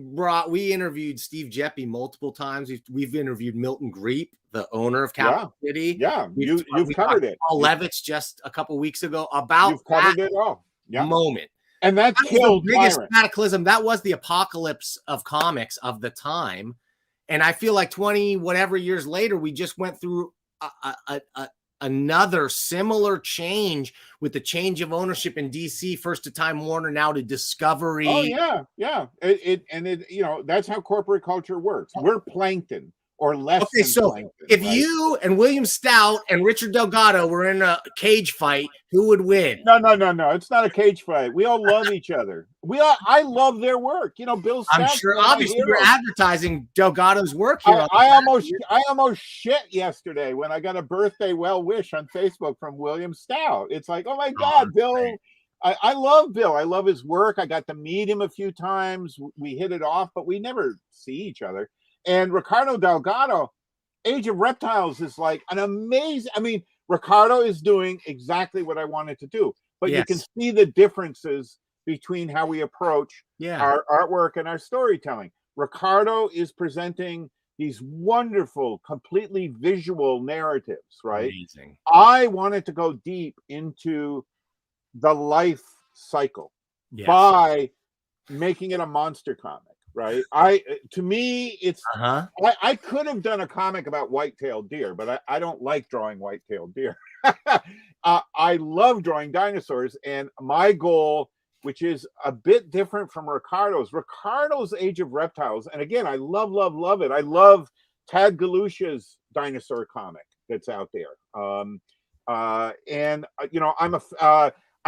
interviewed Steve Jeppy multiple times. We've interviewed Milton Greep, the owner of Capital City. Yeah, you've covered it. Paul Levitz just a couple weeks ago about you've covered it all. Moment. And that killed the biggest cataclysm. That was the apocalypse of comics of the time. And I feel like 20 whatever years later, we just went through another similar change with the change of ownership in DC, first to Time Warner, now to Discovery. Oh yeah. That's how corporate culture works. We're plankton or less. Okay, so plankton, if you and William Stout and Richard Delgado were in a cage fight, who would win? No. It's not a cage fight. We all love each other. I love their work. Bill Stout. I'm sure. Obviously, you're advertising Delgado's work here. I almost shit yesterday when I got a birthday well wish on Facebook from William Stout. It's like, oh my God, Bill. Right. I love Bill. I love his work. I got to meet him a few times. We hit it off, but we never see each other. And Ricardo Delgado, Age of Reptiles is like an amazing. I mean, Ricardo is doing exactly what I wanted to do, but you can see the differences between how we approach our artwork and our storytelling. Ricardo is presenting these wonderful, completely visual narratives, right? Amazing. I wanted to go deep into the life cycle by making it a monster comic. Right. To me, it's I could have done a comic about white-tailed deer, but I don't like drawing white-tailed deer. I love drawing dinosaurs, and my goal, which is a bit different from Ricardo's Age of Reptiles. And again, I love it. I love Tad Galusha's dinosaur comic that's out there.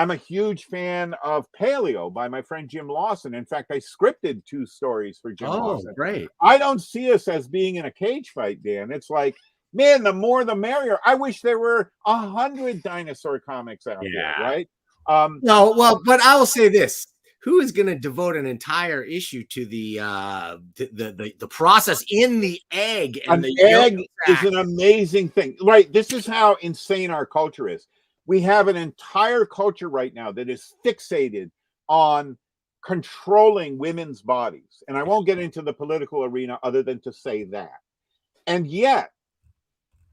I'm a huge fan of Paleo by my friend Jim Lawson. In fact, I scripted 2 stories for Jim Lawson. Great. I don't see us as being in a cage fight, Dan. It's like, man, the more the merrier. I wish there were 100 dinosaur comics out there, right? But I will say this. Who is going to devote an entire issue to the process in the egg? And the egg is an amazing thing. Right. This is how insane our culture is. We have an entire culture right now that is fixated on controlling women's bodies. And I won't get into the political arena other than to say that. And yet,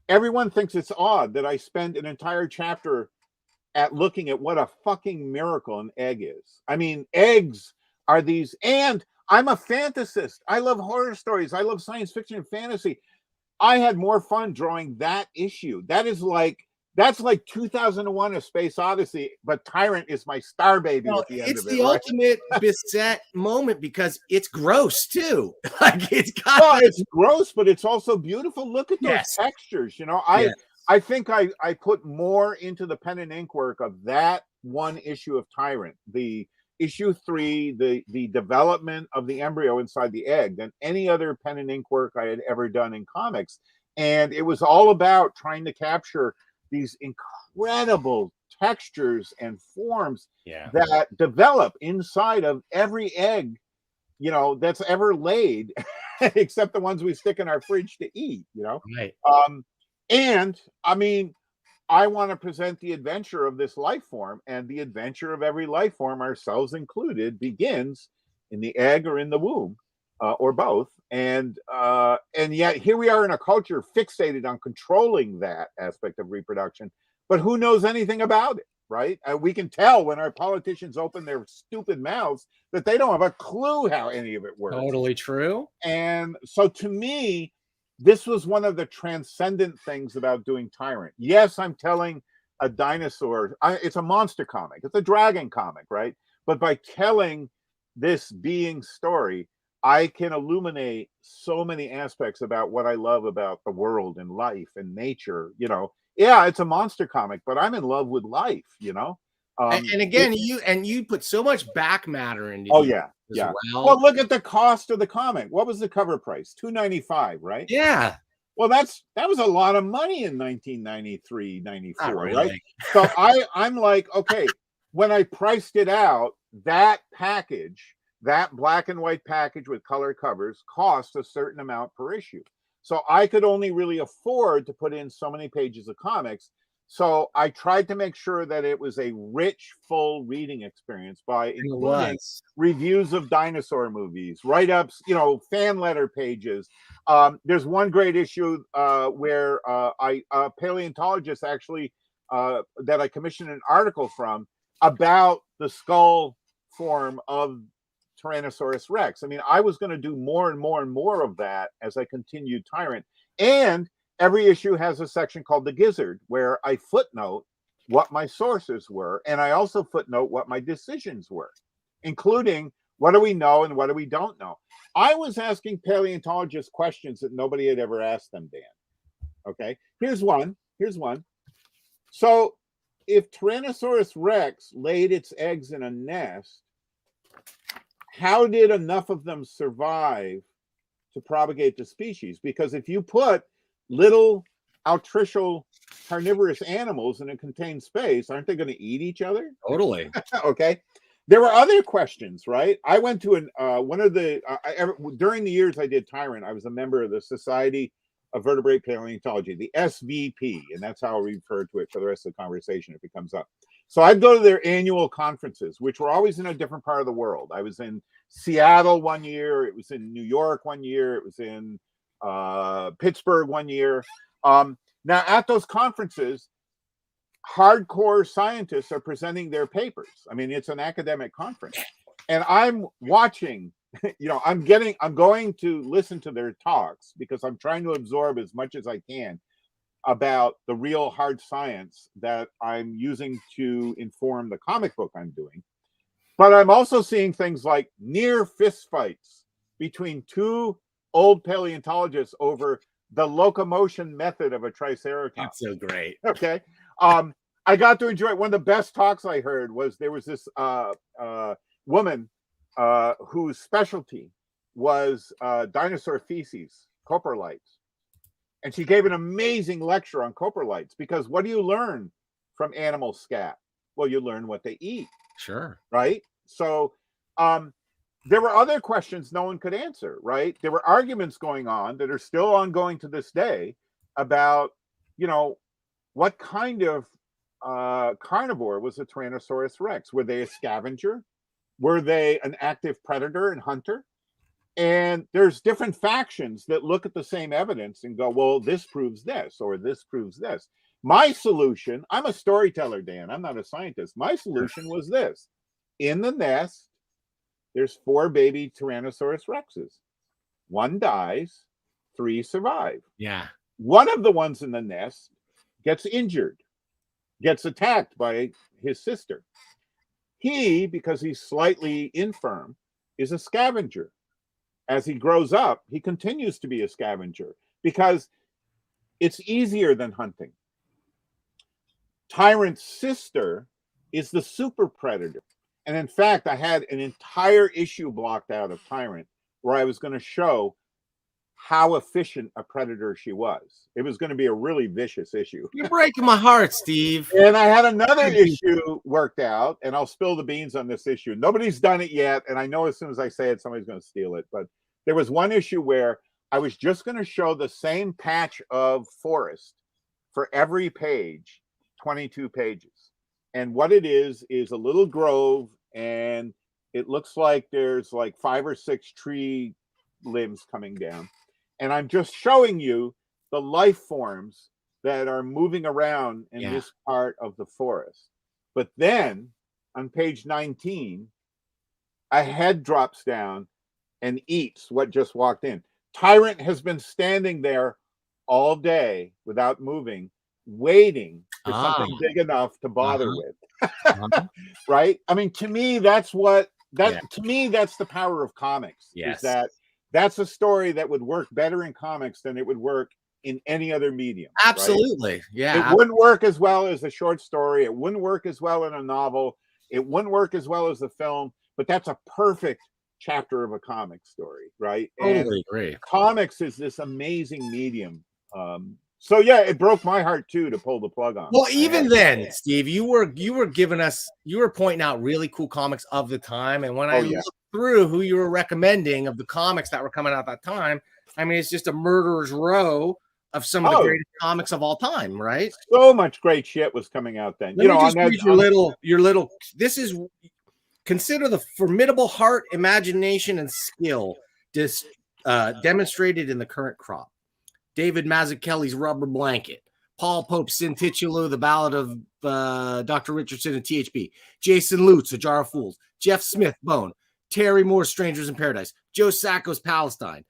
everyone thinks it's odd that I spend an entire chapter at looking at what a fucking miracle an egg is. I mean, eggs are these, and I'm a fantasist. I love horror stories. I love science fiction and fantasy. I had more fun drawing that issue. That's like 2001: A Space Odyssey, but Tyrant is my star baby at the end of it. It's the ultimate Bissette moment because it's gross too. It's gross, but it's also beautiful. Look at those textures. I think I put more into the pen and ink work of that one issue of Tyrant, the issue 3, the development of the embryo inside the egg, than any other pen and ink work I had ever done in comics. And it was all about trying to capture these incredible textures and forms that develop inside of every egg, that's ever laid, except the ones we stick in our fridge to eat, Right. And I mean, I want to present the adventure of this life form, and the adventure of every life form, ourselves included, begins in the egg or in the womb, or both. And yet here we are in a culture fixated on controlling that aspect of reproduction, but who knows anything about it, right? We can tell when our politicians open their stupid mouths that they don't have a clue how any of it works. Totally true. And so to me, this was one of the transcendent things about doing Tyrant. Yes, I'm telling a dinosaur. It's a monster comic. It's a dragon comic, right? But by telling this being story, I can illuminate so many aspects about what I love about the world and life and nature. Yeah, it's a monster comic, but I'm in love with life. And again, you put so much back matter into Oh these yeah, as yeah. well. Well, look at the cost of the comic. What was the cover price? $2.95, right? Yeah. Well, that was a lot of money in 1993, 94, Not really. right? So I'm like, okay, when I priced it out, that package, that black and white package with color covers, cost a certain amount per issue. So I could only really afford to put in so many pages of comics. So I tried to make sure that it was a rich, full reading experience by including reviews of dinosaur movies, write-ups, fan letter pages. There's one great issue where a paleontologist actually that I commissioned an article from about the skull form of Tyrannosaurus Rex. I mean, I was going to do more and more and more of that as I continued Tyrant. And every issue has a section called the Gizzard, where I footnote what my sources were, and I also footnote what my decisions were, including what do we know and what do we don't know. I was asking paleontologists questions that nobody had ever asked them, Dan. Okay, here's one. So if Tyrannosaurus Rex laid its eggs in a nest, how did enough of them survive to propagate the species? Because if you put little altricial carnivorous animals in a contained space, aren't they going to eat each other? Totally. Okay. There were other questions, right? I went to during the years I did Tyrant, I was a member of the Society of Vertebrate Paleontology, the SVP, and that's how I refer to it for the rest of the conversation if it comes up. So I'd go to their annual conferences, which were always in a different part of the world. I was in Seattle one year, it was in New York one year, it was in Pittsburgh one year. Now at those conferences, hardcore scientists are presenting their papers. I mean, it's an academic conference, and I'm watching. I'm going to listen to their talks because I'm trying to absorb as much as I can about the real hard science that I'm using to inform the comic book I'm doing. But I'm also seeing things like near fist fights between two old paleontologists over the locomotion method of a triceratops. That's so great. Okay. I got to enjoy it. One of the best talks I heard was there was this woman whose specialty was dinosaur feces, coprolites. And she gave an amazing lecture on coprolites because what do you learn from animal scat? Well, you learn what they eat. Sure. Right? So there were other questions no one could answer, right? There were arguments going on that are still ongoing to this day about, what kind of carnivore was a Tyrannosaurus Rex? Were they a scavenger? Were they an active predator and hunter? And there's different factions that look at the same evidence and go, well, this proves this, or this proves this. My solution, I'm a storyteller, Dan. I'm not a scientist. My solution was this. In the nest, there's 4 baby Tyrannosaurus Rexes. 1 dies, 3 survive. Yeah. One of the ones in the nest gets injured, gets attacked by his sister. He, because he's slightly infirm, is a scavenger. As he grows up, he continues to be a scavenger because it's easier than hunting. Tyrant's sister is the super predator. And in fact, I had an entire issue blocked out of Tyrant where I was going to show how efficient a predator she was. It was going to be a really vicious issue. You're breaking my heart, Steve. And I had another issue worked out, and I'll spill the beans on this issue. Nobody's done it yet, and I know as soon as I say it, somebody's going to steal it. But there was one issue where I was just going to show the same patch of forest for every page, 22 pages. And what it is a little grove, and it looks like there's like 5 or 6 tree limbs coming down. And I'm just showing you the life forms that are moving around in this part of the forest. But then on page 19, a head drops down and eats what just walked in. Tyrant has been standing there all day without moving, waiting for something big enough to bother with. Right? I mean, to me, that's what that to me, that's the power of comics. Yes. Is that that's a story that would work better in comics than it would work in any other medium. Absolutely. Right? Yeah. It wouldn't work as well as a short story. It wouldn't work as well in a novel. It wouldn't work as well as a film. But that's a perfect chapter of a comic story, right? Totally And agree. comics is this amazing medium. So yeah, it broke my heart too to pull the plug on. Well, even then, Steve, you were giving us, you were pointing out really cool comics of the time, and when I looked through who you were recommending of the comics that were coming out at that time, I mean, it's just a murderer's row of some of the greatest comics of all time, right? So much great shit was coming out then. Let me just read your little. This is consider the formidable heart, imagination, and skill demonstrated in the current crop. David Mazzucchelli's Rubber Blanket, Paul Pope's Sin Titulo, The Ballad of Dr. Richardson and THP, Jason Lutz, A Jar of Fools, Jeff Smith, Bone, Terry Moore's Strangers in Paradise, Joe Sacco's Palestine,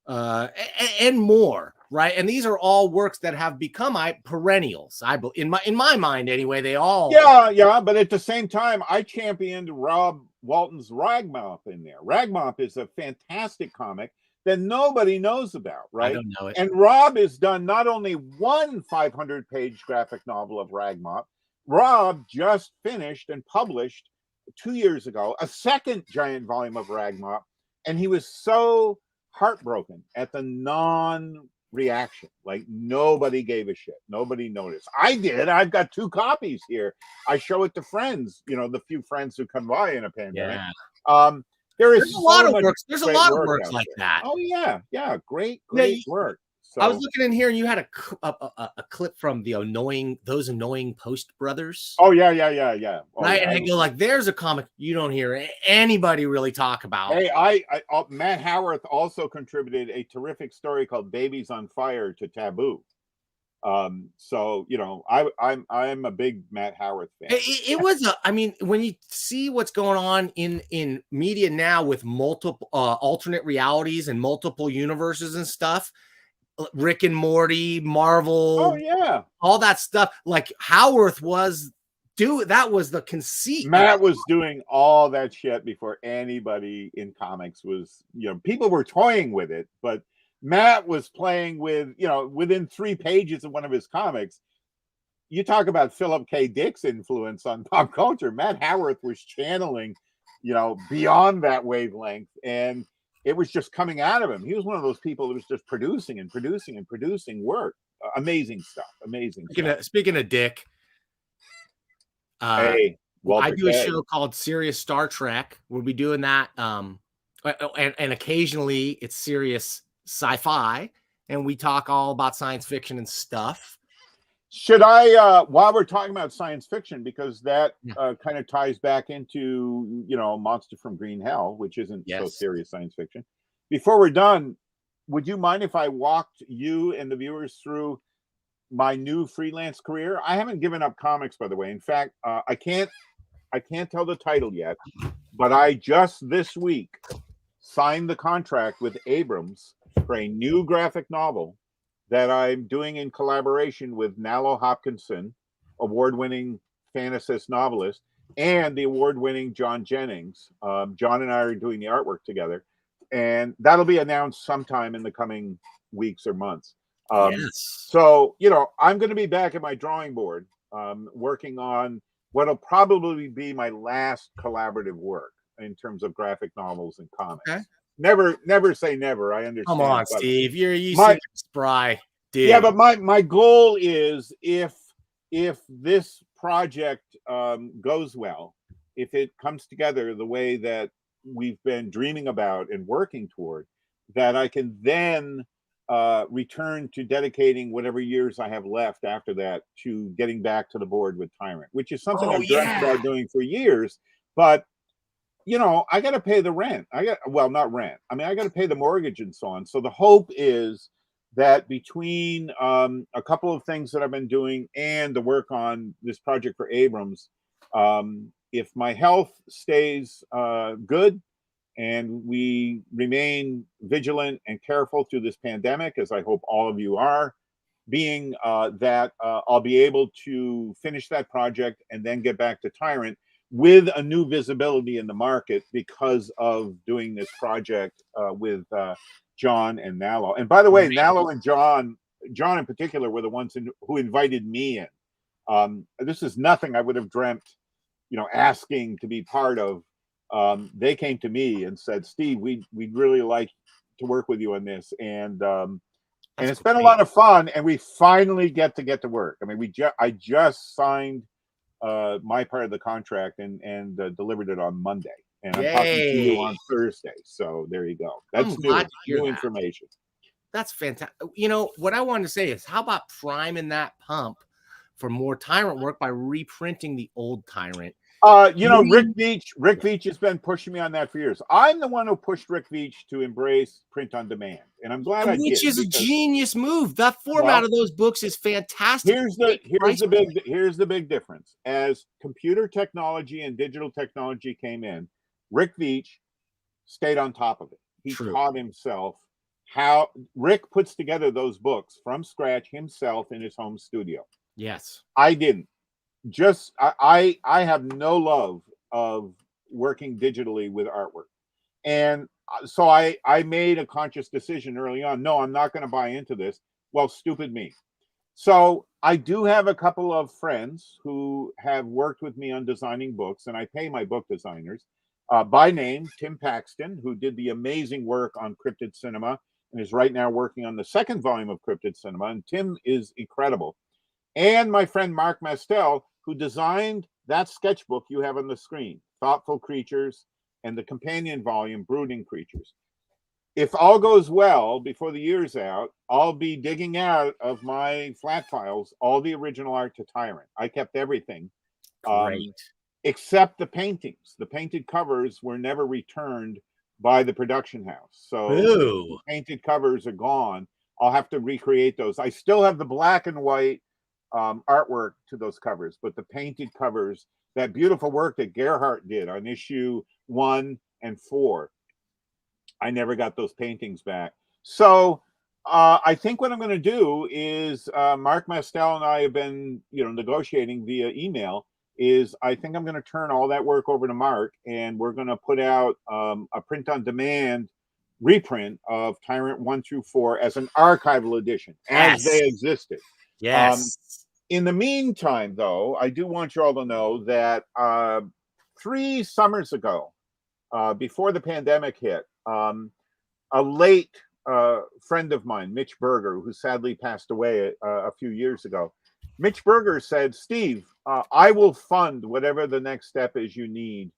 and more, right? And these are all works that have become perennials. In my mind, anyway, they all. Yeah. But at the same time, I championed Rob Walton's Ragmop in there. Ragmop is a fantastic comic that nobody knows about, right? I don't know it. And Rob has done not only one 500-page graphic novel of Ragmop, Rob just finished and published 2 years ago a second giant volume of Ragmop, and he was so heartbroken at the non-reaction. Like, nobody gave a shit. Nobody noticed. I did. I've got 2 copies here. I show it to friends, the few friends who come by in a pandemic. Yeah. There's a lot of works. There's a lot of works like that. Oh yeah, great work. So, I was looking in here, and you had a clip from those annoying Post brothers. Oh yeah. Right, and I go like, "There's a comic you don't hear anybody really talk about." Hey, Matt Howarth also contributed a terrific story called "Babies on Fire" to Taboo. So I'm a big Matt Howarth fan. It was I mean, when you see what's going on in media now with multiple alternate realities and multiple universes and stuff, Rick and Morty, Marvel, all that stuff, like Howarth was that was the conceit. Matt was doing all that shit before anybody in comics was, people were toying with it, but Matt was playing with, within 3 pages of one of his comics. You talk about Philip K. Dick's influence on pop culture. Matt Howarth was channeling, beyond that wavelength, and it was just coming out of him. He was one of those people that was just producing work. Amazing stuff. Speaking of Dick, hey, I do a show called Serious Star Trek. We'll be doing that, and occasionally it's serious sci-fi, and we talk all about science fiction and stuff. Should I while we're talking about science fiction, because that kind of ties back into Monster from Green Hell, which isn't so serious science fiction. Before we're done, would you mind if I walked you and the viewers through my new freelance career? I haven't given up comics, by the way. In fact, I can't tell the title yet, but I just this week signed the contract with Abrams for a new graphic novel that I'm doing in collaboration with Nalo Hopkinson, award-winning fantasist novelist, and the award-winning John Jennings. John and I are doing the artwork together, and that'll be announced sometime in the coming weeks or months. So, I'm going to be back at my drawing board, working on what'll probably be my last collaborative work in terms of graphic novels and comics. Okay. Never say never. I understand. Come on, Steve. You seem spry, dude. Yeah, but my goal is if this project goes well, if it comes together the way that we've been dreaming about and working toward, that I can then return to dedicating whatever years I have left after that to getting back to the board with Tyrant, which is something I've dreamt about doing for years. But I got to pay the rent. Not rent. I mean, I got to pay the mortgage and so on. So the hope is that between a couple of things that I've been doing and the work on this project for Abrams, if my health stays good and we remain vigilant and careful through this pandemic, as I hope all of you are, that I'll be able to finish that project and then get back to Tyrant, with a new visibility in the market because of doing this project with John and Nalo. And by the way, Nalo and John in particular, were the ones who invited me in. This is nothing I would have dreamt, asking to be part of. They came to me and said, Steve, we'd really like to work with you on this. And it's been a lot of fun, and we finally get to work. I mean, I just signed my part of the contract and delivered it on Monday, and I'm talking to you on Thursday. So there you go. That's new information. That's fantastic. What I wanted to say is, how about priming that pump for more Tyrant work by reprinting the old Tyrant? Rick Veitch has been pushing me on that for years. I'm the one who pushed Rick Veitch to embrace print on demand, and I'm glad I did. Which is a genius move. That format of those books is fantastic. Here's the big difference. As computer technology and digital technology came in, Rick Veitch stayed on top of it. He taught himself how. Rick puts together those books from scratch himself in his home studio. Yes, I didn't. I have no love of working digitally with artwork, and so I made a conscious decision early on. No, I'm not going to buy into this. Well, stupid me. So I do have a couple of friends who have worked with me on designing books, and I pay my book designers by name. Tim Paxton, who did the amazing work on Cryptid Cinema and is right now working on the second volume of Cryptid Cinema, and Tim is incredible. And my friend Mark Mastel, who designed that sketchbook you have on the screen, Thoughtful Creatures, and the companion volume, Brooding Creatures. If all goes well, before the year's out, I'll be digging out of my flat files all the original art to Tyrant. I kept everything. Great. Except the paintings. The painted covers were never returned by the production house. So the painted covers are gone. I'll have to recreate those. I still have the black and white artwork to those covers, but the painted covers, that beautiful work that Gerhardt did on issue 1 and 4, I never got those paintings back. So I think what I'm going to do is Mark Mastel and I have been negotiating via email. I think I'm going to turn all that work over to Mark, and we're going to put out a print on demand reprint of Tyrant 1 through 4 as an archival edition as they existed. Yes. In the meantime, though, I do want you all to know that 3 summers ago, before the pandemic hit, a late friend of mine, Mitch Berger, who sadly passed away a few years ago, Mitch Berger said, Steve, I will fund whatever the next step is you need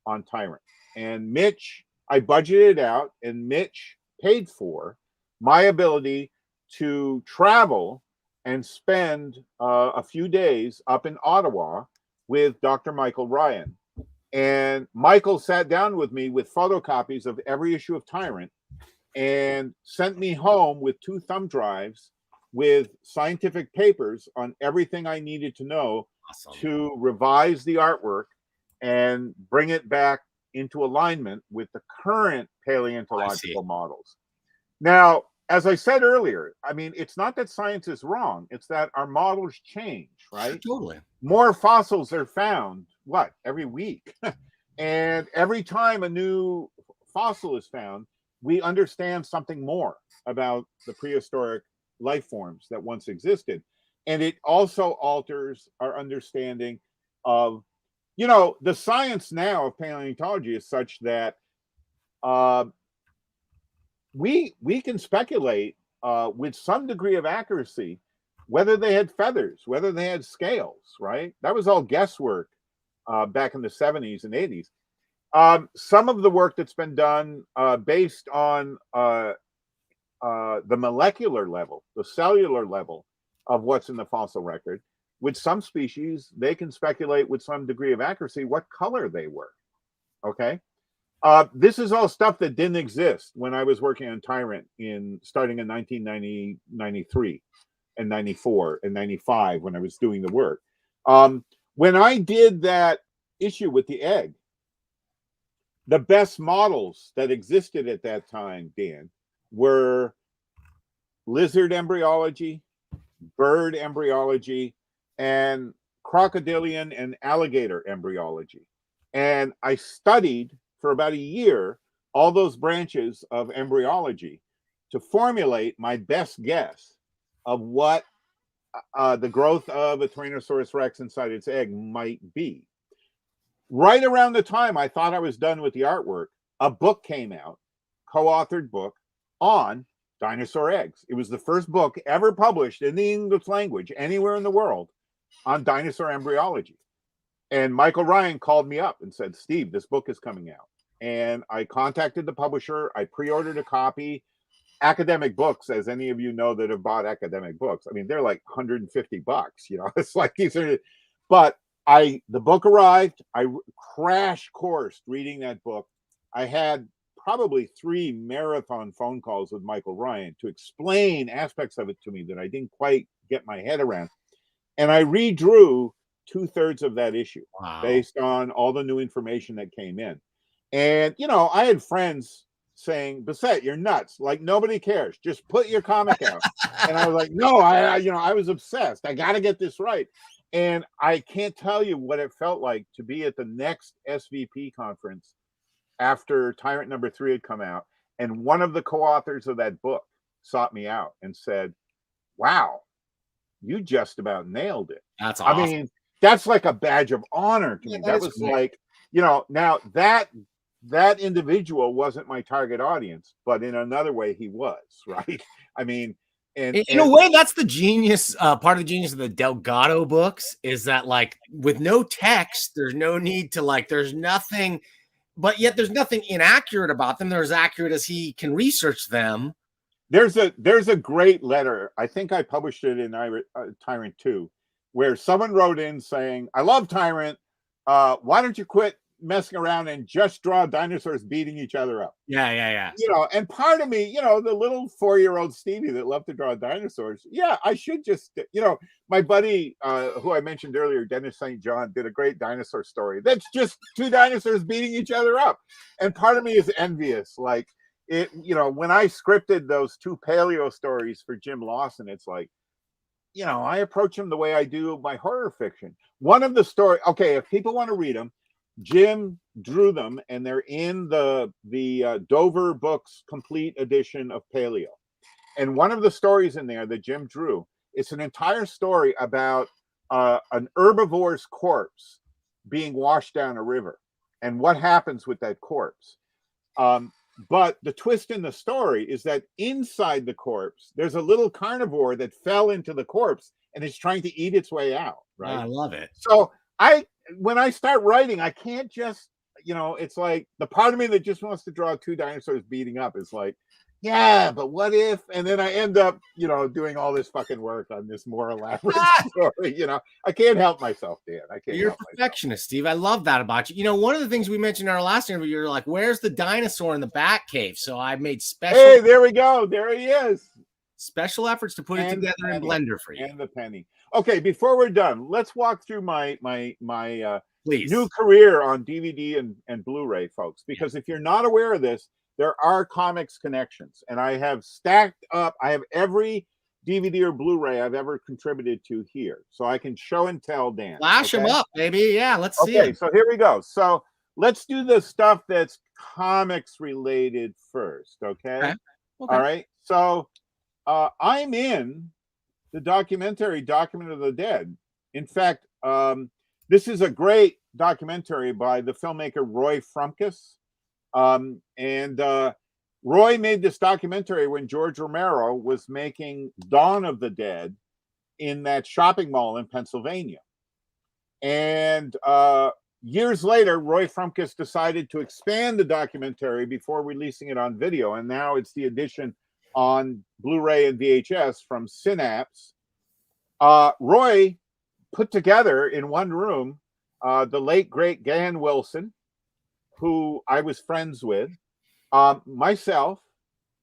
on Tyrant. And Mitch, I budgeted out, and Mitch paid for my ability to travel and spend a few days up in Ottawa with Dr. Michael Ryan. And Michael sat down with me with photocopies of every issue of Tyrant and sent me home with 2 thumb drives with scientific papers on everything I needed to know to revise the artwork and bring it back into alignment with the current paleontological models. Now, as I said earlier, I mean, it's not that science is wrong. It's that our models change, right? Totally. More fossils are found, every week. And every time a new fossil is found, we understand something more about the prehistoric life forms that once existed. And it also alters our understanding of, the science now of paleontology is such that we can speculate with some degree of accuracy whether they had feathers, whether they had scales, right? That was all guesswork back in the 70s and 80s. Some of the work that's been done based on the molecular level, the cellular level of what's in the fossil record, with some species, they can speculate with some degree of accuracy what color they were, okay? This is all stuff that didn't exist when I was working on Tyrant starting in 1993 and 94 and 95 when I was doing the work. When I did that issue with the egg, the best models that existed at that time, Dan, were lizard embryology, bird embryology, and crocodilian and alligator embryology. And I studied for about a year all those branches of embryology to formulate my best guess of what the growth of a Tyrannosaurus rex inside its egg might be. Right around the time I thought I was done with the artwork, a book came out, co-authored book on dinosaur eggs. It was the first book ever published in the English language anywhere in the world on dinosaur embryology. And Michael Ryan called me up and said, Steve, this book is coming out. And I contacted the publisher. I pre-ordered a copy. Academic books, as any of you know that have bought academic books, I mean, they're like $150. It's like these are, but the book arrived. I crash coursed reading that book. I had probably 3 marathon phone calls with Michael Ryan to explain aspects of it to me that I didn't quite get my head around. And I redrew 2/3 of that issue based on all the new information that came in. And, I had friends saying, Bissette, you're nuts. Like, nobody cares. Just put your comic out. And I was like, no, I was obsessed. I got to get this right. And I can't tell you what it felt like to be at the next SVP conference after Tyrant number 3 had come out. And one of the co-authors of that book sought me out and said, wow, you just about nailed it. That's awesome. I mean, that's like a badge of honor to me. That was great. Like, now that individual wasn't my target audience, but in another way he was, right? I mean, and in a way, that's the genius, part of the genius of the Delgado books is that, like, with no text, there's no need to, like, there's nothing, but yet there's nothing inaccurate about them. They're as accurate as he can research them. There's a great letter. I think I published it in Tyrant 2, where someone wrote in saying, I love Tyrant. Why don't you quit messing around and just draw dinosaurs beating each other up? Yeah. And part of me, the little 4-year-old Stevie that loved to draw dinosaurs. Yeah, I should just, my buddy who I mentioned earlier, Dennis St. John, did a great dinosaur story. That's just 2 dinosaurs beating each other up. And part of me is envious. Like, when I scripted those 2 paleo stories for Jim Lawson, it's like, I approach him the way I do my horror fiction. One of the story, okay, if people want to read them, Jim drew them, and they're in the Dover Books complete edition of Paleo. And one of the stories in there that Jim drew, it's an entire story about an herbivore's corpse being washed down a river and what happens with that corpse. But the twist in the story is that inside the corpse, there's a little carnivore that fell into the corpse and is trying to eat its way out. Right? I love it. So when I start writing, I can't just, it's like the part of me that just wants to draw 2 dinosaurs beating up is like, yeah, but what if? And then I end up, doing all this fucking work on this more elaborate story. I can't help myself, Dan. I can't. You're a perfectionist, Steve. I love that about you. One of the things we mentioned in our last interview, you're like, where's the dinosaur in the Bat Cave? So I made special. Hey, there we go. There he is. Special efforts to put it together in Blender for you. And the penny. Okay, before we're done, let's walk through my new career on DVD and Blu-ray, folks. Because if you're not aware of this, there are comics connections, and I have stacked up. I have every DVD or Blu-ray I've ever contributed to here, so I can show and tell, Dan. Flash them up, baby. Yeah, let's see. Okay, so here we go. So let's do the stuff that's comics related first. Okay. All right. So I'm in the documentary Document of the Dead. In fact, this is a great documentary by the filmmaker Roy Frumkes. Roy made this documentary when George Romero was making Dawn of the Dead in that shopping mall in Pennsylvania. And years later, Roy Frumkes decided to expand the documentary before releasing it on video. And now it's the edition on Blu-ray and VHS from Synapse. Roy put together in one room the late, great Gan Wilson, who I was friends with, myself,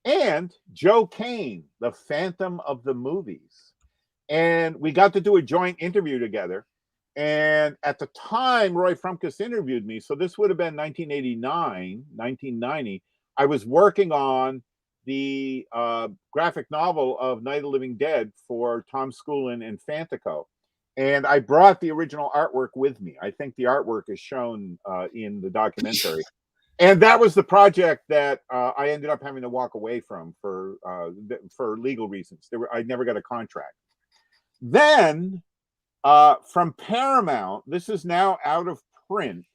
and Joe Kane, the Phantom of the movies. And we got to do a joint interview together. And at the time, Roy Frumkes interviewed me. So this would have been 1989, 1990. I was working on the graphic novel of Night of the Living Dead for Tom Schoolin and Fantico. And I brought the original artwork with me. I think the artwork is shown in the documentary. And that was the project that I ended up having to walk away from for legal reasons. I never got a contract. Then from Paramount, this is now out of print.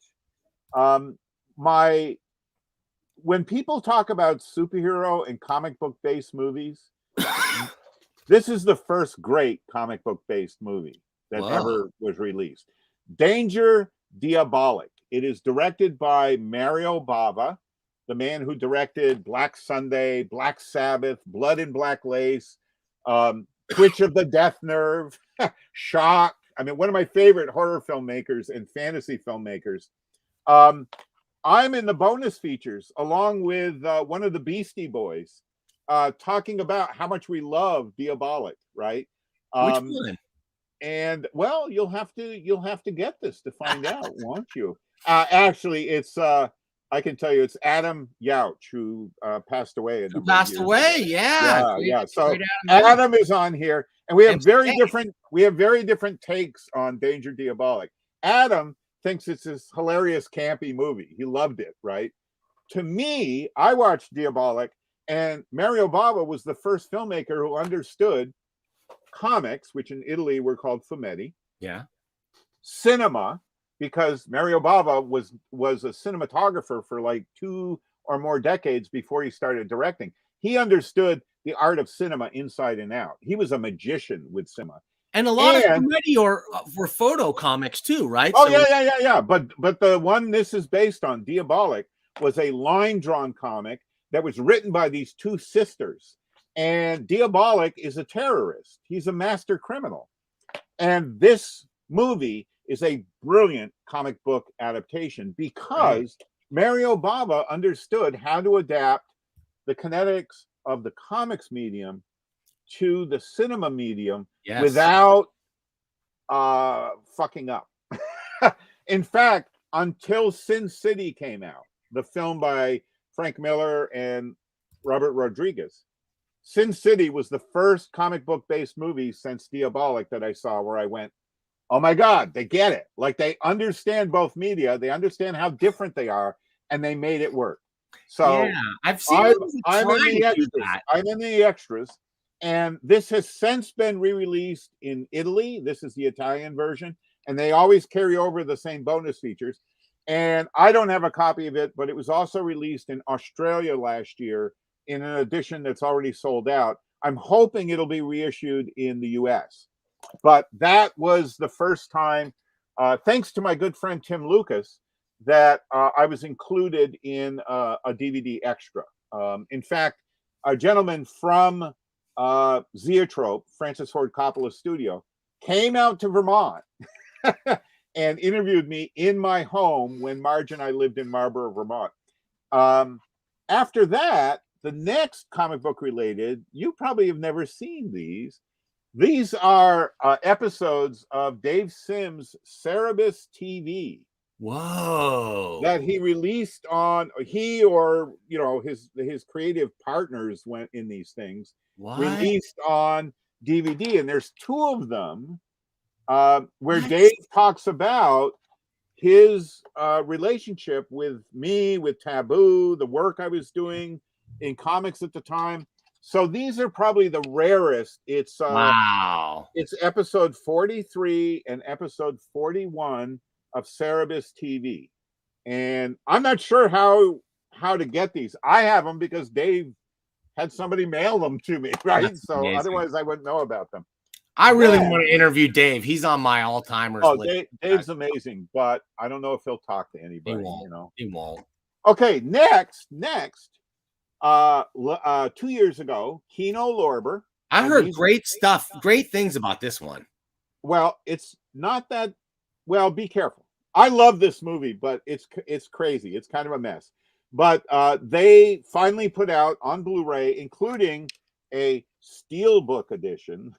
When people talk about superhero and comic book based movies, this is the first great comic book based movie that ever was released. Danger Diabolik. It is directed by Mario Bava, the man who directed Black Sunday, Black Sabbath, Blood and Black Lace, Twitch of the Death Nerve, Shock. I mean, one of my favorite horror filmmakers and fantasy filmmakers. I'm in the bonus features along with one of the Beastie Boys, talking about how much we love Diabolik, right? Which one? And well, you'll have to get this to find out, won't you? Actually, it's I can tell you, it's Adam Yauch who passed away. Who passed away? Yeah, yeah. So Adam is on here, and we have very different takes on Danger Diabolik. Adam thinks it's this hilarious, campy movie. He loved it, right? To me, I watched Diabolik, and Mario Bava was the first filmmaker who understood comics, which in Italy were called fumetti. Yeah. Cinema, because Mario Bava was a cinematographer for like 2 or more decades before he started directing. He understood the art of cinema inside and out. He was a magician with cinema. And a lot of fumetti were photo comics too, right? Oh, so yeah. But the one this is based on, Diabolik, was a line-drawn comic that was written by these two sisters. And Diabolik is a terrorist. He's a master criminal. And this movie is a brilliant comic book adaptation because Mario Bava understood how to adapt the kinetics of the comics medium to the cinema medium without fucking up. In fact, until Sin City came out, the film by Frank Miller and Robert Rodriguez, Sin City was the first comic book based movie since Diabolik that I saw where I went, oh my God, they get it. Like, they understand both media, they understand how different they are, and they made it work. So yeah, I've seen I'm in the extras, and this has since been re-released in Italy. This is the Italian version, and they always carry over the same bonus features. And I don't have a copy of it, but it was also released in Australia last year in an edition that's already sold out. I'm hoping it'll be reissued in the US. But that was the first time, thanks to my good friend Tim Lucas, that I was included in a DVD extra. In fact, a gentleman from Zoetrope, Francis Ford Coppola studio, came out to Vermont and interviewed me in my home when Marge and I lived in Marlborough, Vermont. After that, the next comic book related, you probably have never seen these. These are episodes of Dave Sims' Cerebus TV. Whoa. That he released on, he or his creative partners went in these things. What? Released on DVD, and there's 2 of them where Dave talks about his relationship with me, with Taboo, the work I was doing in comics at the time. So these are probably the rarest. It's wow. It's episode 43 and episode 41 of Cerebus TV, and I'm not sure how to get these. I have them because Dave had somebody mail them to me, right? That's so amazing. Otherwise I wouldn't know about them. I really want to interview Dave. He's on my all-timers list. Dave's amazing, but I don't know if he'll talk to anybody. He won't. Okay, next 2 years ago, Kino Lorber. I heard great stuff, great things about this one. Well, it's not that. Well, be careful. I love this movie, but it's crazy. It's kind of a mess. But they finally put out on Blu-ray, including a Steelbook edition,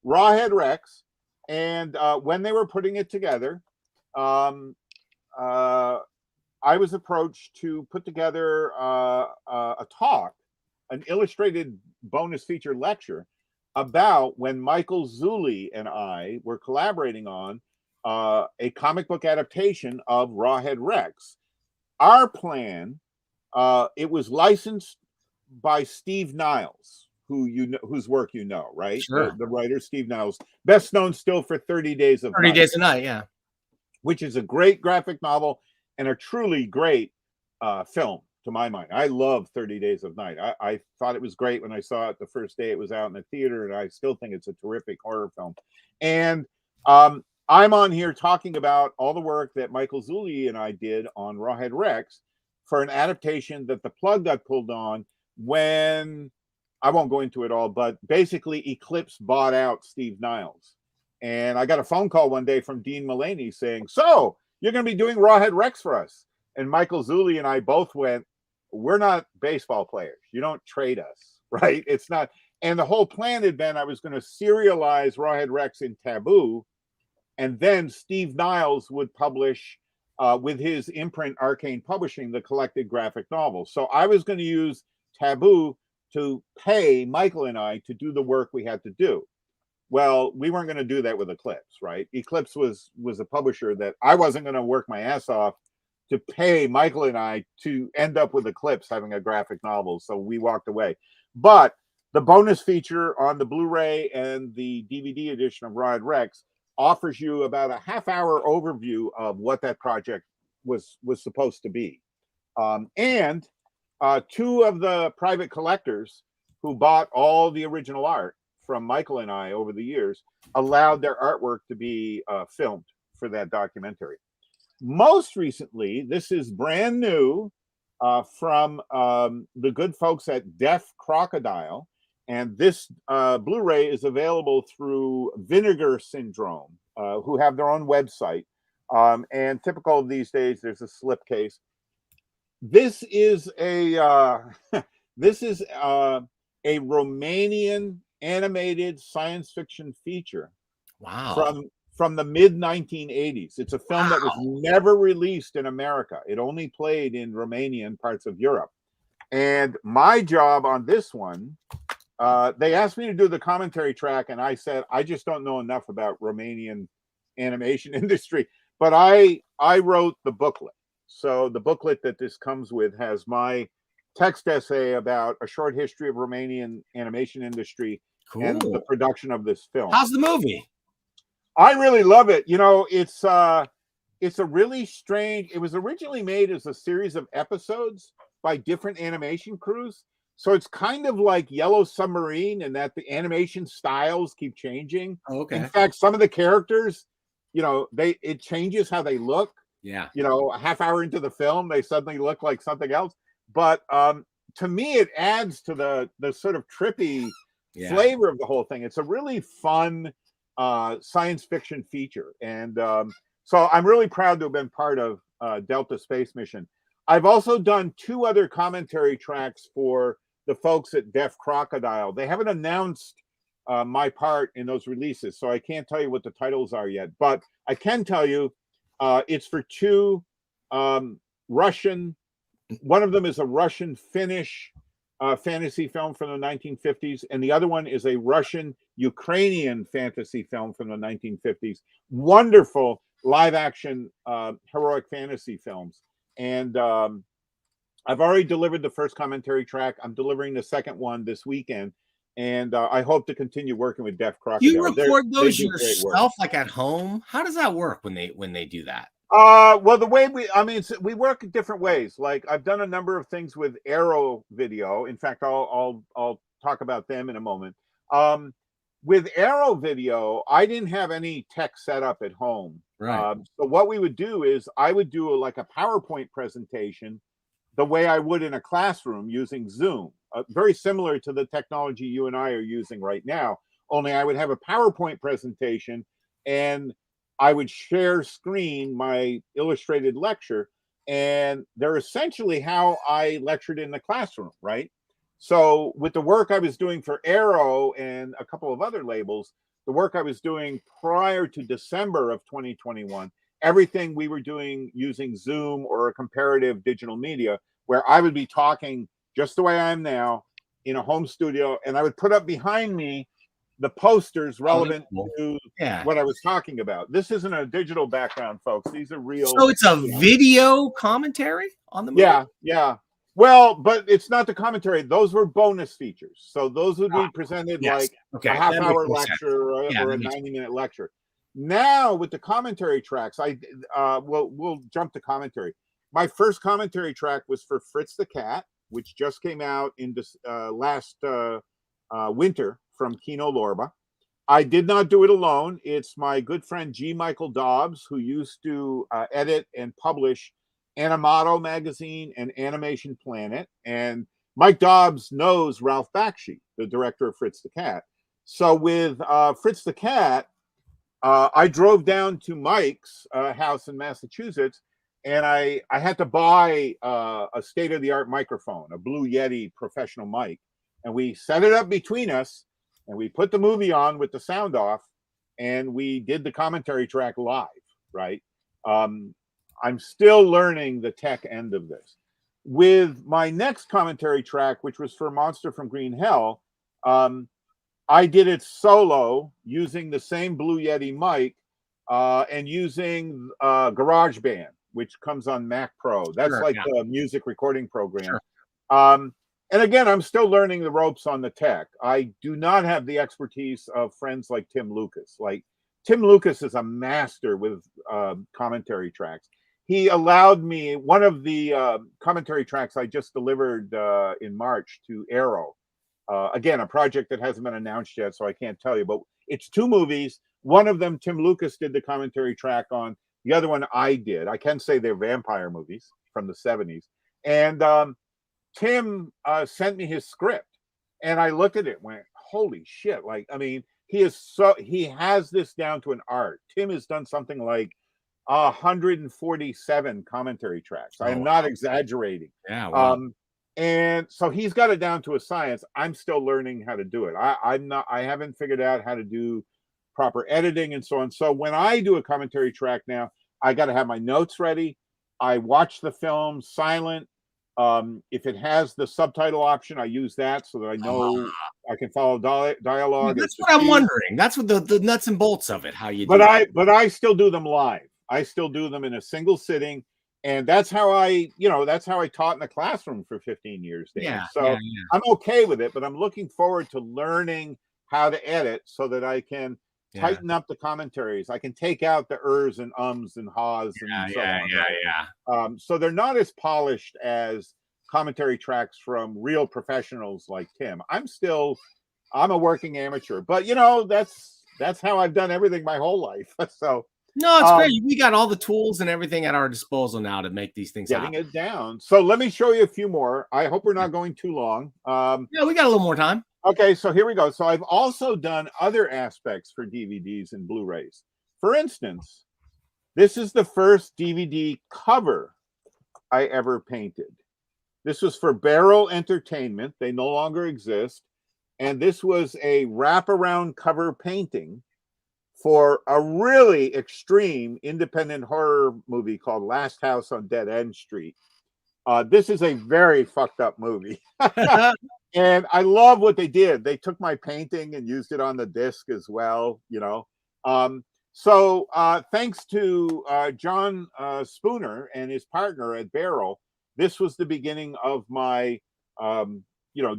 Rawhead Rex. And when they were putting it together, I was approached to put together a talk, an illustrated bonus feature lecture about when Michael Zulli and I were collaborating on a comic book adaptation of Rawhead Rex. Our plan, it was licensed by Steve Niles, whose work you know, right? Sure. The writer Steve Niles, best known still for 30 Days of 30 Night, Days a Night, yeah. which is a great graphic novel and a truly great film to my mind. I love 30 Days of Night. I thought it was great when I saw it the first day it was out in the theater, and I still think it's a terrific horror film. And I'm on here talking about all the work that Michael Zulli and I did on Rawhead Rex for an adaptation that the plug got pulled on when, I won't go into it all, but basically Eclipse bought out Steve Niles. And I got a phone call one day from Dean Mullaney saying, "So you're going to be doing Rawhead Rex for us?" And Michael Zulli and I both went, "We're not baseball players. You don't trade us, right? It's not." And the whole plan had been I was going to serialize Rawhead Rex in Taboo, and then Steve Niles would publish with his imprint Arcane Publishing the collected graphic novels. So I was going to use Taboo to pay Michael and I to do the work we had to do. Well, we weren't going to do that with Eclipse, right? Eclipse was a publisher that I wasn't going to work my ass off to pay Michael and I to end up with Eclipse having a graphic novel. So we walked away. But the bonus feature on the Blu-ray and the DVD edition of Rawhead Rex offers you about a half-hour overview of what that project was supposed to be. And two of the private collectors who bought all the original art from Michael and I over the years allowed their artwork to be filmed for that documentary. Most recently, this is brand new from the good folks at Deaf Crocodile. And this Blu-ray is available through Vinegar Syndrome, who have their own website. And typical of these days, there's a slipcase. This is a Romanian animated science fiction feature. Wow. From the mid 1980s. It's a film that was never released in America. It only played in Romania and parts of Europe. And my job on this one, they asked me to do the commentary track, and I said I just don't know enough about Romanian animation industry. But I wrote the booklet. So the booklet that this comes with has my text essay about a short history of Romanian animation industry and the production of this film. How's the movie? I really love it. You know, it's a really strange. It was originally made as a series of episodes by different animation crews. So it's kind of like Yellow Submarine in that the animation styles keep changing. Oh, okay. In fact, some of the characters, you know, it changes how they look. Yeah. You know, a half hour into the film, they suddenly look like something else. But to me, it adds to the sort of trippy flavor of the whole thing. It's a really fun science fiction feature. And so I'm really proud to have been part of Delta Space Mission. I've also done two other commentary tracks for the folks at Deaf Crocodile. They haven't announced my part in those releases, so I can't tell you what the titles are yet. But I can tell you it's for two Russian, one of them is a Russian-Finnish fantasy film from the 1950s, and the other one is a Russian-Ukrainian fantasy film from the 1950s. Wonderful live-action heroic fantasy films. And I've already delivered the first commentary track. I'm delivering the second one this weekend, and I hope to continue working with Deaf Crocodile. You record those yourself, like at home? How does that work when they do that? Well, the way we work in different ways. Like I've done a number of things with Arrow Video. In fact, I'll talk about them in a moment. With Arrow Video, I didn't have any tech set up at home. Right. So what we would do is I would do like a PowerPoint presentation the way I would in a classroom using Zoom, very similar to the technology you and I are using right now. Only I would have a PowerPoint presentation and I would share screen my illustrated lecture, and they're essentially how I lectured in the classroom, right? So with the work I was doing for Arrow and a couple of other labels, the work I was doing prior to December of 2021, everything we were doing using Zoom or a comparative digital media, where I would be talking just the way I am now in a home studio, and I would put up behind me the posters relevant cool. to Yeah. what I was talking about. This isn't a digital background, folks. These are real. So it's a video commentary on the movie? Yeah, yeah. Well, but it's not the commentary. Those were bonus features. So those would be presented like a half-hour lecture or a 90-minute lecture. Now with the commentary tracks, we'll jump to commentary. My first commentary track was for Fritz the Cat, which just came out in this last winter from Kino Lorber. I did not do it alone. It's my good friend G. Michael Dobbs, who used to edit and publish Animato magazine and Animation Planet. And Mike Dobbs knows Ralph Bakshi, the director of Fritz the Cat. So with Fritz the Cat, I drove down to Mike's house in Massachusetts, and I had to buy a state-of-the-art microphone, a Blue Yeti professional mic. And we set it up between us, and we put the movie on with the sound off, and we did the commentary track live, right? I'm still learning the tech end of this. With my next commentary track, which was for Monster from Green Hell, I did it solo using the same Blue Yeti mic and using GarageBand, which comes on Mac Pro. That's the music recording program. Sure. And again, I'm still learning the ropes on the tech. I do not have the expertise of friends like Tim Lucas. Like Tim Lucas is a master with commentary tracks. He allowed me, one of the commentary tracks I just delivered in March to Arrow. Again, a project that hasn't been announced yet, so I can't tell you, but it's 2 movies. One of them, Tim Lucas did the commentary track on. The other one I did. I can say they're vampire movies from the 70s. And Tim sent me his script, and I looked at it and went, holy shit. Like, I mean, he has this down to an art. Tim has done something like 147 commentary tracks. I am not exaggerating. Yeah. Wow. And so he's got it down to a science. I'm still learning how to do it. I haven't figured out how to do proper editing and so on. So when I do a commentary track now, I got to have my notes ready. I watch the film silent. If it has the subtitle option, I use that so that I know I can follow dialogue. Yeah, that's what I'm wondering. That's what the nuts and bolts of it. How you do it. But I still do them live. I still do them in a single sitting. And that's how I taught in the classroom for 15 years. Dan. Yeah. So I'm okay with it, but I'm looking forward to learning how to edit so that I can tighten up the commentaries. I can take out the ers and ums and ha's and so on. So they're not as polished as commentary tracks from real professionals like Tim. I'm a working amateur, but that's how I've done everything my whole life. So no, it's great. We got all the tools and everything at our disposal now to make these things happen. Getting it down. So let me show you a few more. I hope we're not going too long. Yeah, we got a little more time. Okay, so here we go. So I've also done other aspects for DVDs and Blu-rays. For instance, this is the first DVD cover I ever painted. This was for Barrel Entertainment. They no longer exist. And this was a wraparound cover painting for a really extreme independent horror movie called Last House on Dead End Street. This is a very fucked up movie. And I love what they did. They took my painting and used it on the disc as well, So thanks to John Spooner and his partner at Barrel, this was the beginning of my,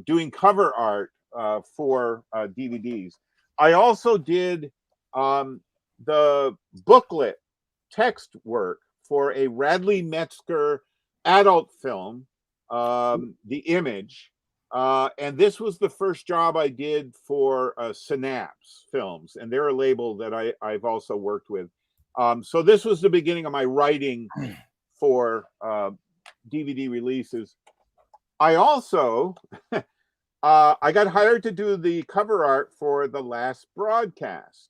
doing cover art for DVDs. I also did the booklet text work for a Radley Metzger adult film, The Image. And this was the first job I did for Synapse Films, and they're a label that I've also worked with. So this was the beginning of my writing for DVD releases. I also I got hired to do the cover art for The Last Broadcast.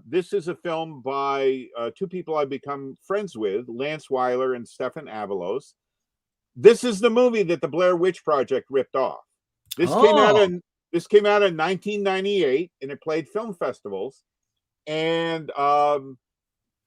This is a film by 2 people I've become friends with, Lance Weiler and Stefan Avalos. This is the movie that the Blair Witch Project ripped off. This came out in 1998, and it played film festivals. And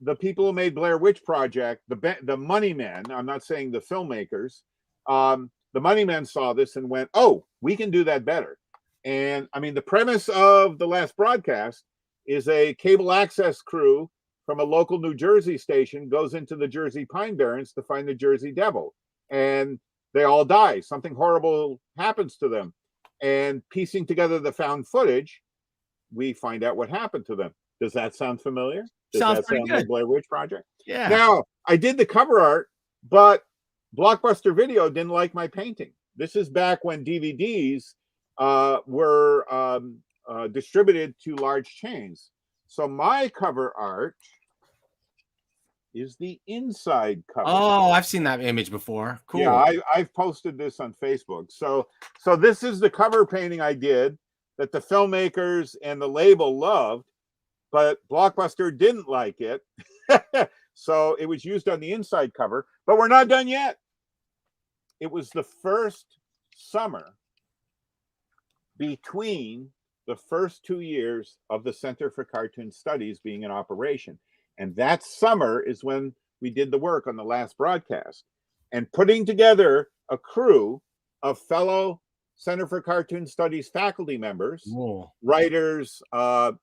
the people who made Blair Witch Project, the money men, I'm not saying the filmmakers, the money men saw this and went, "Oh, we can do that better." And I mean, the premise of the last broadcast is a cable access crew from a local New Jersey station goes into the Jersey Pine Barrens to find the Jersey Devil. And they all die. Something horrible happens to them. And piecing together the found footage, we find out what happened to them. Does that sound familiar? Does Sounds that pretty sound good. like Blair Witch Project? Yeah. Now, I did the cover art, but Blockbuster Video didn't like my painting. This is back when DVDs were distributed to large chains. So my cover art is the inside cover. Oh, I've seen that image before. Cool. Yeah, I've posted this on Facebook. So this is the cover painting I did that the filmmakers and the label loved, but Blockbuster didn't like it. So it was used on the inside cover, but we're not done yet. It was the first summer between the first 2 years of the Center for Cartoon Studies being in operation. And that summer is when we did the work on the last broadcast and putting together a crew of fellow Center for Cartoon Studies faculty members, Whoa. writers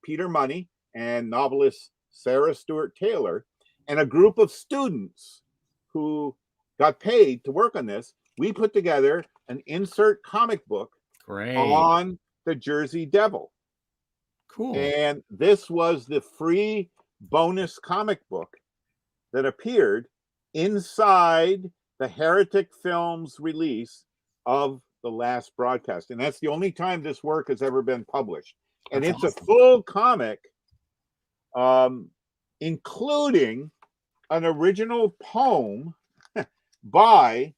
Peter Money and novelist Sarah Stewart Taylor, and a group of students who got paid to work on this. We put together an insert comic book Great. on the Jersey Devil. Cool. And this was the free bonus comic book that appeared inside the Heretic Films release of the last broadcast. And that's the only time this work has ever been published. And That's it's awesome. a full comic, including an original poem by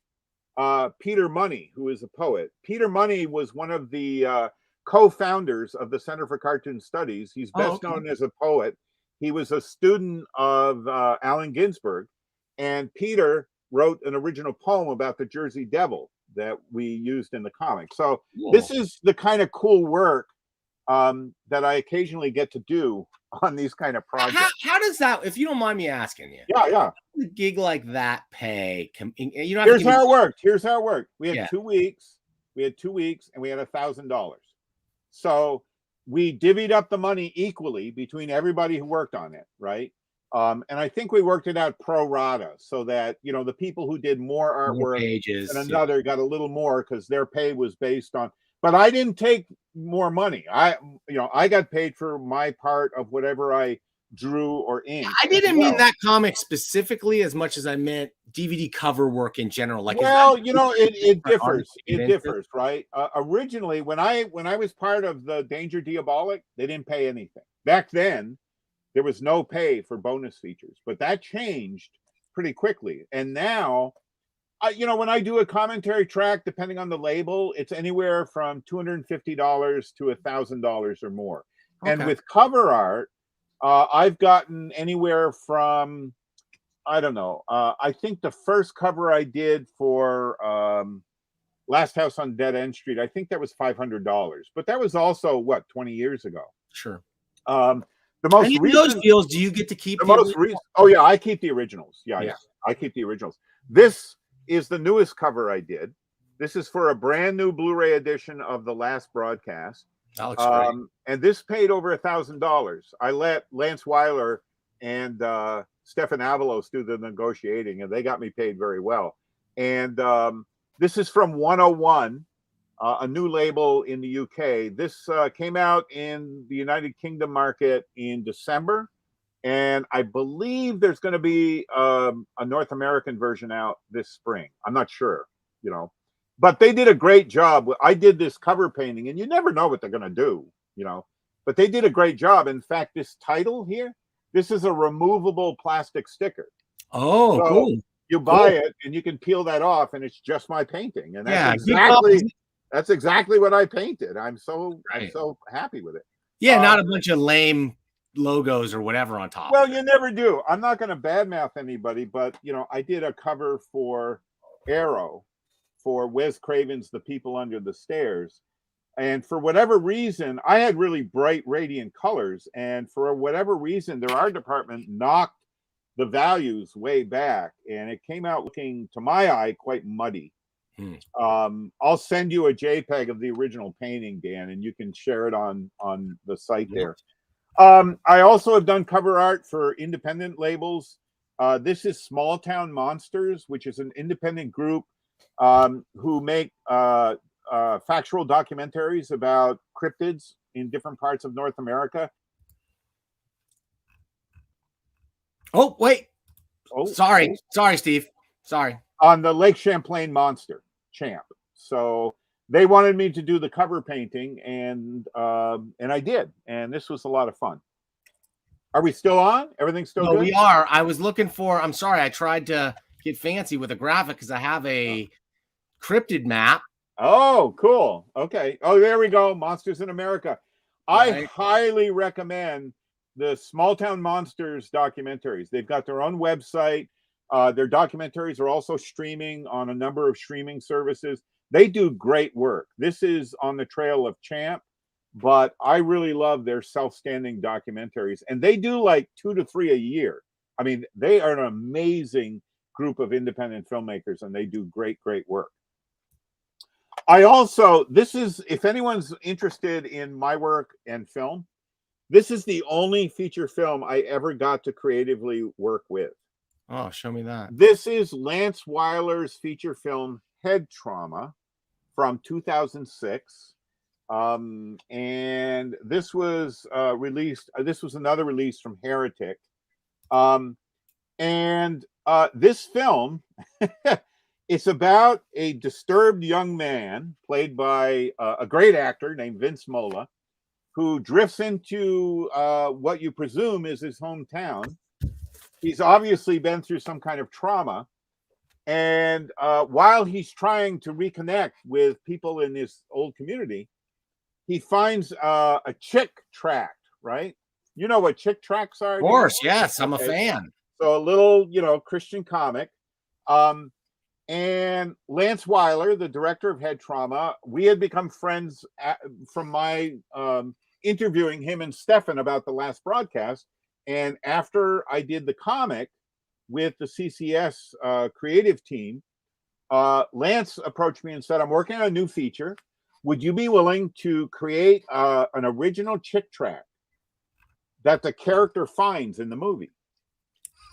Peter Money, who is a poet. Peter Money was one of the co-founders of the Center for Cartoon Studies. He's best known as a poet. He was a student of Allen Ginsberg, and Peter wrote an original poem about the Jersey Devil that we used in the comic. So this is the kind of cool work that I occasionally get to do on these kind of projects. How does that, if you don't mind me asking you, Yeah. how does a gig like that pay? You don't have Here's to give how me- it worked. Here's how it worked. We had Yeah. 2 weeks. We had 2 weeks, and we had $1,000. So we divvied up the money equally between everybody who worked on it, right? And I think we worked it out pro rata so that, you know, the people who did more artwork pages and another got a little more because their pay was based on. But I didn't take more money. I got paid for my part of whatever I drew or inked. I didn't mean that comic specifically as much as I meant DVD cover work in general. Like, well, you know, it differs. artists It get differs, right? Originally, when I was part of the Danger Diabolic, they didn't pay anything. Back then, there was no pay for bonus features, but that changed pretty quickly. And now, when I do a commentary track, depending on the label, it's anywhere from $250 to $1,000 or more. Okay. And with cover art, I've gotten anywhere from, I don't know, I think the first cover I did for Last House on Dead End Street, I think that was $500. But that was also, 20 years ago? Sure. The most and recent those deals, do you get to keep the most recent? Oh yeah, I keep the originals. Yeah, I keep the originals. This is the newest cover I did. This is for a brand new Blu-ray edition of the last broadcast. That looks great. And this paid over $1,000. I let Lance Weiler and Stefan Avalos do the negotiating, and they got me paid very well. And this is from 101, a new label in the UK. This came out in the United Kingdom market in December, and I believe there's going to be a North American version out this spring. I'm not sure, but they did a great job. I did this cover painting, and you never know what they're going to do, but they did a great job. In fact, this title here, this is a removable plastic sticker. Oh, so cool. You buy it, and you can peel that off, and it's just my painting. And that's that's exactly what I painted. I'm so happy with it. Yeah, not a bunch of lame logos or whatever on top. Well, you never do. I'm not going to badmouth anybody, but I did a cover for Arrow for Wes Craven's The People Under the Stairs. And for whatever reason, I had really bright, radiant colors. And for whatever reason, their art department knocked the values way back. And it came out looking, to my eye, quite muddy. I'll send you a JPEG of the original painting, Dan, and you can share it on the site there. I also have done cover art for independent labels. This is Small Town Monsters, which is an independent group who make factual documentaries about cryptids in different parts of North America. Oh, wait. Oh, Sorry, Steve. Sorry. On the Lake Champlain Monster, Champ. So they wanted me to do the cover painting, and I did, and this was a lot of fun. Are we still on? Everything's still good? We are. I was looking for, I'm sorry, I tried to get fancy with a graphic because I have a cryptid map. Oh, cool. Okay. Oh, there we go. Monsters in America. Right. I highly recommend the Small Town Monsters documentaries. They've got their own website. Their documentaries are also streaming on a number of streaming services. They do great work. This is on the trail of Champ, but I really love their self-standing documentaries, and they do like 2 to 3 a year. I mean, they are an amazing group of independent filmmakers, and they do great work. I also, this is, if anyone's interested in my work and film, this is the only feature film I ever got to creatively work with. Oh, show me that. This is Lance Weiler's feature film Head Trauma from 2006. And this was released, this was another release from Heretic. This film, it's about a disturbed young man played by a great actor named Vince Mola, who drifts into what you presume is his hometown. He's obviously been through some kind of trauma. And while he's trying to reconnect with people in this old community, he finds a chick tract, right? You know what chick tracts are? Of course, yes. I'm a fan. So a little, Christian comic. And Lance Weiler, the director of Head Trauma, we had become friends from my interviewing him and Stefan about the last broadcast. And after I did the comic with the CCS creative team, Lance approached me and said, I'm working on a new feature. Would you be willing to create an original chick tract that the character finds in the movie?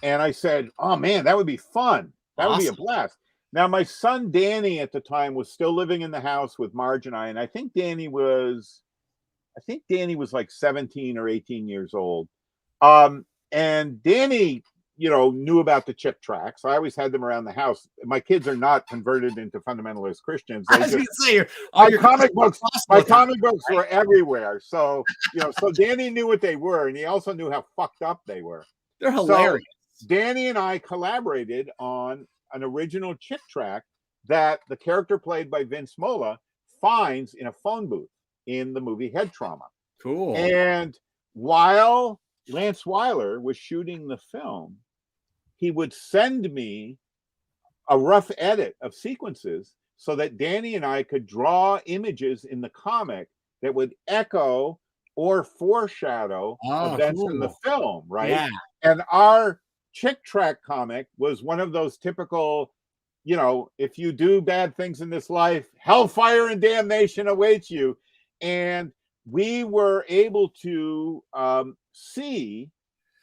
And I said, oh man, that would be fun. That would be a blast. Now, my son Danny at the time was still living in the house with Marge and I, and I think Danny was like 17 or 18 years old. And Danny, knew about the chick tracts. I always had them around the house. My kids are not converted into fundamentalist Christians. I was going to say, my comic books were everywhere. So, so Danny knew what they were, and he also knew how fucked up they were. They're hilarious. So Danny and I collaborated on an original chick tract that the character played by Vince Mola finds in a phone booth in the movie Head Trauma. Cool. And while Lance Weiler was shooting the film, he would send me a rough edit of sequences so that Danny and I could draw images in the comic that would echo or foreshadow events in the film, right? Yeah. And our chick tract comic was one of those typical, if you do bad things in this life, hellfire and damnation awaits you. And we were able to see,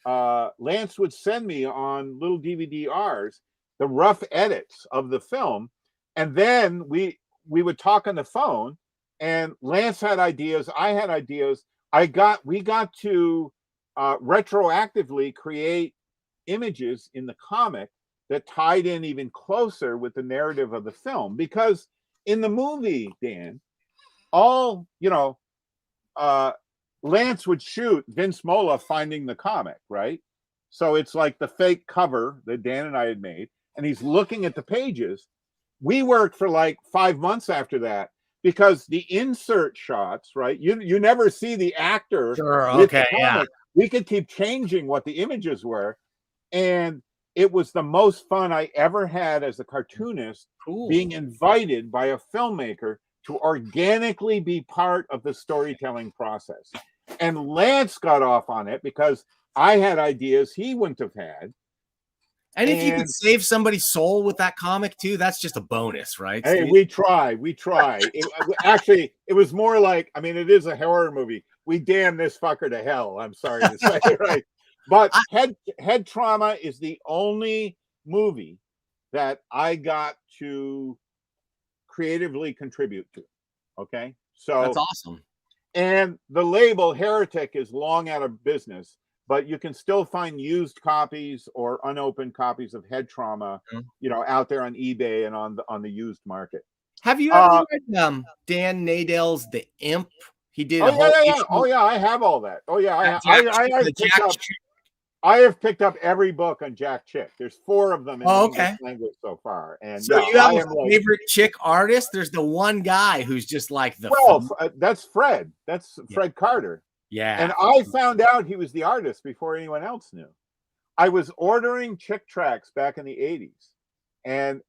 Lance would send me on little DVD-Rs the rough edits of the film, and then we would talk on the phone, and Lance had ideas, I had ideas. We got to retroactively create images in the comic that tied in even closer with the narrative of the film, because in the movie, Dan, Lance would shoot Vince Mola finding the comic, right? So it's like the fake cover that Dan and I had made, and he's looking at the pages. We worked for like 5 months after that, because the insert shots, right? You never see the actor. Sure, okay, yeah. We could keep changing what the images were, and it was the most fun I ever had as a cartoonist, being invited by a filmmaker to organically be part of the storytelling process. And Lance got off on it because I had ideas he wouldn't have had. And if you And could save somebody's soul with that comic too, that's just a bonus, right? hey, Steve? we try. Actually, it was more like, I mean, it is a horror movie. We damn this fucker to hell. I'm sorry to say, right? But Head Trauma is the only movie that I got to creatively contribute to. Okay, so That's awesome. and the label Heretic is long out of business, but you can still find used copies or unopened copies of Head Trauma, out there on eBay and on the used market. Have you ever read Dan Nadell's The Imp? He did a whole issue. Oh yeah, I have all that. Oh yeah, I have picked up every book on Jack Chick. There's 4 of them in the English language so far. And so you have a favorite Chick artist? There's the one guy who's just like the that's Fred. That's Fred Carter. Yeah. And I found out he was the artist before anyone else knew. I was ordering Chick tracks back in the 80s. And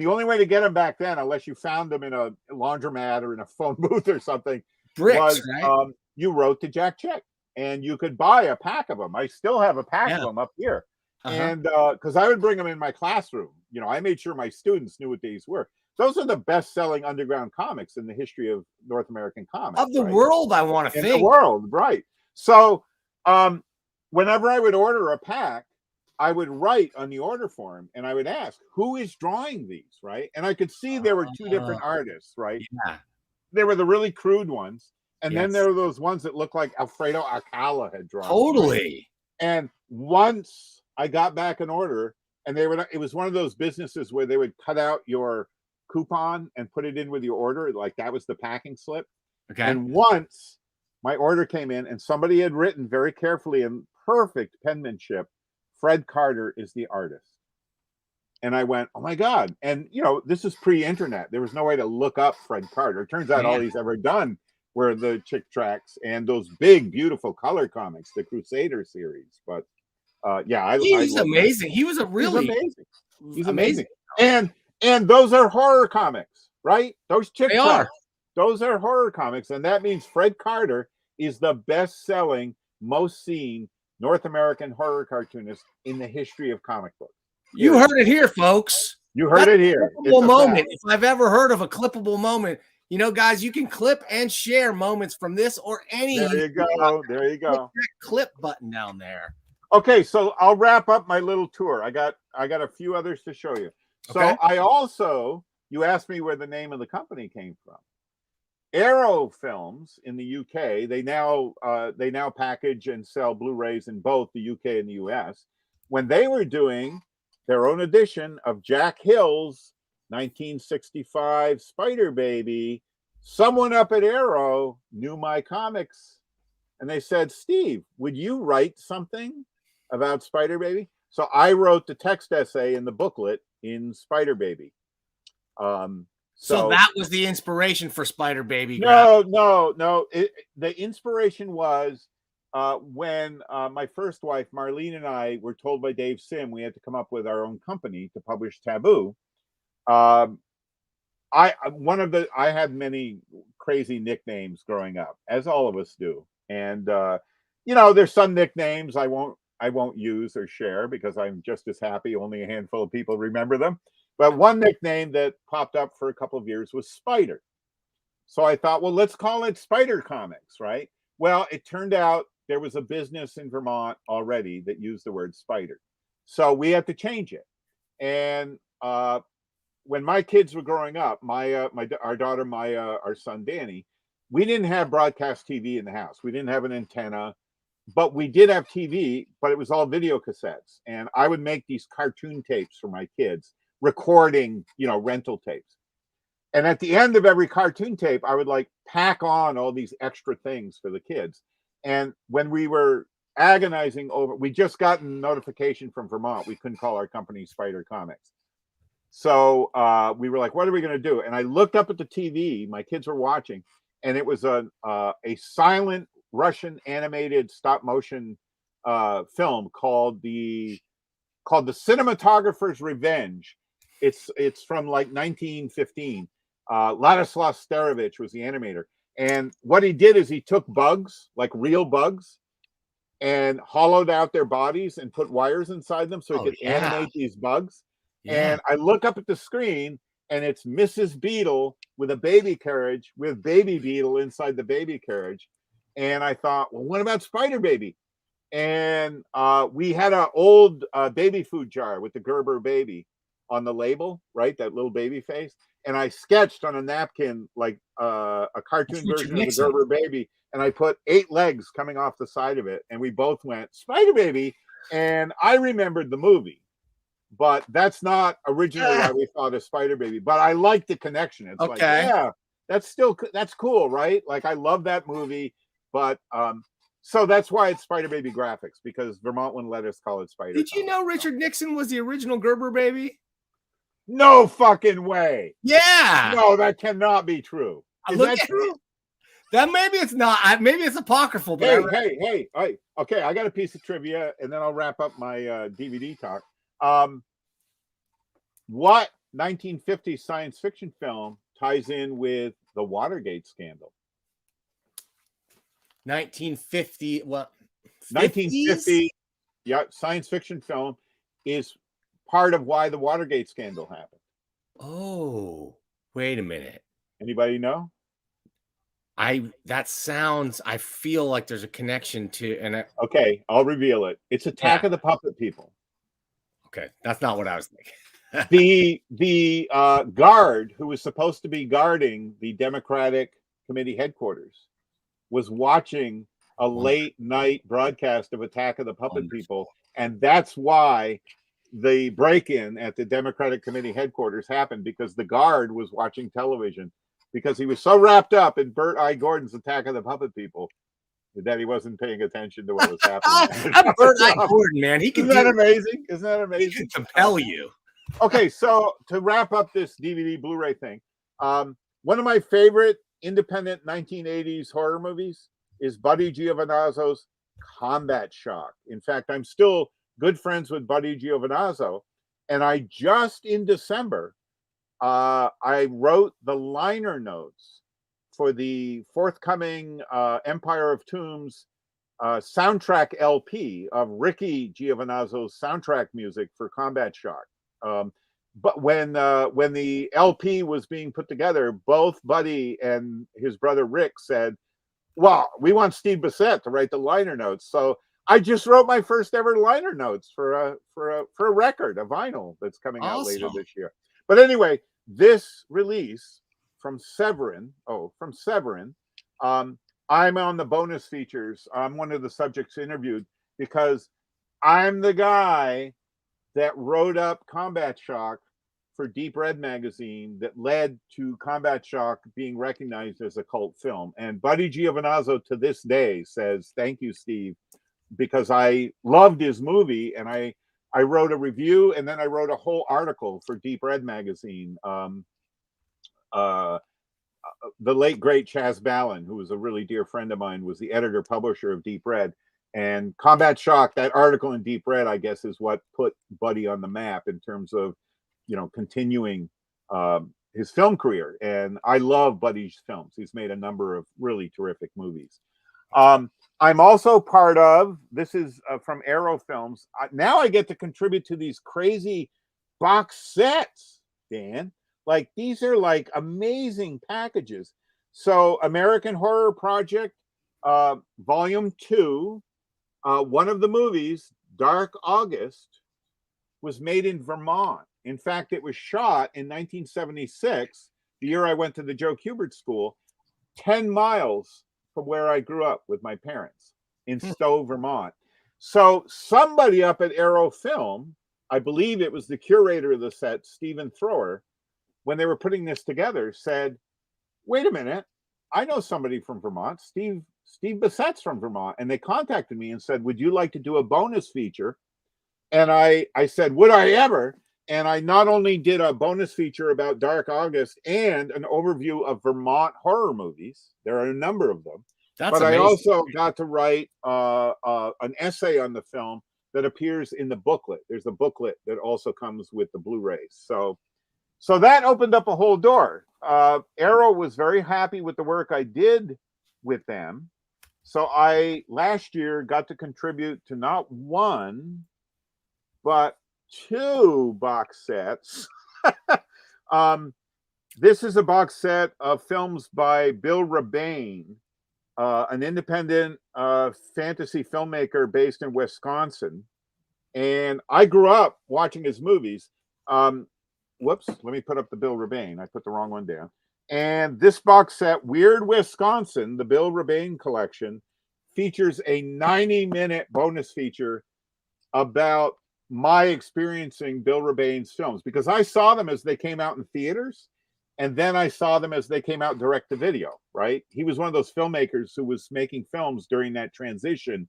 the only way to get them back then, unless you found them in a laundromat or in a phone booth or something, was right? You wrote to Jack Chick. And you could buy a pack of them. I still have a pack of them up here. And because I would bring them in my classroom. I made sure my students knew what these were. Those are the best-selling underground comics in the history of North American comics. Of the world, I want to think. In the world, right. So whenever I would order a pack, I would write on the order form, and I would ask, who is drawing these, right? And I could see there were 2 different artists, right? Yeah. There were the really crude ones. And then there were those ones that looked like Alfredo Alcala had drawn. Totally. And once I got back an order, and it was one of those businesses where they would cut out your coupon and put it in with your order, like that was the packing slip. Okay. And once my order came in, and somebody had written very carefully in perfect penmanship, Fred Carter is the artist. And I went, oh my God. And this is pre-internet. There was no way to look up Fred Carter. It turns out all he's ever done were the Chick tracks and those big, beautiful color comics, the Crusader series. But he's amazing. He was he's amazing. He's amazing. And those are horror comics, right? Those Chick tracks, those are horror comics, and that means Fred Carter is the best-selling, most seen North American horror cartoonist in the history of comic books. You heard it here, folks. You heard it here. Clippable moment. If I've ever heard of a clippable moment. Guys, you can clip and share moments from this or any. There you go. There you go. Clip button down there. Okay, so I'll wrap up my little tour. I got a few others to show you. So you asked me where the name of the company came from. Arrow Films in the UK. They now package and sell Blu-rays in both the UK and the US. When they were doing their own edition of Jack Hill's 1965 Spider Baby, someone up at Arrow knew my comics, and they said, Steve, would you write something about Spider Baby? So I wrote the text essay in the booklet in Spider Baby. So that was the inspiration for Spider Baby. No. The inspiration was when my first wife, Marlene, and I were told by Dave Sim we had to come up with our own company to publish Taboo. I had many crazy nicknames growing up, as all of us do, and there's some nicknames I won't use or share because I'm just as happy only a handful of people remember them. But one nickname that popped up for a couple of years was Spider. So I thought, well, let's call it Spider Comics, right? Well, it turned out there was a business in Vermont already that used the word spider, so we had to change it. And when my kids were growing up, our daughter Maya, our son Danny, we didn't have broadcast TV in the house. We didn't have an antenna, but we did have TV, but it was all video cassettes. And I would make these cartoon tapes for my kids, recording, rental tapes. And at the end of every cartoon tape, I would pack on all these extra things for the kids. And when we were agonizing over, we just gotten notification from Vermont, we couldn't call our company Spider Comics. So we were like, what are we going to do? And I looked up at the TV my kids were watching, and it was a silent Russian animated stop motion film called the Cinematographer's Revenge. It's from 1915. Ladislav Starevich was the animator, and what he did is he took bugs, like real bugs, and hollowed out their bodies and put wires inside them so he could animate these bugs. Yeah. And I look up at the screen, and it's Mrs. Beetle with a baby carriage with Baby Beetle inside the baby carriage. And I thought, well, what about Spider Baby? And we had an old baby food jar with the Gerber baby on the label, right? That little baby face. And I sketched on a napkin like a cartoon version of the Gerber baby, and I put 8 legs coming off the side of it, and we both went Spider Baby. And I remembered the movie, but that's not originally why we thought of Spider Baby. But I like the connection. It's like, yeah, that's cool, right? Like I love that movie, but so that's why it's Spider Baby Graphics, because Vermont wouldn't let us call it Spider. Did you know Richard Nixon was the original Gerber baby? No fucking way. Yeah. No, that cannot be true. Is that true? That maybe it's not. Maybe it's apocryphal. But Hey. Okay, I got a piece of trivia, and then I'll wrap up my DVD talk. What 1950 science fiction film ties in with the Watergate scandal? 1950. What? 1950. Yeah, science fiction film is part of why the Watergate scandal happened. Oh, wait a minute. Anybody know? I feel like there's a connection to okay, I'll reveal it. It's Attack of the Puppet People. Okay, that's not what I was thinking. the guard who was supposed to be guarding the Democratic Committee headquarters was watching a late night broadcast of Attack of the Puppet People, and that's why the break-in at the Democratic Committee headquarters happened, because the guard was watching television because he was so wrapped up in Bert I. Gordon's Attack of the Puppet People that he wasn't paying attention to what was happening. Bert I. Gordon, man, Isn't that amazing? Isn't that amazing? He can compel you. Okay, so to wrap up this DVD Blu-ray thing, one of my favorite independent 1980s horror movies is Buddy Giovanazzo's Combat Shock. In fact, I'm still good friends with Buddy Giovanazzo, and I just in December, I wrote the liner notes for the forthcoming Empire of Tombs soundtrack LP of Ricky Giovanazzo's soundtrack music for Combat Shock. But when the LP was being put together, both Buddy and his brother Rick said, well, we want Steve Bissette to write the liner notes. So I just wrote my first ever liner notes for a record, a vinyl that's coming out later this year. But anyway, this release from Severin, I'm on the bonus features. I'm one of the subjects interviewed because I'm the guy that wrote up Combat Shock for Deep Red magazine that led to Combat Shock being recognized as a cult film. And Buddy Giovanazzo to this day says, thank you, Steve, because I loved his movie, and I wrote a review, and then I wrote a whole article for Deep Red magazine. The late, great Chaz Ballin, who was a really dear friend of mine, was the editor-publisher of Deep Red. And Combat Shock, that article in Deep Red, I guess, is what put Buddy on the map in terms of, continuing his film career. And I love Buddy's films. He's made a number of really terrific movies. I'm also part of, this is from Arrow Films. Now I get to contribute to these crazy box sets, Dan. Like, these are like amazing packages. So American Horror Project, Volume 2, one of the movies, Dark August, was made in Vermont. In fact, it was shot in 1976, the year I went to the Joe Kubert School, 10 miles from where I grew up with my parents in Stowe, Vermont. So somebody up at Arrow Film, I believe it was the curator of the set, Stephen Thrower, when they were putting this together, said, wait a minute, I know somebody from Vermont, Steve Bissette's from Vermont. And they contacted me and said, would you like to do a bonus feature? And I said, would I ever? And I not only did a bonus feature about Dark August and an overview of Vermont horror movies, there are a number of them, but amazing. I also got to write an essay on the film that appears in the booklet. There's a booklet that also comes with the Blu-rays. So that opened up a whole door. Arrow was very happy with the work I did with them. So I last year got to contribute to not one, but two box sets. This is a box set of films by Bill Rebane, an independent fantasy filmmaker based in Wisconsin. And I grew up watching his movies. Whoops, let me put up the Bill Rebane. I put the wrong one down. And this box set, Weird Wisconsin, the Bill Rebane collection, features a 90-minute bonus feature about my experiencing Bill Rebane's films, because I saw them as they came out in theaters, and then I saw them as they came out direct to video, right? He was one of those filmmakers who was making films during that transition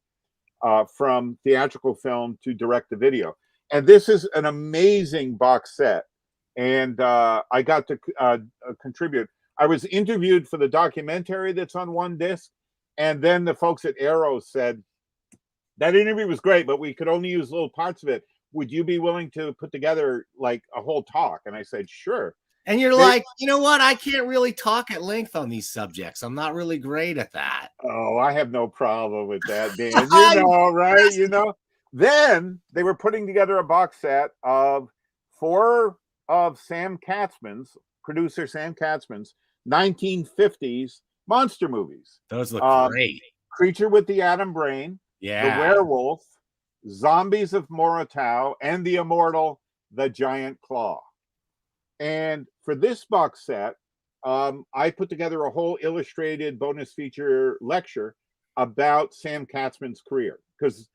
from theatrical film to direct to video. And this is an amazing box set. And I got to contribute. I was interviewed for the documentary that's on one disc. And then the folks at Arrow said, that interview was great, but we could only use little parts of it. Would you be willing to put together like a whole talk? And I said, sure. And you're like, you know what? I can't really talk at length on these subjects. I'm not really great at that. Oh, I have no problem with that, Dan. You know, right? You know. Then they were putting together a box set of 4 of Sam Katzman's, producer Sam Katzman's 1950s monster movies. Those look great. Creature with the Atom Brain, yeah, The Werewolf, Zombies of Moratau, and the immortal The Giant Claw. And for this box set, I put together a whole illustrated bonus feature lecture about Sam Katzman's career. Because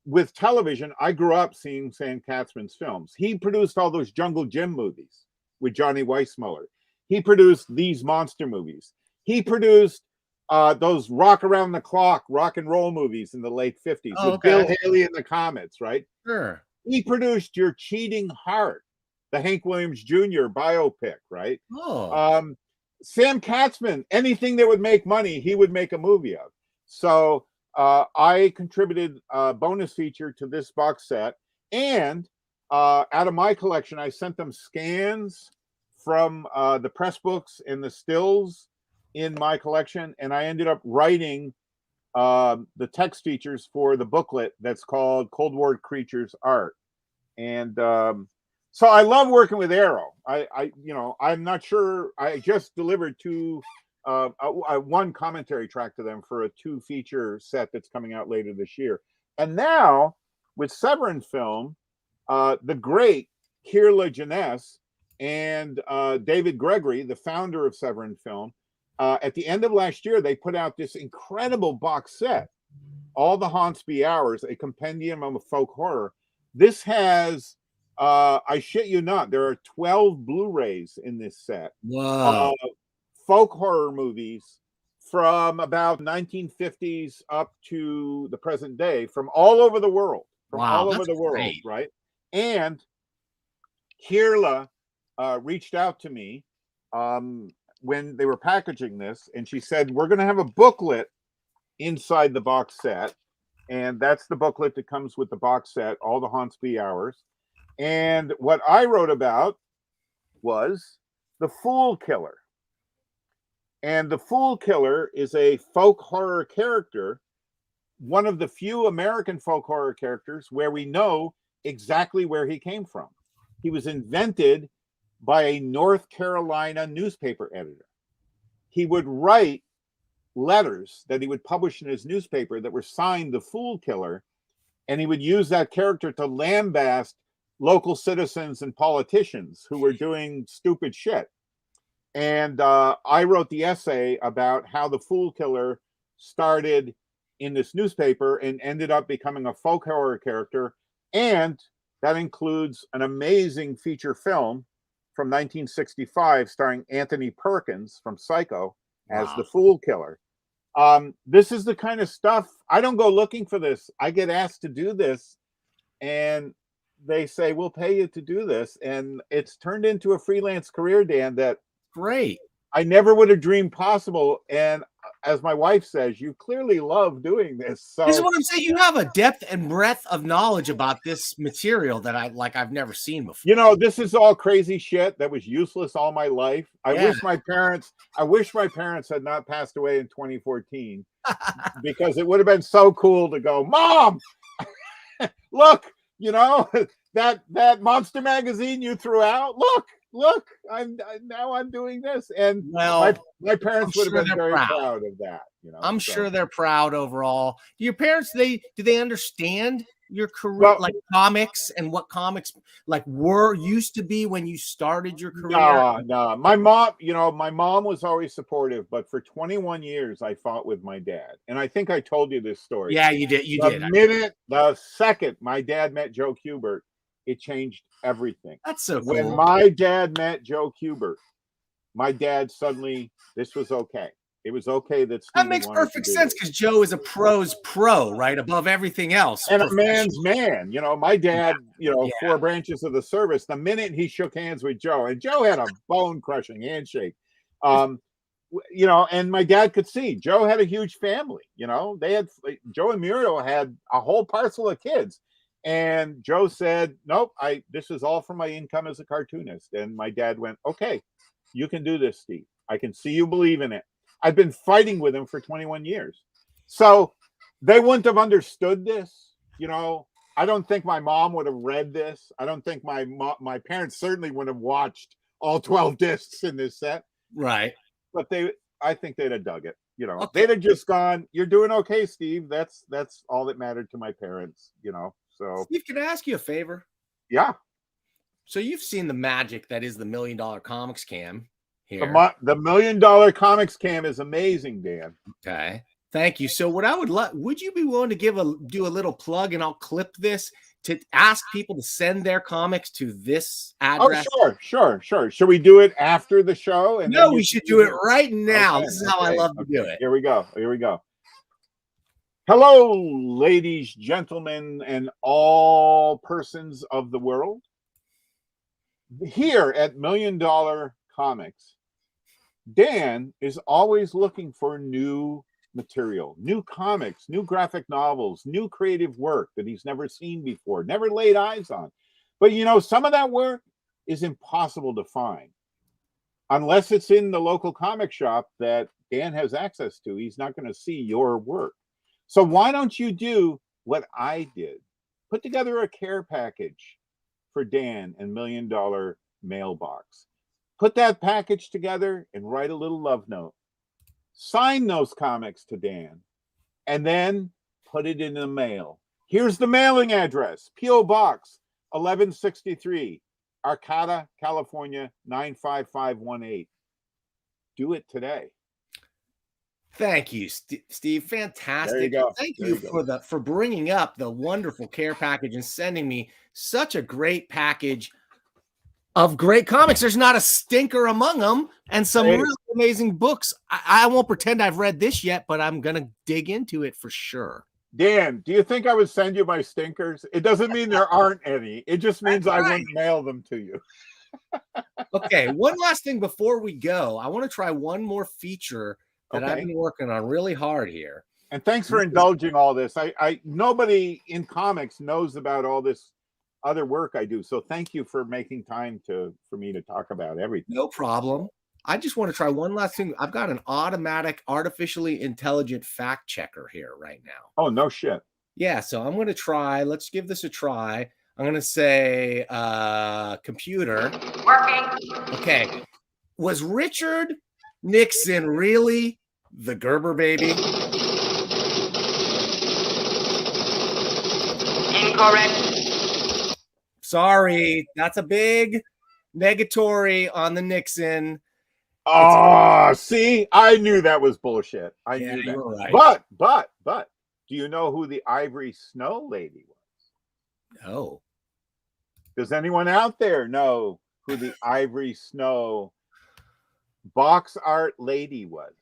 with television, I grew up seeing Sam Katzman's films. He produced all those Jungle Jim movies with Johnny Weissmuller. He produced these monster movies. He produced those rock around the clock rock and roll movies in the late 50s with Bill Haley and the Comets, right? Sure. He produced Your Cheating Heart, the Hank Williams Jr. biopic, right? Oh. Sam Katzman, anything that would make money, he would make a movie of. So I contributed a bonus feature to this box set. And out of my collection, I sent them scans from the press books and the stills in my collection. And I ended up writing the text features for the booklet that's called Cold War Creatures Art. And so I love working with Arrow. I'm not sure. I just delivered one commentary track to them for a 2-feature set that's coming out later this year. And now with Severin Film, the great Kirla Janess and David Gregory, the founder of Severin Film, at the end of last year, they put out this incredible box set, All the Haunts Be Ours, a compendium of folk horror. This has, I shit you not, there are 12 Blu-rays in this set. Wow. Folk horror movies from about 1950s up to the present day, from all over the world. Great. Right? And Kirla reached out to me when they were packaging this, and she said, we're going to have a booklet inside the box set. And that's the booklet that comes with the box set, All the Haunts Be Ours. And what I wrote about was The Fool Killer. And the Fool Killer is a folk horror character, one of the few American folk horror characters where we know exactly where he came from. He was invented by a North Carolina newspaper editor. He would write letters that he would publish in his newspaper that were signed The Fool Killer, and he would use that character to lambaste local citizens and politicians who were doing stupid shit. And I wrote the essay about how the Fool Killer started in this newspaper and ended up becoming a folk horror character. And that includes an amazing feature film from 1965 starring Anthony Perkins from Psycho as the Fool Killer. This is the kind of stuff, I don't go looking for this. I get asked to do this, and they say, we'll pay you to do this. And it's turned into a freelance career, Dan, that great. I never would have dreamed possible. And as my wife says, you clearly love doing this. So This is what I'm saying. You have a depth and breadth of knowledge about this material that I've never seen before. you know, this is all crazy shit that was useless all my life. I Yeah. wish my parents had not passed away in 2014 because it would have been so cool to go, Mom, look, you know, that monster magazine you threw out. Look, I'm doing this. And Well, my parents would sure have been they're very proud. proud of that. You know, I'm so. sure they're proud overall. Do your parents, do they understand your career, Well, like comics and what comics like were used to be when you started your career? No. My mom was always supportive, but for 21 years I fought with my dad. And I think I told you this story. Yeah, you did. The second my dad met Joe Kubert, it changed everything. That's so When cool. my dad met Joe Kubert, my dad suddenly, this was okay. It was okay that Stevie That makes wanted to perfect do sense this. because Joe is a pro's pro, right? Above everything else. And a man's man. You know, my dad, Yeah. four branches of the service, the minute he shook hands with Joe, and Joe had a bone-crushing handshake. You know, and my dad could see Joe had a huge family. You know, Joe and Muriel had a whole parcel of kids. And Joe said, nope, this is all from my income as a cartoonist. And my dad went, okay, you can do this, Steve. I can see you believe in it. I've been fighting with him for 21 years. So they wouldn't have understood this. You know, I don't think my mom would have read this. I don't think my parents certainly wouldn't have watched all 12 discs in this set. Right. But I think they'd have dug it. You know, Okay. they'd have just gone, you're doing okay, Steve. That's all that mattered to my parents, you know. So Steve, can I ask you a favor? yeah. So you've seen the magic that is the $1 Million Comics Cam here. The $1 Million Comics Cam is amazing, Dan. Okay. Thank you. So what I would you be willing to do a little plug, and I'll clip this to ask people to send their comics to this address? Oh, sure. Should we do it after the show? And No, we should do it right now. Okay, This is how I love to do it. Here we go. Hello, ladies, gentlemen, and all persons of the world. Here at $1 Million Comics, Dan is always looking for new material, new comics, new graphic novels, new creative work that he's never seen before, never laid eyes on. But you know, some of that work is impossible to find unless it's in the local comic shop that Dan has access to. He's not going to see your work. So why don't you do what I did? Put together a care package for Dan and $1 Million Mailbox. Put that package together and write a little love note. Sign those comics to Dan and then put it in the mail. Here's the mailing address: P.O. Box 1163, Arcata, California 95518. Do it today. Thank you, Steve. Fantastic. There you go. Thank There you you go. for bringing up the wonderful care package and sending me such a great package of great comics. There's not a stinker among them, and some really amazing books. I won't pretend I've read this yet, but I'm gonna dig into it for sure. Dan, do you think I would send you my stinkers? It doesn't mean there aren't any. It just means I wouldn't mail them to you. Okay, one last thing before we go. I want to try one more feature that I've been working on really hard here. And thanks for indulging all this. Nobody in comics knows about all this other work I do. So thank you for making time for me to talk about everything. No problem. I just want to try one last thing. I've got an automatic, artificially intelligent fact checker here right now. Oh, no shit. Yeah, so I'm going to try. Let's give this a try. I'm going to say computer. Working. Okay. Was Richard Nixon really the Gerber baby? Incorrect. Sorry, that's a big negatory on the Nixon. Oh, see, I knew that was bullshit. I knew that. You were right. But, do you know who the Ivory Snow lady was? No. Does anyone out there know who the Ivory Snow box art lady was?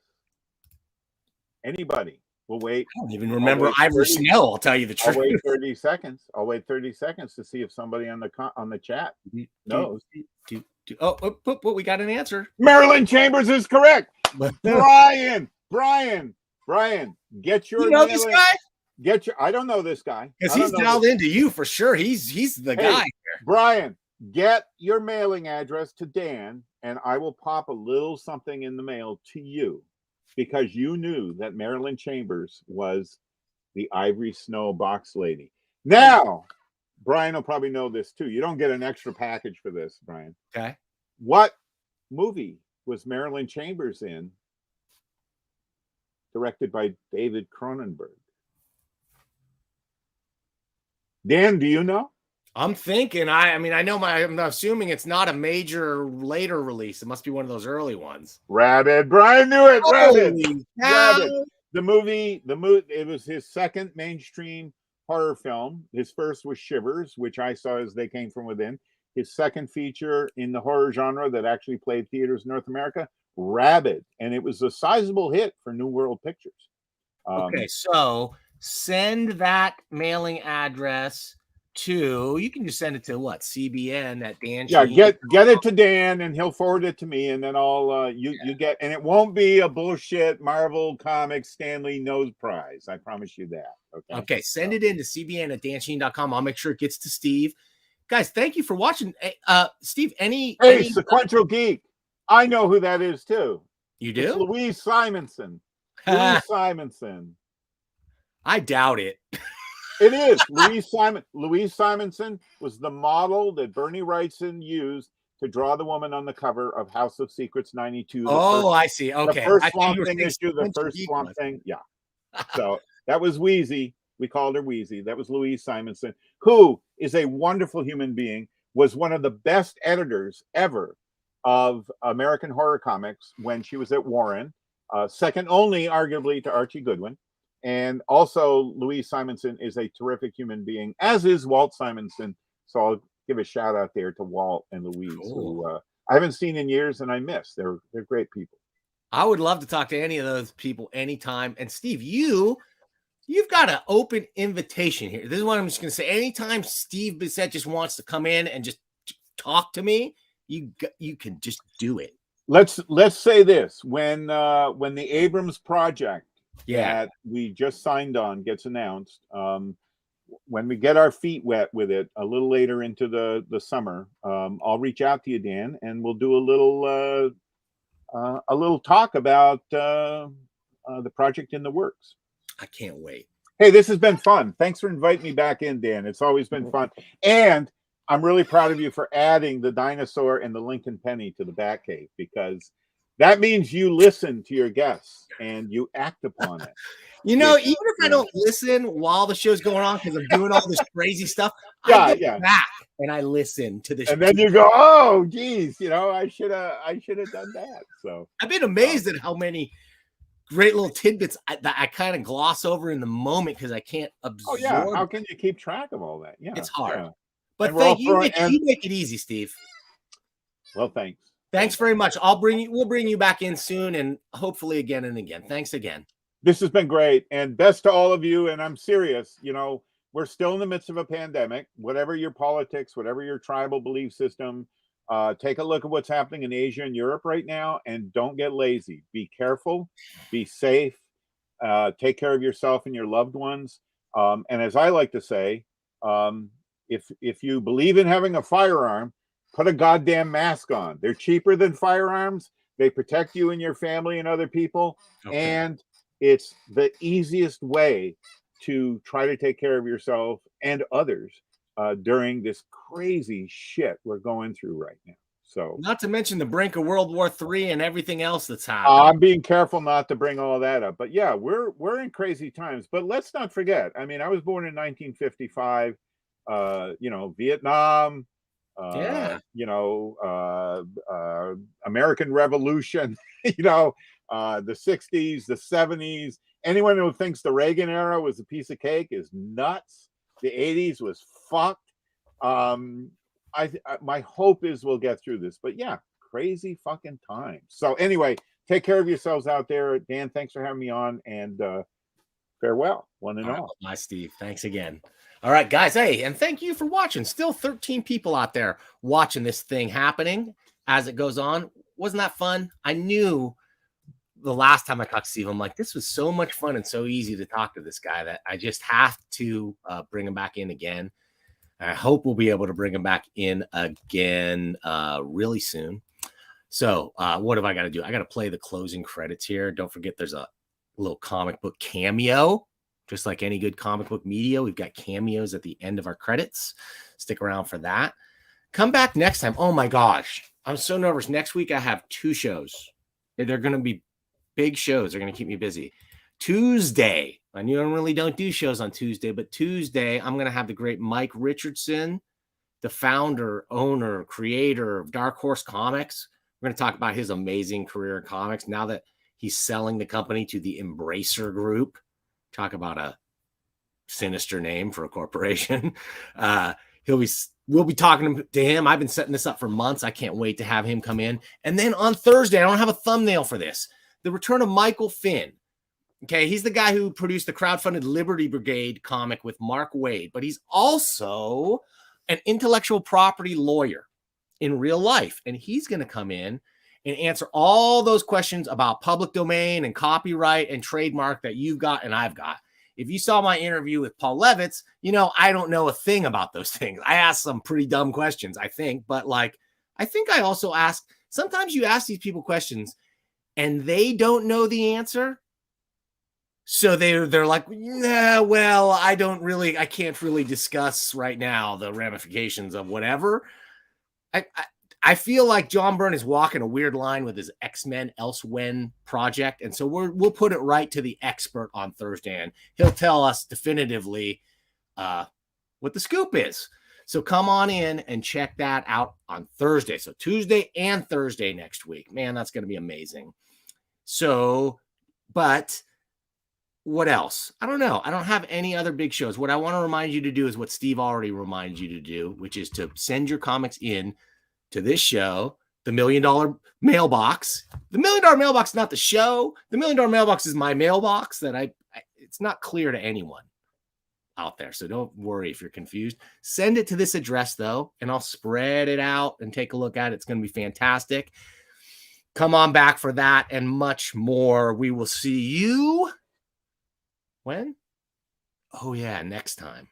Anybody? We'll wait. I don't even remember Ivory Snow. I'll tell you the truth. I'll wait 30 seconds. I'll wait 30 seconds to see if somebody on the chat knows. Oh, we got an answer. Marilyn Chambers is correct. Brian, get your You know this mailing. guy? I don't know this guy. Because I don't he's know dialed this- into you for sure. He's the Hey, guy. Brian, get your mailing address to Dan, and I will pop a little something in the mail to you, because you knew that Marilyn Chambers was the Ivory Snow box lady. Now, Brian will probably know this too. You don't get an extra package for this, Brian. Okay. What movie was Marilyn Chambers in, directed by David Cronenberg? Dan, do you know? I'm thinking. I mean, I know I'm assuming it's not a major later release. It must be one of those early ones. Rabbit. Brian knew it. Rabbit. Holy cow. Rabbit. The movie. It was his second mainstream horror film. His first was Shivers, which I saw as They Came From Within. His second feature in the horror genre that actually played theaters in North America, Rabbit, and it was a sizable hit for New World Pictures. Okay, so send that mailing address to, you can just send it to what, CBN at Dan. Yeah, get it to Dan, and he'll forward it to me, and then I'll you get, and it won't be a bullshit Marvel Comics Stanley Nose Prize. I promise you that. Okay, send it in to CBN at dansheen.com. I'll make sure it gets to Steve. Guys, thank you for watching. Steve, any Sequential Geek. I know who that is too. You do? It's Louise Simonson. Louise Simonson. I doubt it. It is. Louise Simonson was the model that Bernie Wrightson used to draw the woman on the cover of House of Secrets 92. I see. Okay. The first Swamp Thing issue, the first Swamp Thing. Yeah. So that was Wheezy. We called her Wheezy. That was Louise Simonson, who is a wonderful human being, was one of the best editors ever of American horror comics when she was at Warren, second only arguably to Archie Goodwin. And also Louise Simonson is a terrific human being, as is Walt Simonson. So I'll give a shout out there to Walt and Louise, who I haven't seen in years and I miss. They're great people. I would love to talk to any of those people anytime. And Steve, you've got an open invitation here. This is what I'm just going to say. Anytime Steve Bissette just wants to come in and just talk to me, you can just do it. Let's say this: when the Abrams project that we just signed on gets announced, when we get our feet wet with it a little later into the summer, I'll reach out to you, Dan, and we'll do a little talk about the project in the works. I can't wait. Hey, this has been fun. Thanks for inviting me back in, Dan. It's always been fun. And I'm really proud of you for adding the dinosaur and the Lincoln Penny to the Batcave, because that means you listen to your guests and you act upon it. You know, even if I don't listen while the show's going on because I'm doing all this crazy stuff, I get back and I listen to the show. And then you go, oh, geez, I should have done that. So I've been amazed at how many great little tidbits that I kind of gloss over in the moment because I can't absorb. Oh yeah, how can you keep track of all that? Yeah, it's hard. Yeah. But thank you. You make it easy, Steve. Well, thanks. Thanks very much. We'll bring you back in soon, and hopefully again and again. Thanks again. This has been great, and best to all of you. And I'm serious. We're still in the midst of a pandemic. Whatever your politics, whatever your tribal belief system, take a look at what's happening in Asia and Europe right now, and don't get lazy. Be careful, be safe, take care of yourself and your loved ones. And as I like to say, if you believe in having a firearm, put a goddamn mask on. They're cheaper than firearms. They protect you and your family and other people. Okay. And it's the easiest way to try to take care of yourself and others during this crazy shit we're going through right now. So, not to mention the brink of World War III and everything else that's happening. I'm being careful not to bring all that up, but yeah, we're in crazy times. But let's not forget. I mean, I was born in 1955. Vietnam. American Revolution. The 60s, the 70s. Anyone who thinks the Reagan era was a piece of cake is nuts. The 80s was fucked. My hope is we'll get through this, but yeah, crazy fucking times. So anyway, take care of yourselves out there. Dan, thanks for having me on, and farewell, one and all. Bye, Steve. Thanks again. All right, guys. Hey, and thank you for watching. Still 13 people out there watching this thing happening as it goes on. Wasn't that fun? I knew the last time I talked to Steve, I'm like, this was so much fun and so easy to talk to this guy that I just have to bring him back in again. I hope we'll be able to bring him back in again really soon. So what have I got to do? I got to play the closing credits here. Don't forget there's a little comic book cameo. Just like any good comic book media, we've got cameos at the end of our credits. Stick around for that. Come back next time. Oh my gosh, I'm so nervous. Next week I have 2 shows. They're going to be big shows. They're going to keep me busy. Tuesday, I normally don't do shows on Tuesday, but Tuesday I'm going to have the great Mike Richardson, the founder, owner, creator of Dark Horse Comics. We're going to talk about his amazing career in comics now that he's selling the company to the Embracer Group. Talk about a sinister name for a corporation. We'll be talking to him. I've been setting this up for months. I can't wait to have him come in. And then on Thursday, I don't have a thumbnail for this. The return of Michael Finn. Okay, he's the guy who produced the crowdfunded Liberty Brigade comic with Mark Waid, but he's also an intellectual property lawyer in real life. And he's going to come in and answer all those questions about public domain and copyright and trademark that you've got and I've got. If you saw my interview with Paul Levitz, you know, I don't know a thing about those things. I asked some pretty dumb questions, I think, but like, I think I also ask, sometimes you ask these people questions and they don't know the answer. So they're like, yeah, well, I can't really discuss right now the ramifications of whatever. I feel like John Byrne is walking a weird line with his X-Men Elsewhen project. And so we'll put it right to the expert on Thursday, and he'll tell us definitively what the scoop is. So come on in and check that out on Thursday. So Tuesday and Thursday next week. Man, that's going to be amazing. So, but what else? I don't know. I don't have any other big shows. What I want to remind you to do is what Steve already reminds you to do, which is to send your comics in to this show, the $1 Million Mailbox. The $1 Million Mailbox is not the show. The $1 Million Mailbox is my mailbox that it's not clear to anyone out there. So don't worry if you're confused. Send it to this address though, and I'll spread it out and take a look at it. It's going to be fantastic. Come on back for that and much more. We will see you when? Oh yeah, next time.